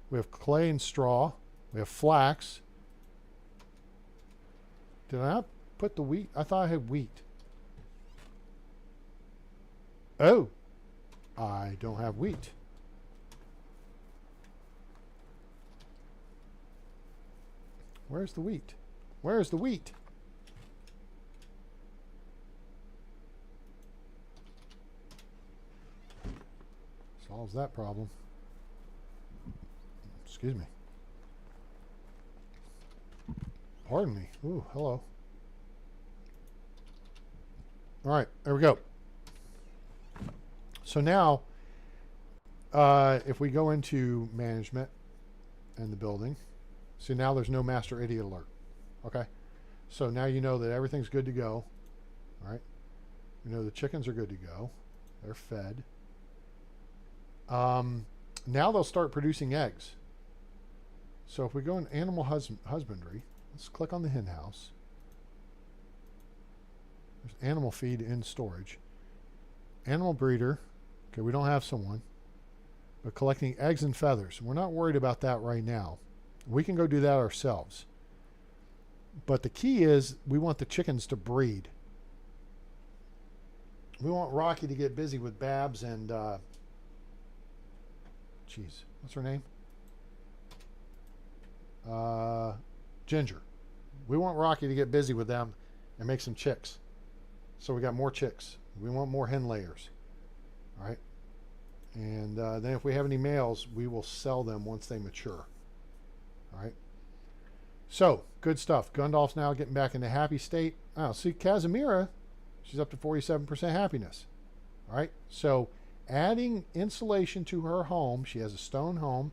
We have clay and straw. We have flax. Did I not put the wheat? I thought I had wheat. Oh, I don't have wheat. Where's the wheat? Where's the wheat? Solves that problem. Excuse me. Pardon me. Ooh, hello. All right, there we go. So now, if we go into management and the building, see now there's no master idiot alert. Okay, so now you know that everything's good to go. All right, you know the chickens are good to go. They're fed. Now they'll start producing eggs. So if we go in animal husbandry, let's click on the hen house. There's animal feed in storage. Animal breeder. Okay, we don't have someone. But collecting eggs and feathers. We're not worried about that right now. We can go do that ourselves. But the key is we want the chickens to breed. We want Rocky to get busy with Babs and geez, what's her name? Ginger. We want Rocky to get busy with them and make some chicks. So we got more chicks. We want more hen layers. All right. And then if we have any males, we will sell them once they mature. All right. So, good stuff. Gundolf's now getting back in the happy state. Oh, see, Casimira, she's up to 47% happiness. All right. So, adding insulation to her home. She has a stone home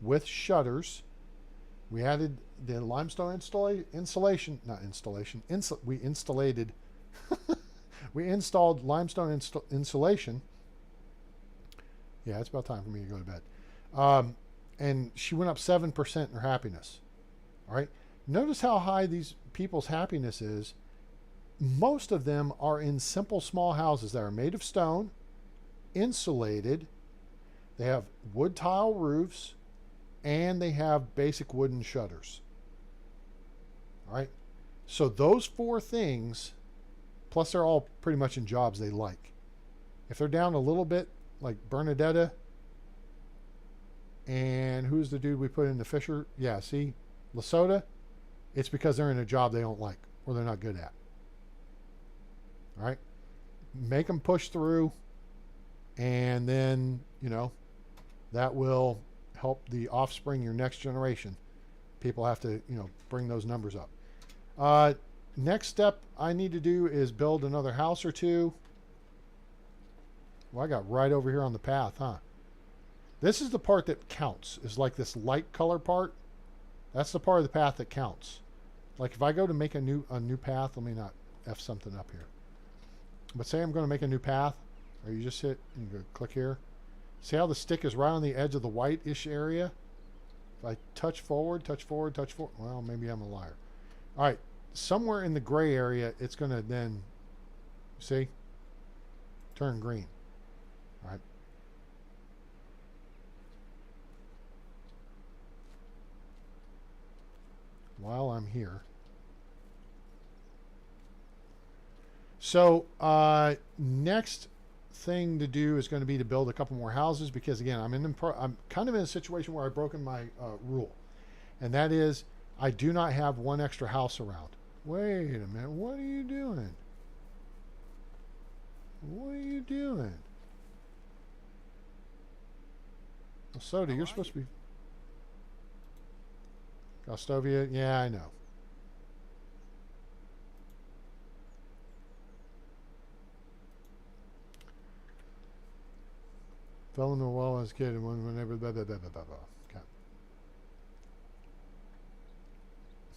with shutters. We added the limestone insulation. We installated. We installed limestone insulation. Yeah, it's about time for me to go to bed. And she went up 7% in her happiness. All right. Notice how high these people's happiness is. Most of them are in simple small houses that are made of stone, insulated. They have wood tile roofs, and they have basic wooden shutters. All right. So those four things, plus they're all pretty much in jobs they like. If they're down a little bit, like Bernadetta, and who's the dude we put in the Fisher? Yeah, see, Lesota, it's because they're in a job they don't like or they're not good at. All right. Make them push through, and then, you know, that will help the offspring, your next generation. People have to, you know, bring those numbers up. Next step I need to do is build another house or two. Well, I got right over here on the path, huh? This is the part that counts, is like this light color part. That's the part of the path that counts. Like if I go to make a new path, let me not F something up here. But say I'm going to make a new path, or you just hit and go click here. See how the stick is right on the edge of the white-ish area? If I touch forward, touch forward, touch forward. Well, maybe I'm a liar. All right. Somewhere in the gray area, it's going to then, see, turn green. All right. While I'm here. So, next thing to do is going to be to build a couple more houses because, again, I'm kind of in a situation where I've broken my rule. And that is, I do not have one extra house around. Wait a minute. What are you doing? What are you doing? Well, Soda, you're supposed to be... Gostovia? Yeah, I know. Fell into a well as a kid and whenever... Blah, blah, blah, blah, blah, blah.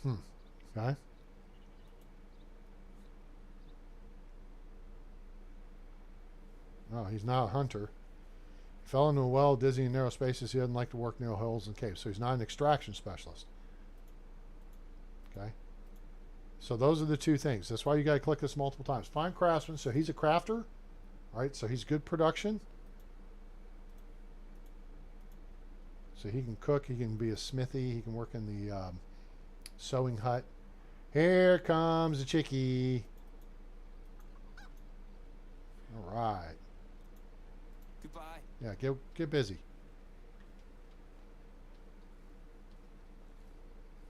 Okay. Okay. Oh, he's not a hunter. Fell into a well, dizzy in narrow spaces. He doesn't like to work near holes and caves. So he's not an extraction specialist. Okay. So those are the two things. That's why you got to click this multiple times. Find craftsman. So he's a crafter. All right. So he's good production. So he can cook. He can be a smithy. He can work in the sewing hut. Here comes the chickie. All right. Yeah, get busy.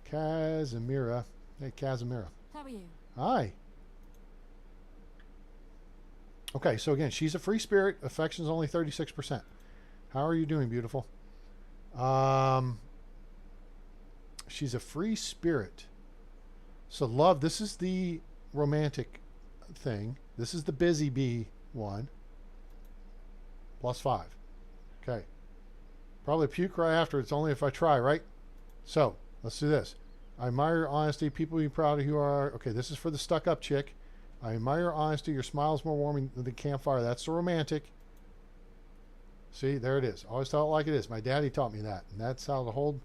Casimira. Hey, Casimira. How are you? Hi. Okay, so again, she's a free spirit. Affection's only 36%. How are you doing, beautiful? She's a free spirit. So love, this is the romantic thing. This is the busy bee one. +5. Okay. Probably puke right after. It's only if I try, right? So let's do this. I admire your honesty. People be proud of who you are. Okay, this is for the stuck-up chick. I admire your honesty. Your smile is more warming than the campfire. That's the romantic. See, there it is. Always tell it like it is. My daddy taught me that. And that's how to hold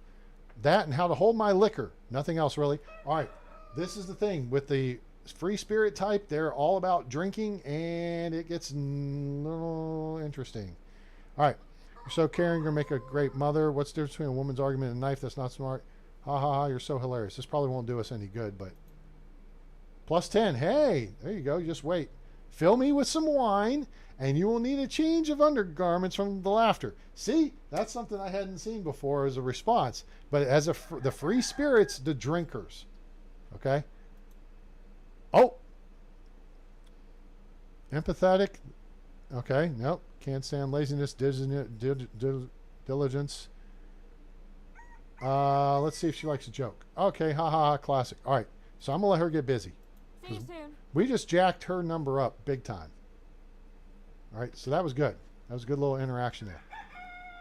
that and how to hold my liquor. Nothing else, really. All right. This is the thing. With the free spirit type, they're all about drinking, and it gets a little interesting. All right. You're so caring. You're make a great mother. What's the difference between a woman's argument and a knife? That's not smart. Ha ha ha. You're so hilarious. This probably won't do us any good, but +10. Hey, there you go. You just wait. Fill me with some wine, and you will need a change of undergarments from the laughter. See, that's something I hadn't seen before as a response. But as the free spirits, the drinkers. Okay. Oh, empathetic. Okay, nope. Can't stand laziness, diligence. Let's see if she likes a joke. Okay, ha ha ha, classic. All right, so I'm gonna let her get busy. See you soon. We just jacked her number up big time. All right, so that was good. That was a good little interaction there.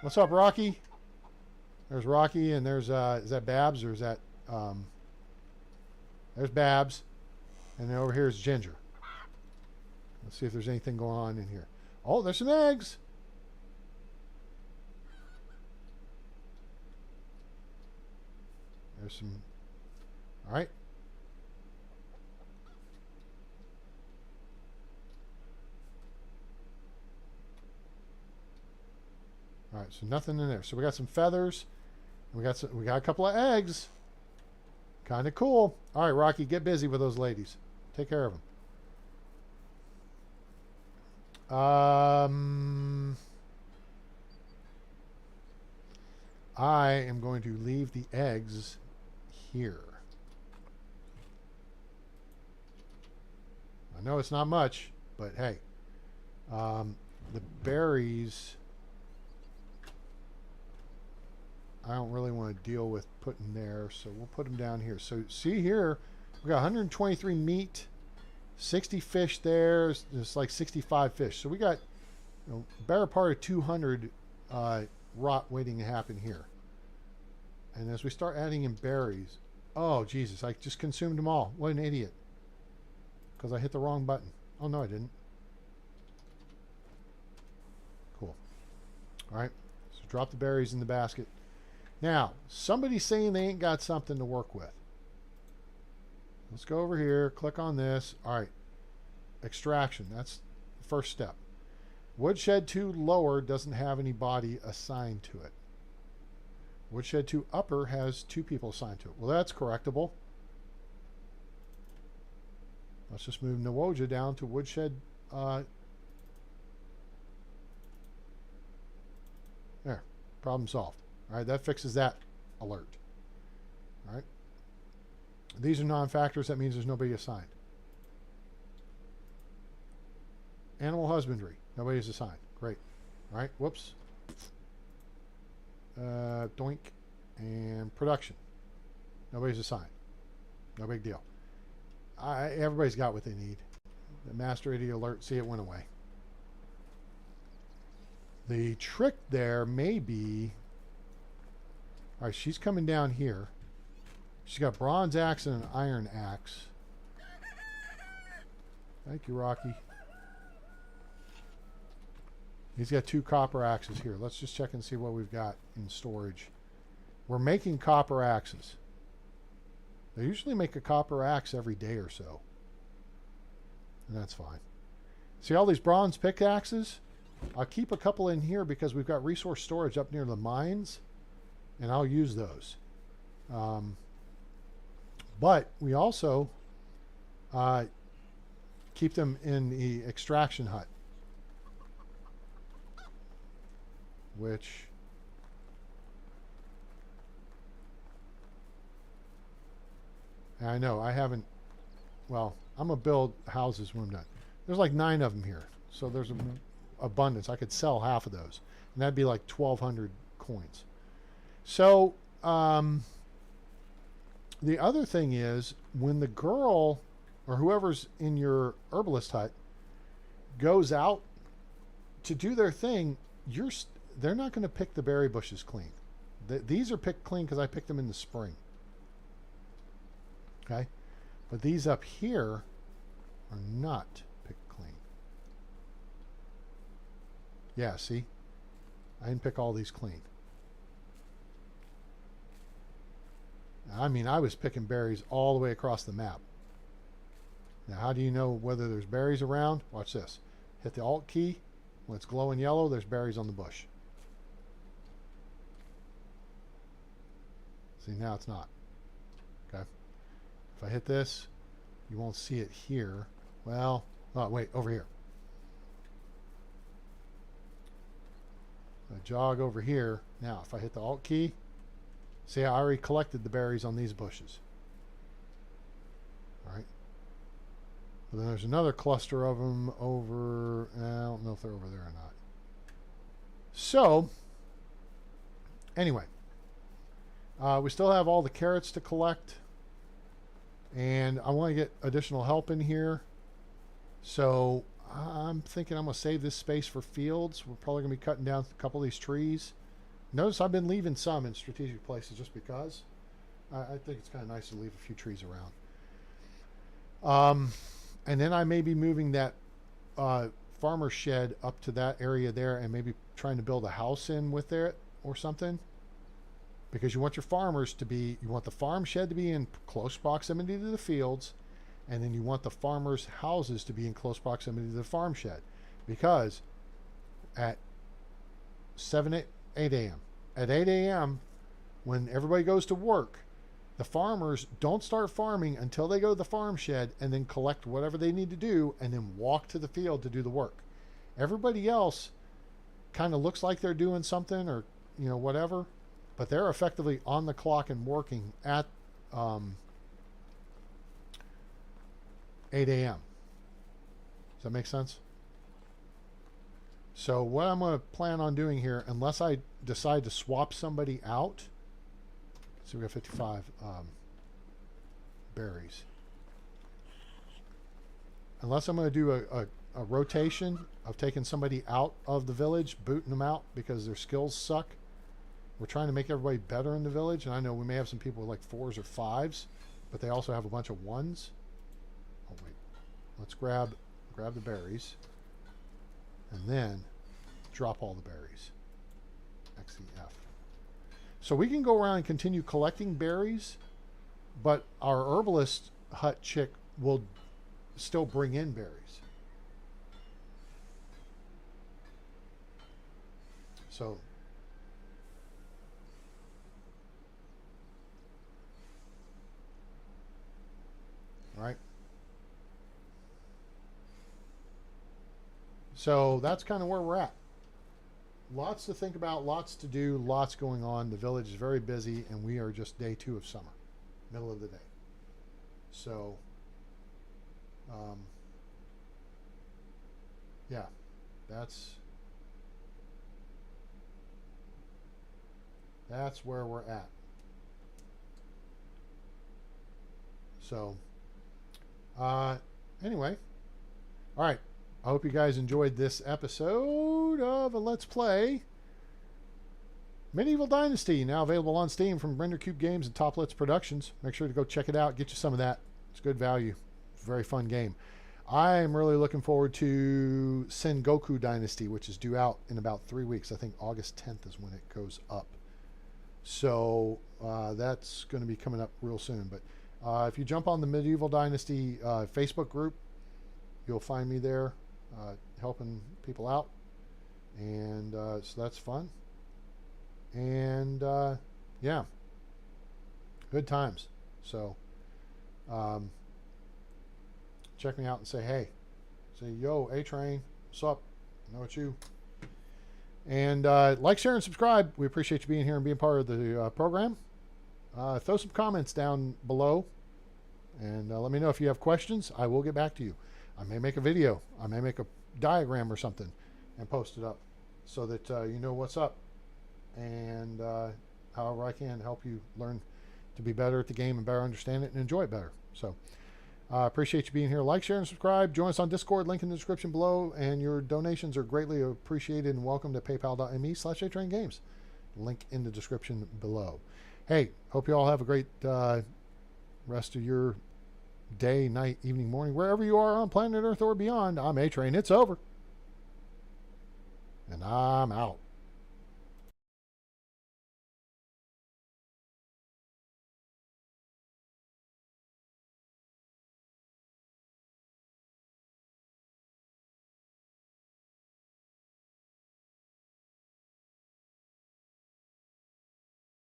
What's up, Rocky? There's Rocky, and there's is that Babs or is that there's Babs, and then over here is Ginger. Let's see if there's anything going on in here. Oh, there's some eggs. There's some. All right. All right, so nothing in there. So we got some feathers. We got a couple of eggs. Kind of cool. All right, Rocky, get busy with those ladies. Take care of them. I am going to leave the eggs here. I know it's not much, but hey, the berries I don't really want to deal with putting there, so we'll put them down here. So see here, we got 123 meat, 60 fish there. It's like 65 fish. So we got better part of 200 rot waiting to happen here. And as we start adding in berries, oh Jesus, I just consumed them all. What an idiot. Because I hit the wrong button. Oh no, I didn't. Cool. All right, so drop the berries in the basket. Now, somebody's saying they ain't got something to work with. Let's go over here, click on this. All right, extraction, that's the first step. Woodshed 2 lower doesn't have any body assigned to it. Woodshed 2 upper has 2 people assigned to it. Well, that's correctable. Let's just move Nwoja down to Woodshed. There, problem solved. All right, that fixes that alert. All right. These are non-factors. That means there's nobody assigned. Animal husbandry. Nobody is assigned. Great. All right. Whoops. Doink. And production. Nobody's assigned. No big deal. Everybody's got what they need. The master idiot alert. See, it went away. The trick there may be... All right, she's coming down here. She's got bronze axe and an iron axe. Thank you, Rocky. He's got 2 copper axes here. Let's just check and see what we've got in storage. We're making copper axes. They usually make a copper axe every day or so. And that's fine. See all these bronze pickaxes? I'll keep a couple in here because we've got resource storage up near the mines. And I'll use those. But we also keep them in the extraction hut. which I know I haven't. Well, I'm gonna build houses when I'm done. There's like 9 of them here, so there's an abundance. I could sell half of those, and that'd be like 1,200 coins. So the other thing is, when the girl or whoever's in your herbalist hut goes out to do their thing, they're not going to pick the berry bushes clean. These are picked clean because I picked them in the spring. Okay, but these up here are not picked clean. Yeah, see, I didn't pick all these clean. I mean, I was picking berries all the way across the map. Now, how do you know whether there's berries around? Watch this. Hit the Alt key. When it's glowing yellow, there's berries on the bush. See, now it's not. Okay. If I hit this, you won't see it here. Well, oh, wait, over here. I jog over here. Now, if I hit the Alt key, see, I already collected the berries on these bushes. All right. But then there's another cluster of them over. I don't know if they're over there or not. So, anyway, we still have all the carrots to collect, and I want to get additional help in here. So I'm thinking I'm going to save this space for fields. We're probably going to be cutting down a couple of these trees. Notice I've been leaving some in strategic places just because I think it's kind of nice to leave a few trees around. And then I may be moving that farmer shed up to that area there and maybe trying to build a house in with it or something. Because you want your farmers to be, you want the farm shed to be in close proximity to the fields, and then you want the farmers' houses to be in close proximity to the farm shed. Because at 8 a.m. At 8 a.m., when everybody goes to work, the farmers don't start farming until they go to the farm shed and then collect whatever they need to do and then walk to the field to do the work. Everybody else kind of looks like they're doing something or, you know, whatever, but they're effectively on the clock and working at 8 a.m. Does that make sense? So what I'm going to plan on doing here, unless I decide to swap somebody out, so we got 55 berries. Unless I'm going to do a rotation of taking somebody out of the village, booting them out because their skills suck. We're trying to make everybody better in the village, and I know we may have some people with like 4s or 5s, but they also have a bunch of 1s. Oh wait, let's grab the berries, and then drop all the berries. XEF. So we can go around and continue collecting berries, but our herbalist hut chick will still bring in berries. So right. So that's kind of where we're at. Lots to think about, lots to do, lots going on. The village is very busy, and we are just day 2 of summer, middle of the day. So, yeah, that's where we're at. So, anyway, all right. I hope you guys enjoyed this episode of a Let's Play Medieval Dynasty, now available on Steam from RenderCube Games and Toplets Productions. Make sure to go check it out. Get you some of that. It's good value. Very fun game. I'm really looking forward to Sengoku Dynasty, which is due out in about 3 weeks. I think August 10th is when it goes up. So that's going to be coming up real soon. But if you jump on the Medieval Dynasty Facebook group, you'll find me there helping people out. And so that's fun. And yeah, good times. So check me out and say hey. Say, yo, A-Train, what's up? I know it's you. And like, share, and subscribe. We appreciate you being here and being part of the program. Throw some comments down below. And let me know if you have questions. I will get back to you. I may make a video. I may make a diagram or something and post it up so that you know what's up. And however I can help you learn to be better at the game and better understand it and enjoy it better. So appreciate you being here. Like, share, and subscribe. Join us on Discord. Link in the description below. And your donations are greatly appreciated and welcome to paypal.me/atraingames. Link in the description below. Hey, hope you all have a great rest of your day, night, evening, morning, wherever you are on planet Earth or beyond. I'm A-Train. It's over. And I'm out.